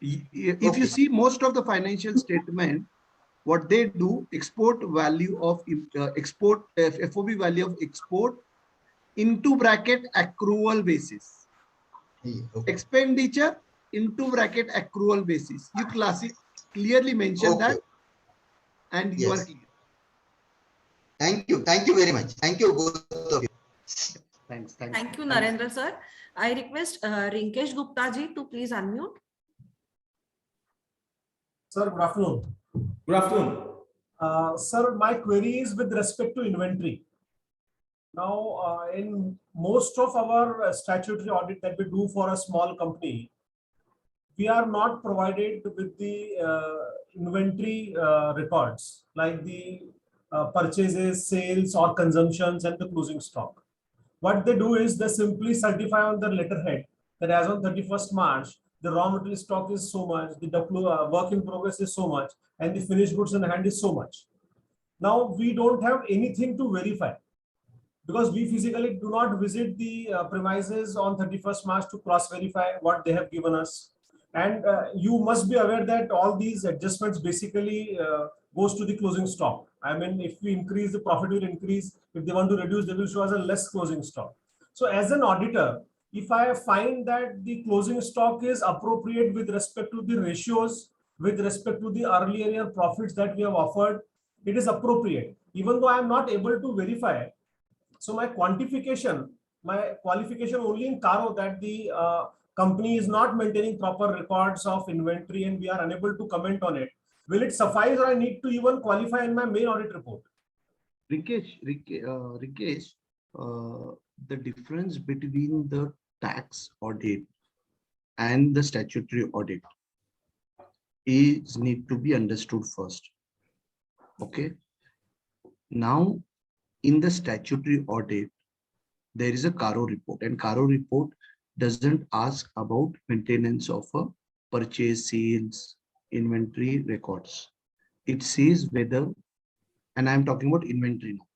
Speaker 4: If you see most of the financial statement, what they do, export value of FOB value of export into bracket accrual basis. Expenditure into bracket accrual basis. You clearly mention that, and you are clear.
Speaker 10: Thank you very much. Thank you both of you.
Speaker 4: Thanks.
Speaker 3: Thank you, Narendra sir. I request Rinkesh Gupta ji to please unmute.
Speaker 11: Sir, good afternoon. Good afternoon. Sir, my query is with respect to inventory. Now, in most of our statutory audit that we do for a small company, we are not provided with the inventory records like the purchases, sales, or consumptions and the closing stock. What they do is they simply certify on the letterhead that as on 31st March, the raw material stock is so much, the work in progress is so much, and the finished goods in hand is so much. Now, we don't have anything to verify, because we physically do not visit the premises on 31st March to cross-verify what they have given us. And you must be aware that all these adjustments basically goes to the closing stock. I mean, if we increase, the profit will increase. If they want to reduce, they will show us a less closing stock. So as an auditor, if I find that the closing stock is appropriate with respect to the ratios, with respect to the earlier year profits that we have offered, it is appropriate, even though I am not able to verify. So my qualification only in CARO that the company is not maintaining proper records of inventory and we are unable to comment on it. Will it suffice, or I need to even qualify in my main audit report?
Speaker 4: Rikesh, the difference between the tax audit and the statutory audit is need to be understood first. Okay. Now, in the statutory audit, there is a CARO report, and CARO report doesn't ask about maintenance of a purchase, sales, inventory records. It says whether, and I'm talking about inventory now,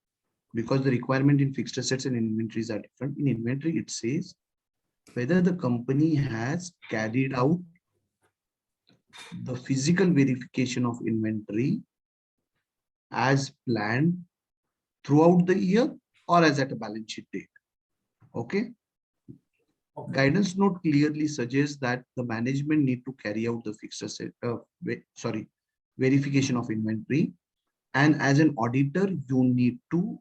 Speaker 4: because the requirement in fixed assets and inventories are different. In inventory, it says whether the company has carried out the physical verification of inventory as planned throughout the year or as at a balance sheet date. Okay. Guidance note clearly suggests that the management need to carry out the fixed asset, verification of inventory. And as an auditor, you need to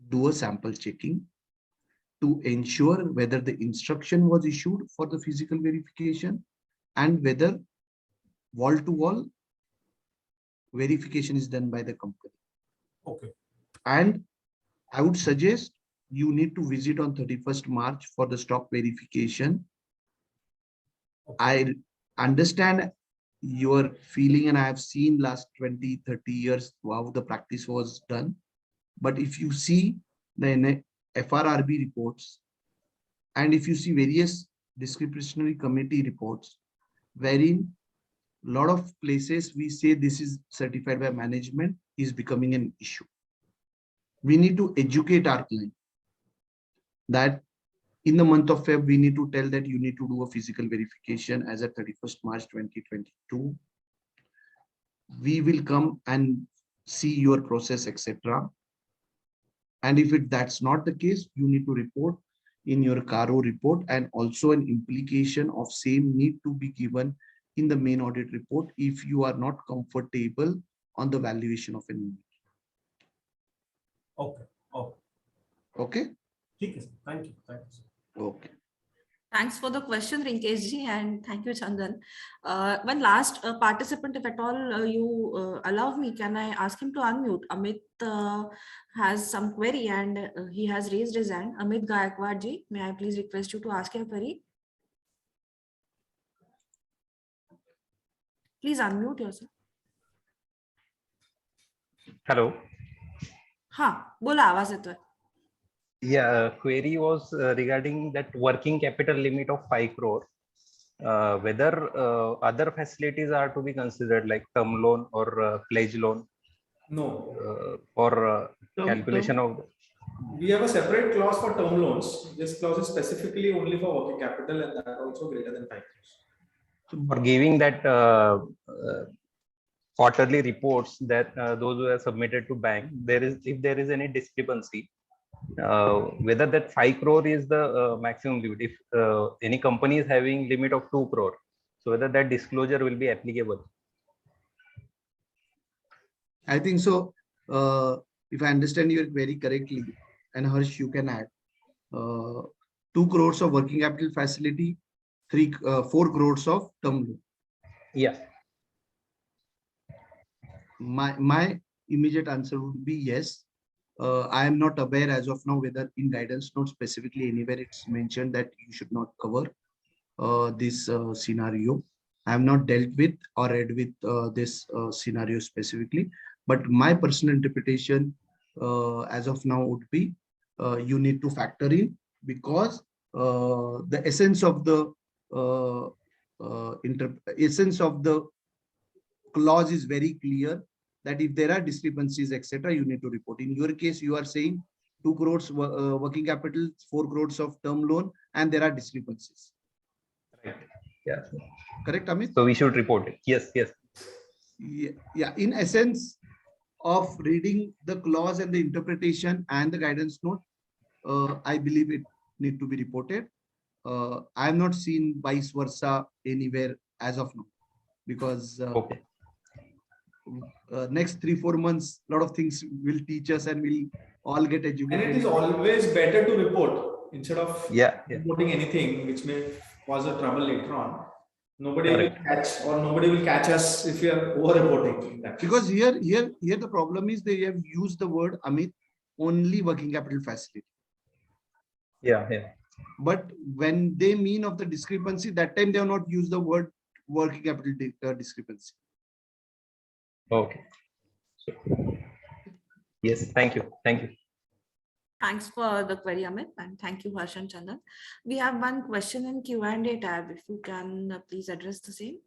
Speaker 4: do a sample checking to ensure whether the instruction was issued for the physical verification and whether wall-to-wall verification is done by the company.
Speaker 11: Okay.
Speaker 4: And I would suggest you need to visit on 31st March for the stock verification. Okay. I understand your feeling, and I have seen last 20, 30 years how the practice was done. But if you see the FRRB reports, and if you see various discretionary committee reports, wherein a lot of places we say this is certified by management, is becoming an issue. We need to educate our client that in the month of Feb, we need to tell that you need to do a physical verification as at 31st March 2022. We will come and see your process, etc. And if that's not the case, you need to report in your CARO report, and also an implication of same need to be given in the main audit report if you are not comfortable on the valuation of an inventory.
Speaker 11: Okay. Okay.
Speaker 4: Okay.
Speaker 11: ठीक है, sir. Thank you. Thank you, sir.
Speaker 4: Okay.
Speaker 3: Thanks for the question, Rinkesh ji, and thank you, Chandan. One last participant, if at all you allow me, can I ask him to unmute? Amit has some query and he has raised his hand. Amit Gaikwad ji, may I please request you to ask your query? Please unmute yourself.
Speaker 12: Hello.
Speaker 3: हाँ, बोला आवाज येतोय.
Speaker 12: Yeah, query was regarding that working capital limit of 5 crore. Whether other facilities are to be considered like term loan or pledge loan.
Speaker 5: No.
Speaker 12: For calculation of.
Speaker 5: We have a separate clause for term loans. This clause is specifically only for working capital, and that also greater than 5 crores.
Speaker 12: For giving that quarterly reports that those who are submitted to bank, if there is any discrepancy, whether that 5 crore is the maximum limit. If any company is having limit of 2 crore, so whether that disclosure will be applicable.
Speaker 4: I think so. If I understand your query correctly, and Harsh, you can add 2 crores of working capital facility, 4 crores of term loan.
Speaker 12: Yeah.
Speaker 4: My immediate answer would be yes. I am not aware as of now whether in guidance note specifically anywhere it's mentioned that you should not cover this scenario. I have not dealt with or read with this scenario specifically, but my personal interpretation as of now would be you need to factor in, because the essence of the clause is very clear that if there are discrepancies, etc., you need to report. In your case, you are saying 2 crores working capital, 4 crores of term loan, and there are discrepancies.
Speaker 12: Right. Yeah.
Speaker 4: Correct, Amit?
Speaker 12: So we should report it. Yes. Yes.
Speaker 4: Yeah. In essence of reading the clause and the interpretation and the guidance note, I believe it need to be reported. I have not seen vice versa anywhere as of now, because
Speaker 12: okay.
Speaker 4: Next 3-4 months, a lot of things will teach us and we'll all get educated.
Speaker 5: And it is always better to report instead of reporting anything which may cause a trouble later on. Nobody will catch us if we are over-reporting.
Speaker 4: Because here the problem is they have used the word, Amit, only working capital facility.
Speaker 12: Yeah.
Speaker 4: But when they mean of the discrepancy, that time they have not used the word working capital discrepancy.
Speaker 12: Okay. Yes, thank you.
Speaker 3: Thanks for the query, Amit, and thank you, Harsh and Chandan. We have one question in Q&A tab. If you can please address the same.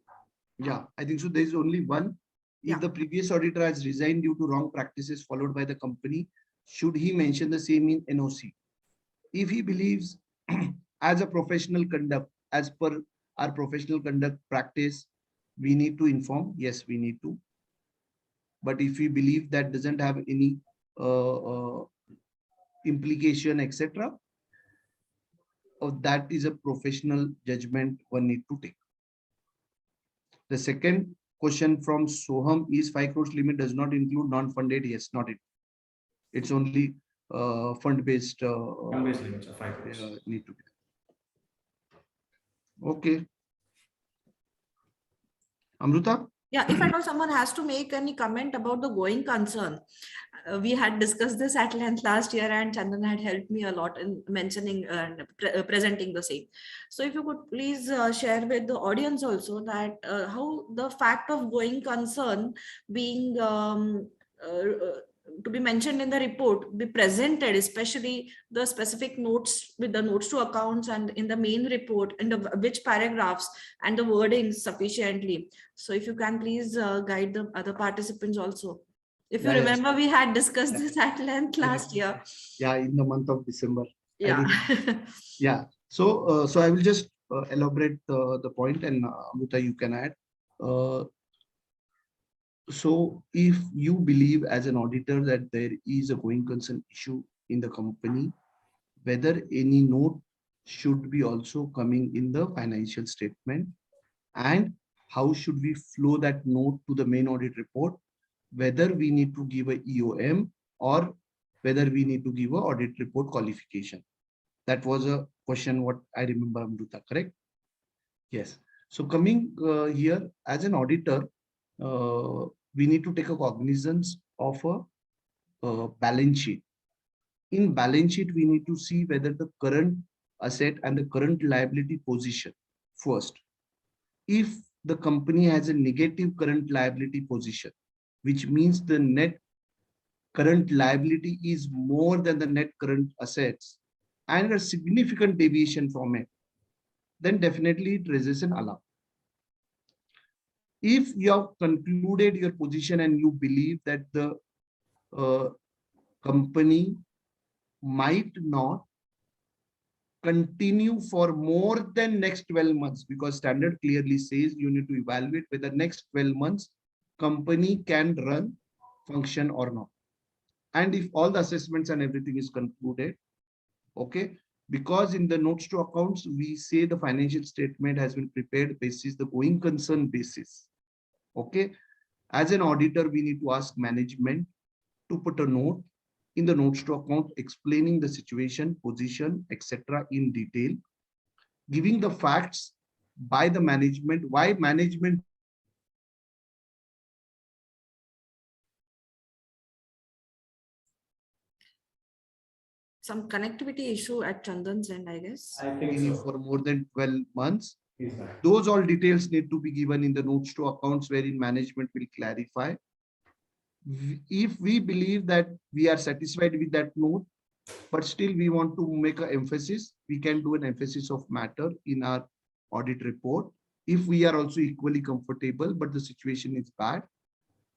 Speaker 4: Yeah, I think so. There is only one. If the previous auditor has resigned due to wrong practices followed by the company, should he mention the same in NOC? If he believes as a professional conduct, as per our professional conduct practice, we need to inform. Yes, we need to. But if we believe that doesn't have any implication, etc., that is a professional judgment one need to take. The second question from Soham is 5 crores limit does not include non-funded. Yes, not it. It's only fund-based.
Speaker 5: Fund-based limits of 5 crores
Speaker 4: need to be. Okay. Amruta?
Speaker 3: Yeah, if at all someone has to make any comment about the going concern, we had discussed this at length last year and Chandan had helped me a lot in mentioning and presenting the same. So if you could please share with the audience also that how the fact of going concern being to be mentioned in the report be presented, especially the specific notes with the notes to accounts and in the main report in the which paragraphs and the wording sufficiently. So if you can please guide the other participants also. If you remember, we had discussed this at length last year.
Speaker 4: Yeah, in the month of December.
Speaker 3: Yeah.
Speaker 4: Yeah. So so I will just elaborate the point, and Amrita, you can add. So if you believe as an auditor that there is a going concern issue in the company, whether any note should be also coming in the financial statement, and how should we flow that note to the main audit report, whether we need to give a EOM or whether we need to give a audit report qualification. That was a question what I remember, Amrita, correct? Yes. So coming here as an auditor, we need to take a cognizance of a balance sheet. In balance sheet, we need to see whether the current asset and the current liability position first. If the company has a negative current liability position, which means the net current liability is more than the net current assets and a significant deviation from it, then definitely it raises an alarm. If you have concluded your position and you believe that the company might not continue for more than next 12 months, because standard clearly says you need to evaluate whether next 12 months company can run, function or not. And if all the assessments and everything is concluded, okay, because in the notes to accounts, we say the financial statement has been prepared basis the going concern basis. Okay, as an auditor, we need to ask management to put a note in the notes to account explaining the situation, position, etc. in detail, giving the facts by the management, why management
Speaker 3: Some connectivity issue at Chandan's end, I guess.
Speaker 5: I think so.
Speaker 4: for more than 12 months.
Speaker 5: He's back.
Speaker 4: Those all details need to be given in the notes to accounts, wherein management will clarify. If we believe that we are satisfied with that note, but still we want to make an emphasis, we can do an emphasis of matter in our audit report. If we are also equally comfortable, but the situation is bad.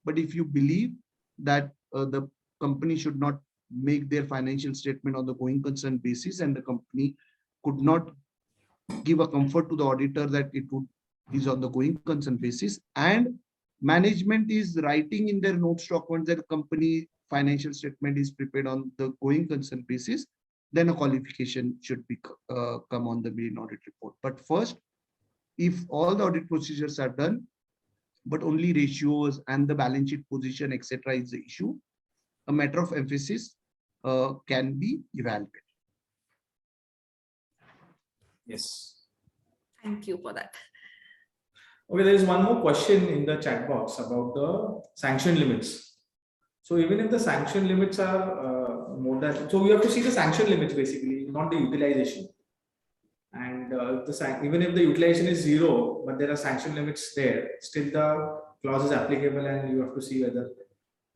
Speaker 4: But if you believe that the company should not make their financial statement on the going concern basis, and the company could not give a comfort to the auditor that it is on the going concern basis, and management is writing in their notes to accounts that the company financial statement is prepared on the going concern basis, then a qualification should be come on the main audit report. But first, if all the audit procedures are done, but only ratios and the balance sheet position, etc., is the issue, a matter of emphasis can be evaluated.
Speaker 5: Yes.
Speaker 3: Thank you for that.
Speaker 5: Okay, there is one more question in the chat box about the sanction limits. So even if the sanction limits are more than, so we have to see the sanction limits basically, not the utilization. And even if the utilization is 0, but there are sanction limits there, still the clause is applicable, and you have to see whether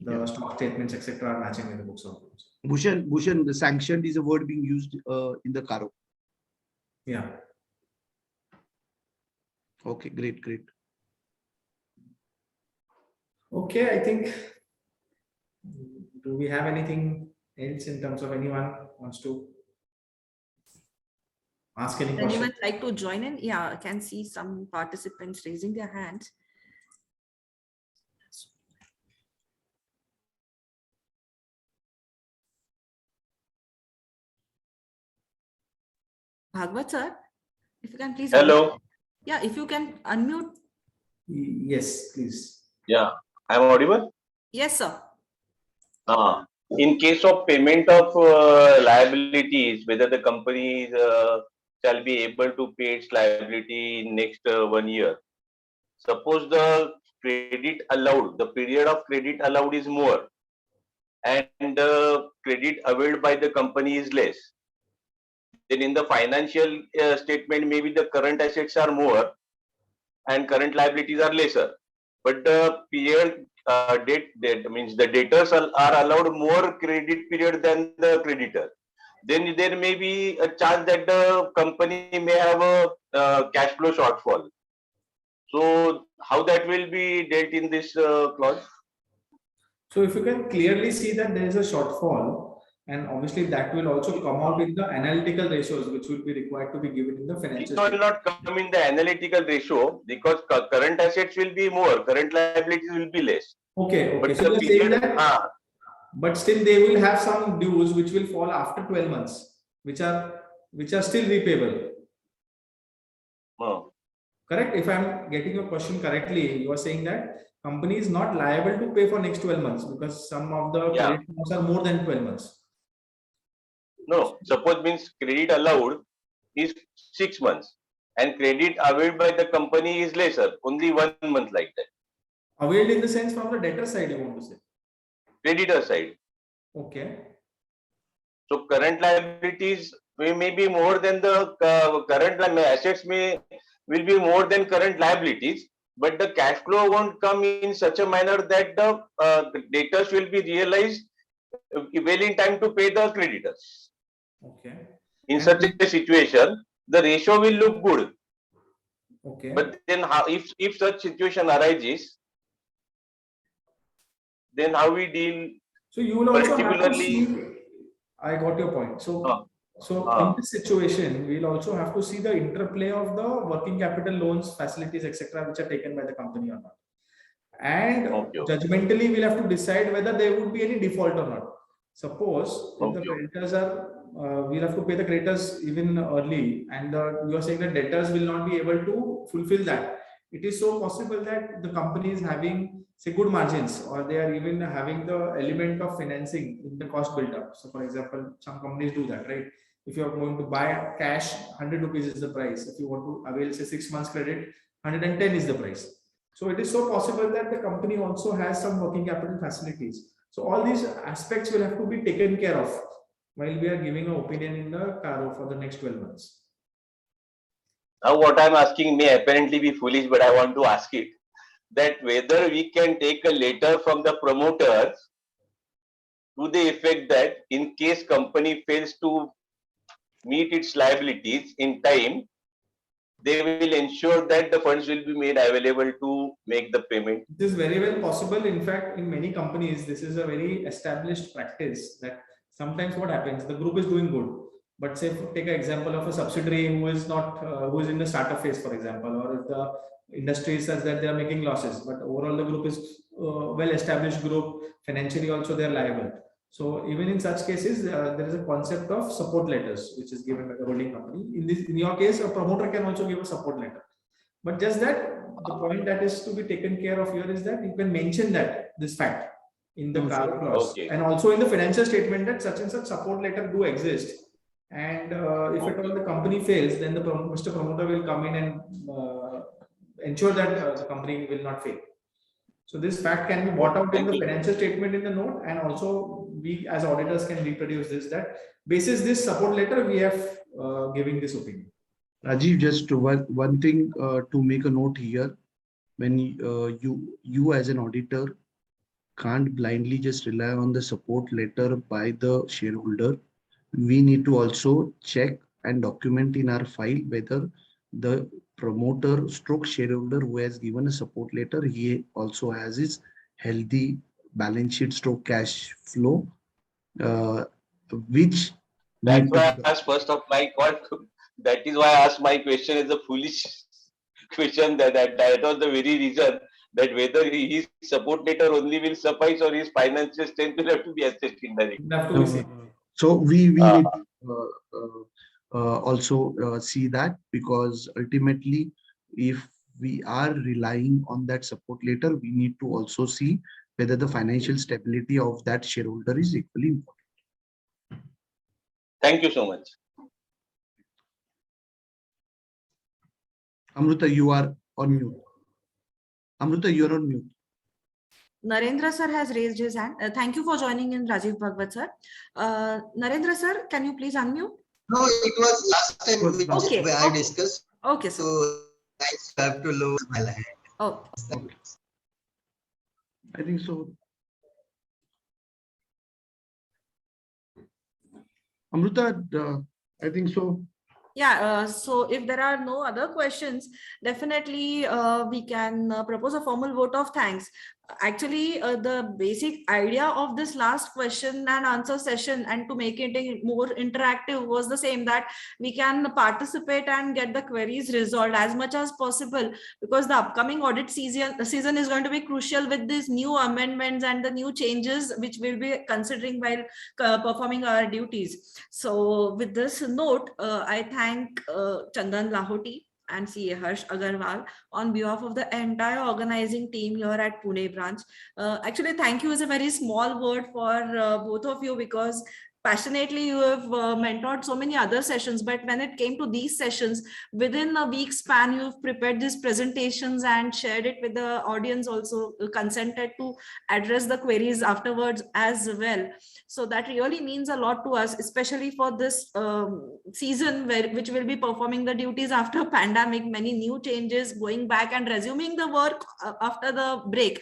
Speaker 5: the stock statements, etc., are matching with the books of accounts.
Speaker 4: Bhushan, the sanctioned is a word being used in the CARO.
Speaker 5: Yeah.
Speaker 4: Okay, great.
Speaker 5: Okay, I think, do we have anything else in terms of anyone wants to ask any question?
Speaker 3: Anyone like to join in? Yeah, I can see some participants raising their hands. Bhagwat sir, if you can please.
Speaker 13: Hello.
Speaker 3: Unmute. Yeah, if you can unmute.
Speaker 5: Yes, please.
Speaker 13: Yeah, I'm audible.
Speaker 3: Yes, sir.
Speaker 13: In case of payment of liabilities, whether the company shall be able to pay its liability in next 1 year. Suppose the credit allowed, the period of credit allowed is more, and the credit availed by the company is less. Then in the financial statement, maybe the current assets are more and current liabilities are lesser. But the period that means the debtors are allowed more credit period than the creditor. Then there may be a chance that the company may have a cash flow shortfall. So how that will be dealt in this clause?
Speaker 5: So if you can clearly see that there is a shortfall, And obviously that will also come out in the analytical ratios, which will be required to be given in the financial.
Speaker 13: It will not come in the analytical ratio because current assets will be more, current liabilities will be less.
Speaker 5: Okay.
Speaker 13: But
Speaker 5: So
Speaker 13: the
Speaker 5: you're saying
Speaker 13: period,
Speaker 5: that, but still they will have some dues which will fall after 12 months, which are still repayable. Correct? If I'm getting your question correctly, you are saying that company is not liable to pay for next 12 months because some of the credit notes are more than 12 months.
Speaker 13: No, suppose means credit allowed is 6 months and credit availed by the company is lesser, only 1 month like that.
Speaker 5: Availed in the sense from the debtor side, you want to say?
Speaker 13: Creditor side.
Speaker 5: Okay.
Speaker 13: So current liabilities may be more than the current assets will be more than current liabilities, but the cash flow won't come in such a manner that the debtors will be realized well in time to pay the creditors.
Speaker 5: Okay.
Speaker 13: In such a situation, the ratio will look good.
Speaker 5: Okay.
Speaker 13: But then if such situation arises, then how we deal?
Speaker 5: So you will also have to
Speaker 13: particularly
Speaker 5: see, I got your point. So in this situation, we'll also have to see the interplay of the working capital loans, facilities, etc., which are taken by the company or not. And judgmentally, we'll have to decide whether there would be any default or not. Suppose if the creditors are, we'll have to pay the creditors even early, and you are saying that debtors will not be able to fulfill that. It is so possible that the company is having, say, good margins, or they are even having the element of financing in the cost built up. So, for example, some companies do that, right? If you are going to buy cash, 100 rupees is the price. If you want to avail, say, 6 months credit, 110 is the price. So it is so possible that the company also has some working capital facilities. So all these aspects will have to be taken care of while we are giving an opinion in the CARO for the next 12 months.
Speaker 13: Now what I'm asking may apparently be foolish, but I want to ask it, that whether we can take a letter from the promoters to the effect that in case company fails to meet its liabilities in time, they will ensure that the funds will be made available to make the payment.
Speaker 5: This is very well possible. In fact, in many companies, this is a very established practice that sometimes what happens, the group is doing good, but say take an example of a subsidiary who is not, who is in the startup phase, for example, or if the industry is such that they are making losses, but overall the group is well established group, financially also they are liable. So even in such cases, there is a concept of support letters, which is given by the holding company. In your case, a promoter can also give a support letter. But just that, the point that is to be taken care of here is that you can mention that this fact in the CARO clause, and also in the financial statement that such and such support letter do exist. And if at all the company fails, then the Mr. Promoter will come in and ensure that the company will not fail. So this fact can be brought out in the financial statement in the note, and also we as auditors can reproduce this, that basis this support letter we have giving this opinion.
Speaker 4: Rajiv, just one thing to make a note here. When you as an auditor can't blindly just rely on the support letter by the shareholder, we need to also check and document in our file whether the promoter stroke shareholder who has given a support letter, he also has his healthy balance sheet stroke cash flow, which
Speaker 13: that's why I asked first of my God. That is why I asked my question as a foolish question. That was the very reason, that whether his support letter only will suffice or his financial strength will have to be assessed indirectly.
Speaker 4: So we need also see that, because ultimately if we are relying on that support letter, we need to also see whether the financial stability of that shareholder is equally important.
Speaker 13: Thank you so much.
Speaker 4: Amruta, you are on mute. Amruta, you are on mute.
Speaker 3: Narendra sir has raised his hand. Thank you for joining in, Rajiv Bhagwat sir. Narendra sir, can you please unmute?
Speaker 10: No, it was last time which I discussed.
Speaker 3: Okay, sir.
Speaker 10: So I have to lower my hand.
Speaker 3: Oh.
Speaker 4: Okay. I think so. Amruta, I think so.
Speaker 3: Yeah, so if there are no other questions, definitely we can propose a formal vote of thanks. Actually, the basic idea of this last question and answer session, and to make it more interactive, was the same, that we can participate and get the queries resolved as much as possible, because the upcoming audit season is going to be crucial with these new amendments and the new changes which we'll be considering while performing our duties. So with this note, I thank Chandan Lahoti and CA Harsh Agarwal on behalf of the entire organizing team here at Pune branch. Actually, thank you is a very small word for both of you, because passionately you have mentored so many other sessions, but when it came to these sessions, within a week span, you've prepared these presentations and shared it with the audience, also consented to address the queries afterwards as well. So that really means a lot to us, especially for this season which will be performing the duties after pandemic, many new changes, going back and resuming the work after the break.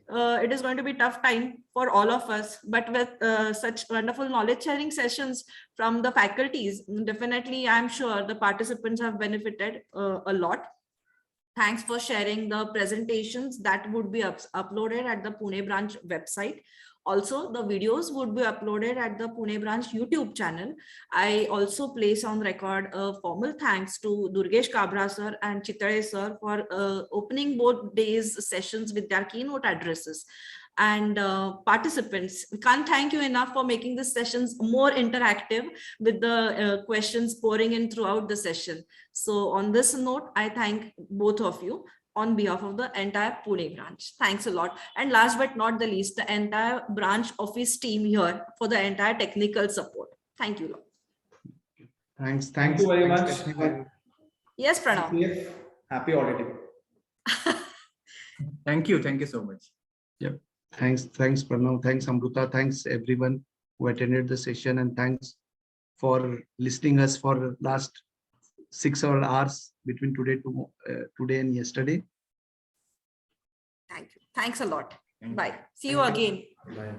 Speaker 3: It is going to be a tough time for all of us, but with such wonderful knowledge sharing sessions from the faculties, definitely I'm sure the participants have benefited a lot. Thanks for sharing the presentations that would be uploaded at the Pune branch website. Also, the videos would be uploaded at the Pune branch YouTube channel. I also place on record a formal thanks to Durgesh Kabra sir and Chitare sir for opening both days sessions with their keynote addresses. And participants, we can't thank you enough for making the sessions more interactive with the questions pouring in throughout the session. So on this note, I thank both of you on behalf of the entire Pune branch. Thanks a lot. And last but not the least, the entire branch office team here for the entire technical support. Thank you.
Speaker 4: Thanks.
Speaker 5: Thank you very much.
Speaker 3: Yes, Pranav.
Speaker 5: Happy auditing.
Speaker 1: Thank you. Thank you so much.
Speaker 4: Yep. Thanks, Pranav. Thanks, Amruta. Thanks, everyone who attended the session, and thanks for listening us for last 6 hours between today and yesterday.
Speaker 3: Thank you. Thanks a lot.
Speaker 1: Thank you.
Speaker 3: Bye. See you again.
Speaker 5: Bye.